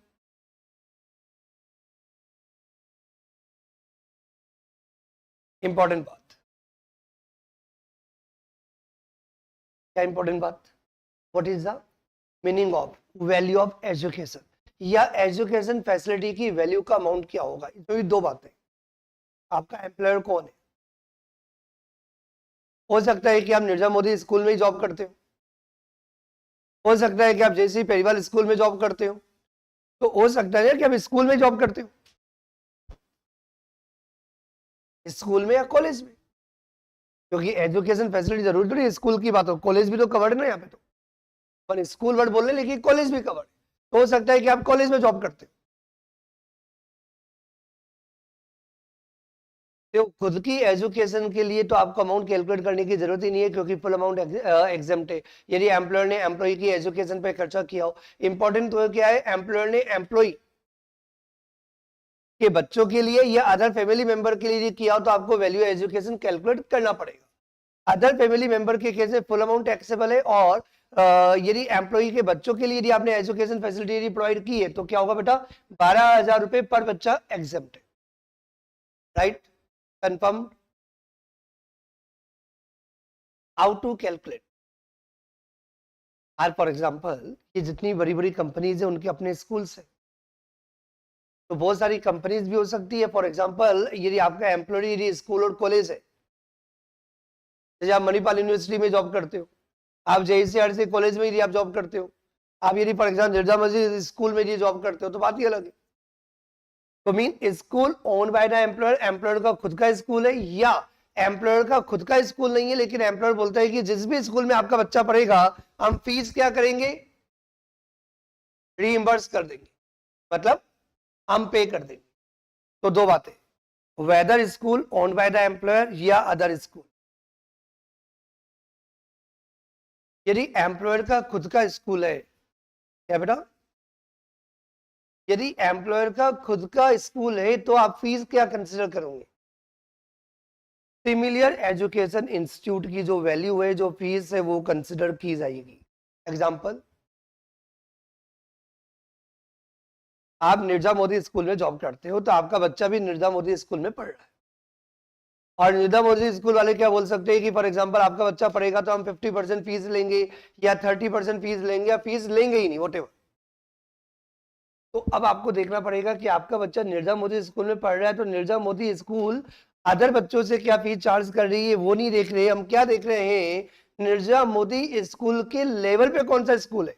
इंपॉर्टेंट बात, क्या इंपॉर्टेंट बात, what is the meaning of value of education, या एजुकेशन फैसिलिटी की वैल्यू का अमाउंट क्या होगा। तो ये दो बातें, आपका एम्प्लॉयर कौन है, हो सकता है कि आप निर्जा मोदी स्कूल में ही जॉब करते हो सकता है कि आप जैसी परिवार स्कूल में जॉब करते हो, तो हो सकता है कि आप स्कूल में जॉब करते हो, स्कूल में या कॉलेज में, क्योंकि एजुकेशन फैसिलिटी जरूरी तो नहीं स्कूल की बात हो, कॉलेज भी तो कवर्ड है ना यहाँ पे, तो पर स्कूल वर्ड बोल रहे लेकिन कॉलेज भी कवर्ड, तो हो सकता है कि आप कॉलेज में जॉब करते हो, तो खुद की एजुकेशन के लिए तो आपको अमाउंट कैलकुलेट करने की जरूरत ही नहीं है, क्योंकि फुल अमाउंट एग्जाम्प्ट है। यदि एम्प्लॉयर ने एम्प्लॉय की एजुकेशन पे खर्चा किया हो, इंपॉर्टेंट तो क्या है, एम्प्लॉयर ने एम्प्लॉय के बच्चों के लिए या अदर फैमिली मेंबर के लिए किया हो तो आपको वैल्यू एजुकेशन कैलकुलेट करना पड़ेगा। अदर फैमिली मेंबर के केस में फुल अमाउंट टैक्सेबल है, और यदि एम्प्लॉय के बच्चों के लिए यदि आपने एजुकेशन फैसिलिटी यदि प्रोवाइड की है तो क्या होगा बेटा, 12,000 रुपए पर बच्चा एग्जेम्प्ट है, right, confirm. How to calculate, or for example ये जितनी बड़ी बड़ी कंपनीज है उनके अपने स्कूल्स है, तो बहुत सारी कंपनीज भी हो सकती है। फॉर एग्जांपल यदि आपका एम्प्लॉय यदि स्कूल और कॉलेज है, जैसे आप मणिपाल यूनिवर्सिटी में जॉब करते हो, आप JEC कॉलेज में यदि आप जॉब करते हो, आप यदि फॉर एग्जाम्पल निर्जा मस्जिद स्कूल में यदि जॉब करते हो, तो बात ही अलग है। तो mean school own by the employer, employer का खुद का स्कूल है, या एम्प्लॉयर का खुद का स्कूल नहीं है लेकिन एम्प्लॉयर बोलता है कि जिस भी स्कूल में आपका बच्चा पढ़ेगा हम फीस क्या करेंगे, रीइंबर्स कर देंगे, मतलब हम पे कर देंगे। तो दो बातें, whether school own by the employer या अदर स्कूल। यदि एम्प्लॉयर का खुद का स्कूल है, क्या बेटा, यदि एम्प्लॉयर का खुद का स्कूल है तो आप फीस क्या कंसीडर करोगे, सिमिलर एजुकेशन इंस्टीट्यूट की जो वैल्यू है, जो फीस है, वो कंसीडर की जाएगी। एग्जांपल, आप निर्जा मोदी स्कूल में जॉब करते हो तो आपका बच्चा भी निर्जा मोदी स्कूल में पढ़ रहा है, और निर्जा मोदी स्कूल वाले क्या बोल सकते हैं कि फॉर एग्जांपल आपका बच्चा पढ़ेगा तो हम 50% फीस लेंगे या 30% फीस लेंगे या फीस लेंगे ही नहीं, व्हाटएवर। तो अब आपको देखना पड़ेगा कि आपका बच्चा निर्जा मोदी स्कूल में पढ़ रहा है तो निर्जा मोदी स्कूल अदर बच्चों से क्या फीस चार्ज कर रही है वो नहीं देख रहे, हम क्या देख रहे हैं, निर्जा मोदी स्कूल के लेवल पे कौन सा स्कूल है।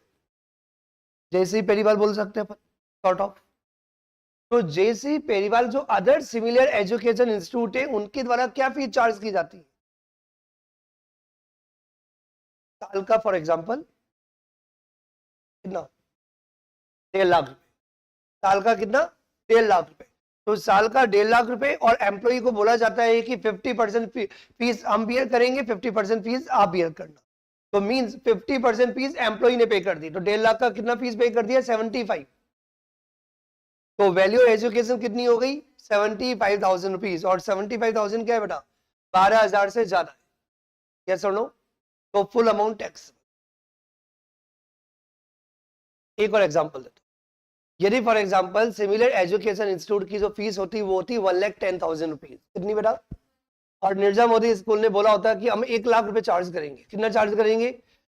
जैसे ही पहली बार बोल सकते हैं अपन, सॉर्ट ऑफ। तो जेसी पेरीवाल जो अदर सिमिलर एजुकेशन इंस्टीट्यूट है उनके द्वारा क्या फीस चार्ज की जाती है, साल का फॉर एग्जांपल कितना, 1.5 लाख रुपए, साल का कितना, 1.5 लाख रुपए। तो साल का 1.5 लाख रुपए, और एम्प्लॉय को बोला जाता है कि 50% फीस हम बियर करेंगे, 50% फीस आप बियर करना। तो मींस 50% फीस एम्प्लॉय ने पे कर दी, तो 1.5 लाख का कितना फीस पे कर दिया, 75। तो वैल्यू एजुकेशन कितनी हो गई, 75,000 रुपीज, और 75,000 क्या है बेटा, 12,000 से ज्यादा है, यस और नो, तो फुल अमाउंट टैक्स। एक और एग्जांपल देता हूं, यदि for example similar education institute की जो फीस होती है वो होती 1,10,000 रुपीज, कितनी बेटा, और निर्जा मोदी स्कूल ने बोला होता है कि हम 1 लाख रुपए चार्ज करेंगे, कितना चार्ज करेंगे,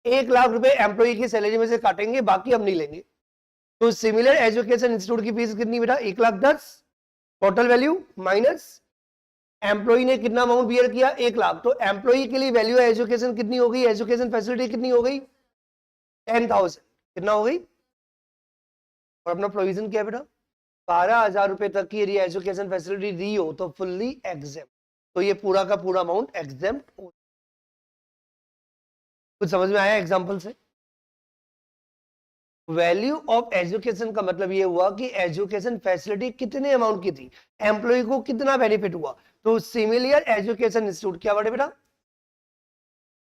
1 लाख रुपए एम्प्लॉय की सैलरी में से काटेंगे, बाकी हम नहीं लेंगे। तो सिमिलर एजुकेशन इंस्टीट्यूट की फीस कितनी बेटा, 1,10,000 टोटल वैल्यू माइनस एम्प्लॉय ने कितना अमाउंट बियर किया, 1 लाख। तो एम्प्लॉय के लिए वैल्यू एजुकेशन कितनी हो गई, एजुकेशन फैसिलिटी कितनी हो गई, 10,000, कितना हो गई, और अपना प्रोविजन क्या है बेटा, 12,000 रुपए तक की यदि एजुकेशन फैसिलिटी दी हो तो फुल्ली एग्जेम्प्ट, तो ये पूरा का पूरा अमाउंट एग्जेम्प्ट हो। कुछ समझ में आया एग्जांपल से। वैल्यू ऑफ एजुकेशन का मतलब ये हुआ कि एजुकेशन फैसिलिटी कितने अमाउंट की थी, एम्प्लॉय को कितना बेनिफिट हुआ। तो सिमिलर एजुकेशन इंस्टीट्यूट क्या बड़े बेटा,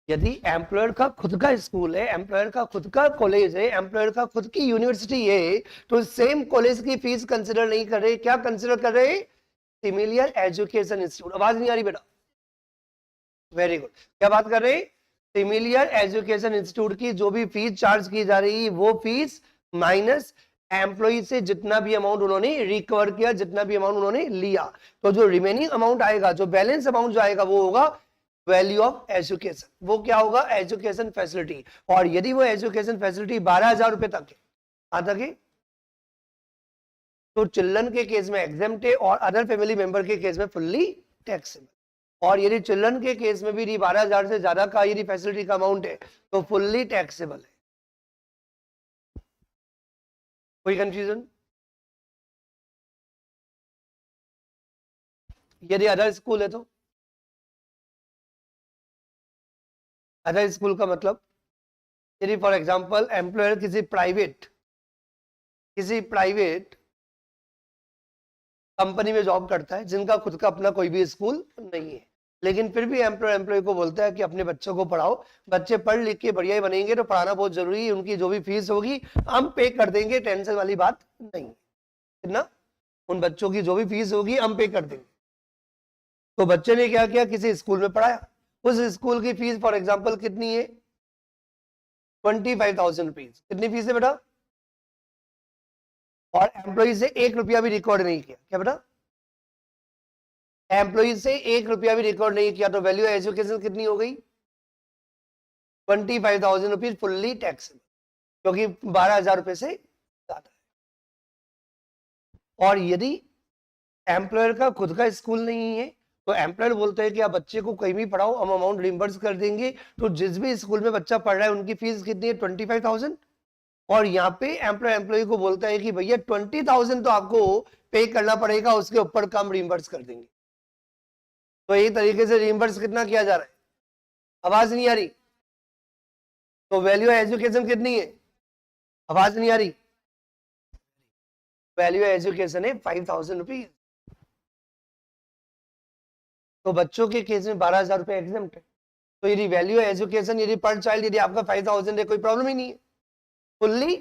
यदि एम्प्लॉयर का खुद का स्कूल है, एम्प्लॉयर का खुद का कॉलेज है, एम्प्लॉयर का खुद की यूनिवर्सिटी है, तो सेम कॉलेज की फीस कंसिडर नहीं कर रहे, क्या कंसिडर कर रहे, सिमिलर एजुकेशन इंस्टीट्यूट। आवाज नहीं आ रही बेटा, वेरी गुड, क्या बात कर रहे, सिमिलर एजुकेशन इंस्टीट्यूट की जो भी फीस चार्ज की जा रही है वो फीस माइनस एम्प्लॉय से जितना भी अमाउंट उन्होंने रिकवर किया, जितना भी अमाउंट उन्होंने लिया, तो जो रिमेनिंग अमाउंट आएगा, जो बैलेंस अमाउंट जो आएगा वो होगा वैल्यू ऑफ एजुकेशन। वो क्या होगा, एजुकेशन फैसिलिटी। और यदि वो एजुकेशन फैसिलिटी 12,000 रुपए तक है, तक है, तो चिल्ड्रन के केस में एग्जेम्प्ट है और अदर फैमिली मेंबर के केस में फुल्ली टैक्सेबल। और यदि चिल्ड्रन के केस में भी 12,000 से ज्यादा का यदि फैसिलिटी का अमाउंट है तो फुल्ली टैक्सेबल है। कोई कंफ्यूजन, यदि अदर स्कूल है तो, अदर स्कूल का मतलब यदि फॉर एग्जांपल एम्प्लॉयर किसी प्राइवेट कंपनी में जॉब करता है जिनका खुद का अपना कोई भी स्कूल नहीं है, लेकिन फिर भी एम्प्लॉय को बोलता है कि अपने बच्चों को पढ़ाओ, बच्चे पढ़ लिख के बढ़िया ही बनेंगे, तो पढ़ाना बहुत जरूरी है, उनकी जो भी फीस होगी हम पे कर देंगे, टेंशन वाली बात नहीं है ना, उन बच्चों की जो भी फीस होगी हम पे कर देंगे। तो बच्चे ने क्या किया, किसी स्कूल में पढ़ाया, उस स्कूल की फीस फॉर एग्जाम्पल कितनी है, 25,000 रुपीज, कितनी फीस है बेटा, और एम्प्लॉय से 1 रुपया भी रिकॉर्ड नहीं किया, क्या बेटा, एम्प्लॉय से 1 रुपया भी रिकॉर्ड नहीं किया, तो वैल्यू एजुकेशन कितनी हो गई, 25,000 रुपीज फुल्ली टैक्सेबल, क्योंकि 12,000 रुपए से ज्यादा है। और यदि एम्प्लॉयर का खुद का स्कूल नहीं है तो एम्प्लॉयर बोलते हैं कि आप बच्चे को कहीं भी पढ़ाओ, हम अमाउंट रिम्बर्स कर देंगे। तो जिस भी स्कूल में बच्चा पढ़ रहा है उनकी फीस कितनी है? 25,000। और यहाँ पे एम्प्लॉय को बोलता है कि भैया 20,000 तो आपको पे करना पड़ेगा, उसके ऊपर कम रिम्बर्स कर देंगे। तो एक तरीके से रिम्बर्स कितना किया जा रहा है? आवाज नहीं आ रही? तो वैल्यू एजुकेशन कितनी है? आवाज नहीं आ रही? वैल्यू एजुकेशन है 5,000 रुपीज। तो बच्चों के केस में 12,000 रुपए एग्जाम्प्ट है। तो यदि वैल्यू एजुकेशन यदि पर चाइल्ड यदि आपका 5,000 है, कोई प्रॉब्लम ही नहीं है, फुल्ली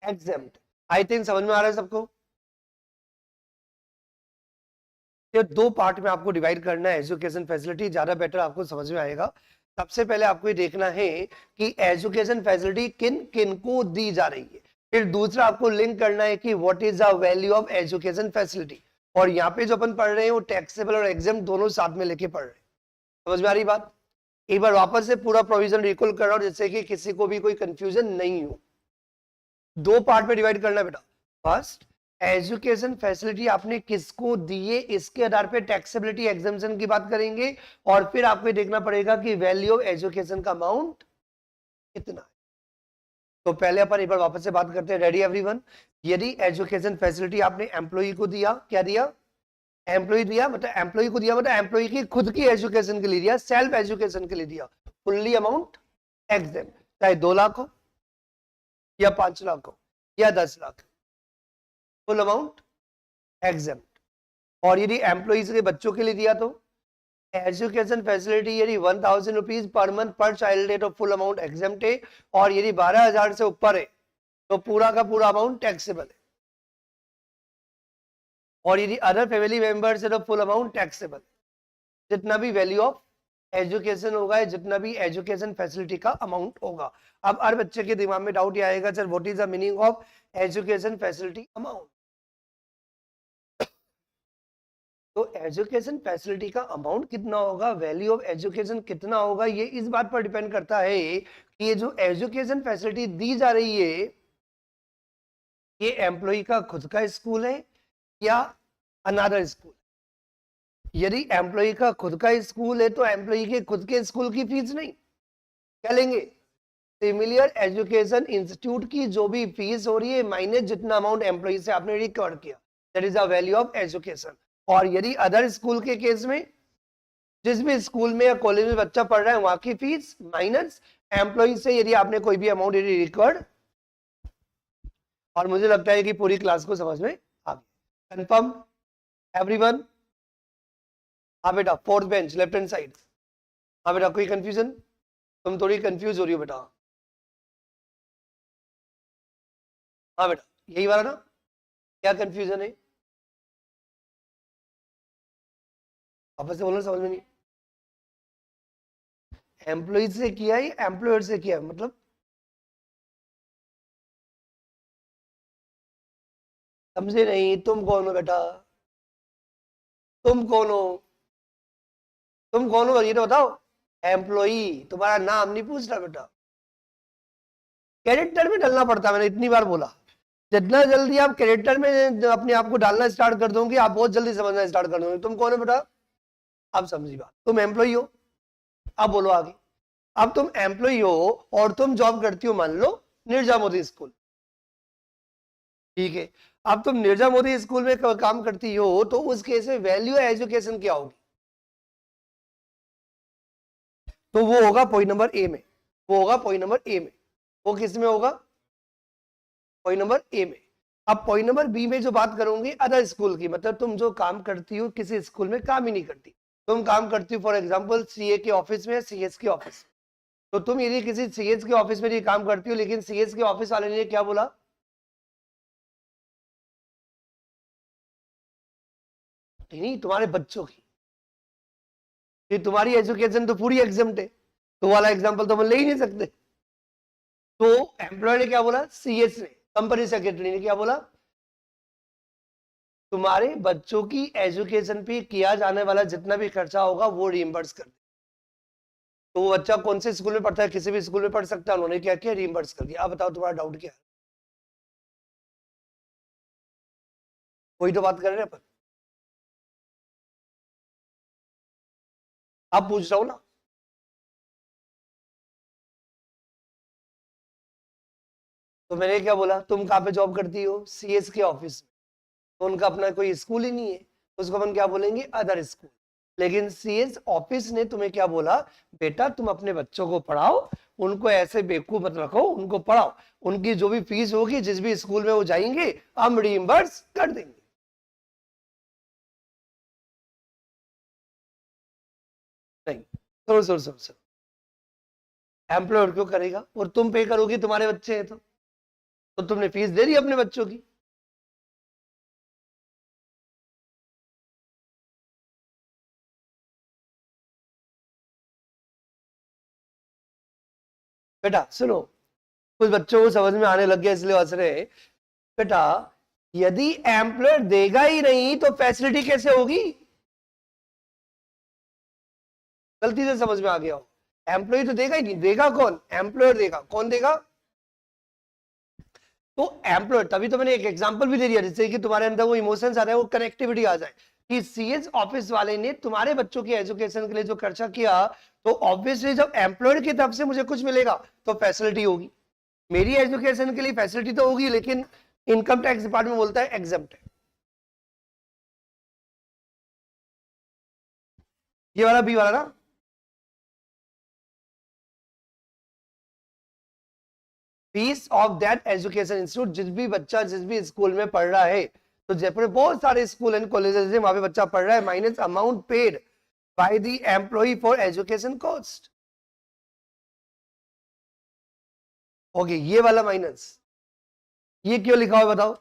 एग्जाम्प्ट। आई थिंक समझ में आ रहा है सबको? ये दो पार्ट में आपको डिवाइड करना है एजुकेशन फैसिलिटी, ज्यादा बेटर आपको समझ में आएगा। सबसे पहले आपको ये देखना है कि एजुकेशन फैसिलिटी किन किन को दी जा रही है। फिर दूसरा आपको लिंक करना है कि what is the value of education facility. और यहाँ पे जो अपन पढ़ रहे हैं वो टैक्सेबल और एग्जाम्प्ट दोनों साथ में लेके पढ़ रहे हैं। समझ में आ रही बात? एक बार वापस से पूरा प्रोविजन रिकॉल कर रहा हूं जिससे कि किसी को भी कोई कंफ्यूजन नहीं हो। दो पार्ट में डिवाइड करना है बेटा। फर्स्ट, एजुकेशन फैसिलिटी आपने किसको दी है, इसके आधार पे टैक्सेबिलिटी एग्जाम्पशन की बात करेंगे। और फिर आपको देखना पड़ेगा कि वैल्यू ऑफ एजुकेशन का अमाउंट कितना है। तो पहले अपन एक बार वापस से बात करते हैं। Ready everyone? यदि एजुकेशन फैसिलिटी आपने एम्प्लॉय को दिया, क्या दिया? एम्प्लॉय दिया, मतलब एम्प्लॉय को दिया मतलब एम्प्लॉय की खुद की एजुकेशन के लिए दिया, सेल्फ एजुकेशन के लिए दिया, फुल्ली अमाउंट एग्जाम, चाहे 2 लाख हो या 5 लाख हो या 10 लाख, फुल अमाउंट एग्जाम। और यदि एम्प्लॉइज के बच्चों के लिए दिया तो एजुकेशन फैसिलिटी यदि 1,000 रुपीज पर मंथ पर चाइल्ड है तो फुल अमाउंट एग्जाम्प्ट है। और यदि 12,000 से ऊपर है तो पूरा का पूरा अमाउंट टैक्सेबल है। और यदि अदर फैमिली मेंबर्स है तो फुल अमाउंट टैक्सेबल। जितना भी वैल्यू ऑफ एजुकेशन होगा, जितना भी एजुकेशन फैसिलिटी का अमाउंट होगा। अब हर बच्चे के दिमाग में डाउट ये आएगा, sir what is the meaning of education facility amount? तो एजुकेशन फैसिलिटी का अमाउंट कितना होगा, वैल्यू ऑफ एजुकेशन कितना होगा, ये इस बात पर डिपेंड करता है कि ये जो एजुकेशन फैसिलिटी दी जा रही है ये एम्प्लॉय का खुद का स्कूल है या अनदर स्कूल। यदि एम्प्लॉय का खुद का स्कूल है तो एम्प्लॉय के खुद के स्कूल की फीस नहीं, क्या लेंगे? सिमिलर एजुकेशन इंस्टीट्यूट की जो भी फीस हो रही है माइनस जितना अमाउंट एम्प्लॉय से आपने रिकवर किया, that is the value of education. और यदि अदर स्कूल के केस में जिस भी स्कूल में या कॉलेज में बच्चा पढ़ रहा है वहां की फीस माइनस एम्प्लॉय से यदि आपने कोई भी अमाउंट यदि रिकवर्ड। और मुझे लगता है कि पूरी क्लास को समझ में आ गया। Confirm everyone? हाँ बेटा, fourth bench left hand side. हाँ बेटा, कोई कंफ्यूजन? तुम थोड़ी कंफ्यूज हो रही हो बेटा। हाँ बेटा, यही वाला ना? क्या कंफ्यूजन है? आपस से बोलो, समझ में नहीं। एम्प्लॉय से किया है एम्प्लॉयर से किया है, मतलब समझे नहीं? तुम कौन हो बेटा? तुम कौन हो? तुम कौन हो ये तो बताओ। एम्प्लॉई, तुम्हारा नाम नहीं पूछ रहा बेटा, कैरेक्टर में डलना पड़ता है। मैंने इतनी बार बोला, जितना जल्दी आप कैरेक्टर में अपने आप को डालना स्टार्ट कर दोगे आप बहुत जल्दी समझना स्टार्ट कर दोगे। तुम कौन हो बेटा? अब समझी बात। तुम एम्प्लॉई हो। अब बोलो आगे। अब तुम एम्प्लॉई हो और तुम जॉब करती हो मान लो निर्जा मोदी स्कूल, ठीक है। अब तुम निर्जा मोदी स्कूल में काम करती हो तो उस केस में वैल्यू एजुकेशन क्या होगी? तो वो होगा पॉइंट नंबर ए में, वो होगा पॉइंट नंबर ए में। वो किस में होगा? पॉइंट नंबर ए में। अब पॉइंट नंबर बी में जो बात करूंगी अदर स्कूल की, मतलब तुम जो काम करती हो किसी स्कूल में काम ही नहीं करती, तुम काम करती हो फॉर एग्जांपल सीए के ऑफिस में, सीएस के ऑफिस। तो तुम यदि किसी सीएस के ऑफिस में भी काम करती हो लेकिन सीएस के ऑफिस वाले ने क्या बोला? नहीं, तुम्हारे बच्चों की, कि तुम्हारी एजुकेशन तो पूरी एग्जाम्प्ट है, तो वाला एग्जाम्पल तो हम ले ही नहीं सकते। तो एम्प्लॉय ने क्या बोला? सीएस ने, कंपनी सेक्रेटरी ने क्या बोला? तुम्हारे बच्चों की एजुकेशन पे किया जाने वाला जितना भी खर्चा होगा वो रिइंबर्स कर दे। तो वो बच्चा कौन से स्कूल में पढ़ता है, किसी भी स्कूल में पढ़ सकता है, उन्होंने क्या किया? रिइंबर्स कर दिया। अब बताओ तुम्हारा डाउट क्या है? वही तो बात कर रहे हैं अपन। अब पूछ रहा हूं ना, तो मैंने क्या बोला, तुम कहाँ पे जॉब करती हो, सीएस के ऑफिस में, तो उनका अपना कोई स्कूल ही नहीं है, उसको अपन क्या बोलेंगे, अदर स्कूल। लेकिन सीएस ऑफिस ने तुम्हें क्या बोला, बेटा तुम अपने बच्चों को पढ़ाओ, उनको ऐसे बेवकूफ मत रखो, उनको पढ़ाओ, उनकी जो भी फीस होगी जिस भी स्कूल में वो जाएंगे हम रिइंबर्स कर देंगे। नहीं, सुनो सुनो सुनो सुनो, एम्प्लॉयर क्यों करेगा, और तुम पे करोगी, तुम्हारे बच्चे हैं तो तुमने फीस दे दी अपने बच्चों की। बेटा सुनो, कुछ बच्चों को समझ में आने लग गया इसलिए हंस रहे हैं। बेटा यदि एम्प्लॉयर देगा ही नहीं तो फैसिलिटी कैसे होगी, गलती से समझ में आ गया हो, एम्प्लॉय तो देगा ही नहीं, देगा कौन, एम्प्लॉयर देगा, कौन देगा, तो एम्प्लॉयर। तभी तो मैंने एक एग्जांपल भी दे दिया जिससे कि तुम्हारे अंदर वो इमोशंस आ जाए, वो कनेक्टिविटी आ जाए कि सीएस ऑफिस वाले ने तुम्हारे बच्चों की एजुकेशन के लिए जो खर्चा किया, तो ऑब्वियसली जब एम्प्लॉयर की तरफ से मुझे कुछ मिलेगा तो फैसिलिटी होगी, मेरी एजुकेशन के लिए फैसिलिटी तो होगी, लेकिन इनकम टैक्स डिपार्टमेंट बोलता है एग्जम्प्ट है। ये वाला बी वाला ना, fees of that education institute, जिस भी बच्चा जिस भी स्कूल में पढ़ रहा है, तो जयपुर में बहुत सारे स्कूल एंड कॉलेजेस है वहां पे बच्चा पढ़ रहा है, minus amount paid by the employee for education cost. Okay, ये वाला माइनस, ये क्यों लिखा हुआ बताओ,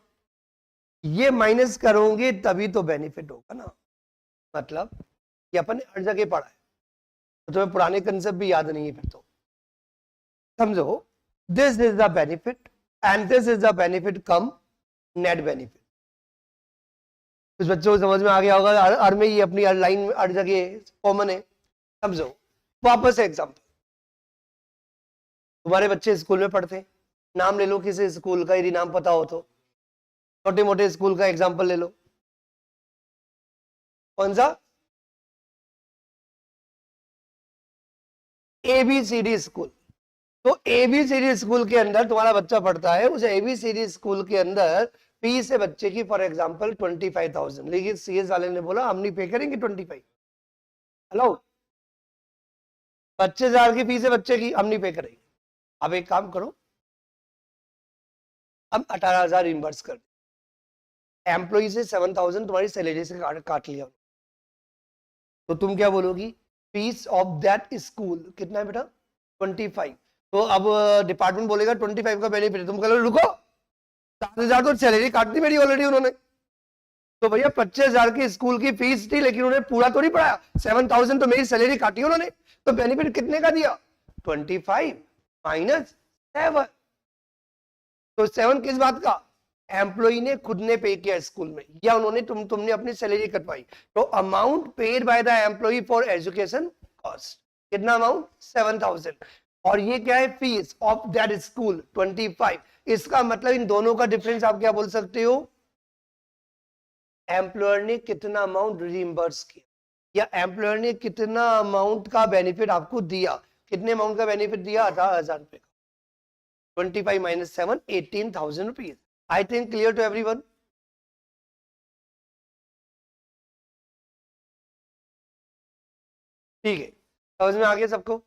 ये माइनस करोगे तभी तो बेनिफिट होगा ना, मतलब ये अपन ने हर जगह पढ़ा है, तो तुम्हें पुराने कंसेप्ट भी याद नहीं है फिर तो, समझो। This is the benefit and this is the benefit come net benefit. कुछ बच्चों को समझ में आ गया होगा, हर में ये अपनी हर लाइन में हर जगह कॉमन है, समझो। वापस से एग्जांपल, तुम्हारे बच्चे स्कूल में पढ़ते हैं, नाम ले लो किसी स्कूल का, यदि नाम पता हो तो, छोटे मोटे स्कूल का एग्जांपल ले लो, कौन सा, एबीसीडी स्कूल। तो एबीसीडी स्कूल के अंदर तुम्हारा बच्चा पढ़ता है, उस एबीसीडी स्कूल के अंदर फीस है बच्चे की फॉर एग्जांपल 25,000, लेकिन सीएस वाले ने बोला हम नहीं पे करेंगे 25। हेलो, 25,000 की फीस है बच्चे की, हम नहीं पे करेंगे। अब एक काम करो, अब 18,000 रिम्बर्स कर, एम्प्लॉय से 7,000 तुम्हारी सैलरी से काट लिया, तो तुम क्या बोलोगी, फीस ऑफ दैट स्कूल कितना है बेटा, 25। तो अब डिपार्टमेंट बोलेगा 25 का बेनिफिट, तुम कह लो रुको, 7,000 तो सैलरी काट दी मेरी ऑलरेडी उन्होंने, तो भैया 25,000 की स्कूल की फीस थी, लेकिन उन्होंने पूरा तो नहीं पढ़ाया, 7,000 तो मेरी सैलरी काटी उन्होंने, तो बेनिफिट कितने का दिया, 25 माइनस 7। तो 7 किस बात का, एम्प्लॉय ने खुद ने पे किया स्कूल में, या उन्होंने तुमने अपनी सैलरी कटवाई, तो amount paid by the employee for education cost, कितना अमाउंट, 7,000, और ये क्या है, फीस ऑफ दैट स्कूल 25। इसका मतलब इन दोनों का डिफरेंस आप क्या बोल सकते हो, एम्प्लॉयर ने कितना अमाउंट रिइंबर्स किया, या एम्प्लॉयर ने कितना अमाउंट का बेनिफिट आपको दिया, कितने अमाउंट का बेनिफिट दिया, 18,000 रुपए का, 25 minus 7, 18,000 rupees. I think clear to everyone. ठीक है, समझ में आ गया सबको,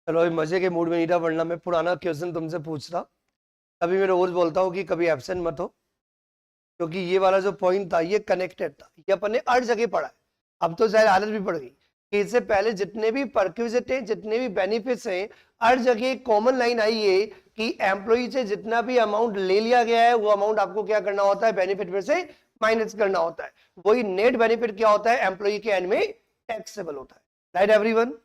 चलो अभी मजे के मूड में नहीं था, वरना मैं पुराना क्वेश्चन तुमसे पूछ रहा। तभी मैं रोज बोलता हूँ कि कभी एब्सेंट मत हो, क्योंकि ये वाला जो पॉइंट था ये कनेक्टेड था, ये अपन ने हर जगह पढ़ा है, अब तो शायद आदत भी पड़ गई कि इससे पहले जितने भी परक्विजिट है, जितने भी बेनिफिट्स हैं, हर जगह एक कॉमन लाइन आई है कि एम्प्लॉय से जितना भी अमाउंट ले लिया गया है वो अमाउंट आपको क्या करना होता है, बेनिफिट में से माइनस करना होता है, वही नेट बेनिफिट क्या होता है, एम्प्लॉय के एंड में टैक्सेबल होता है। Right everyone.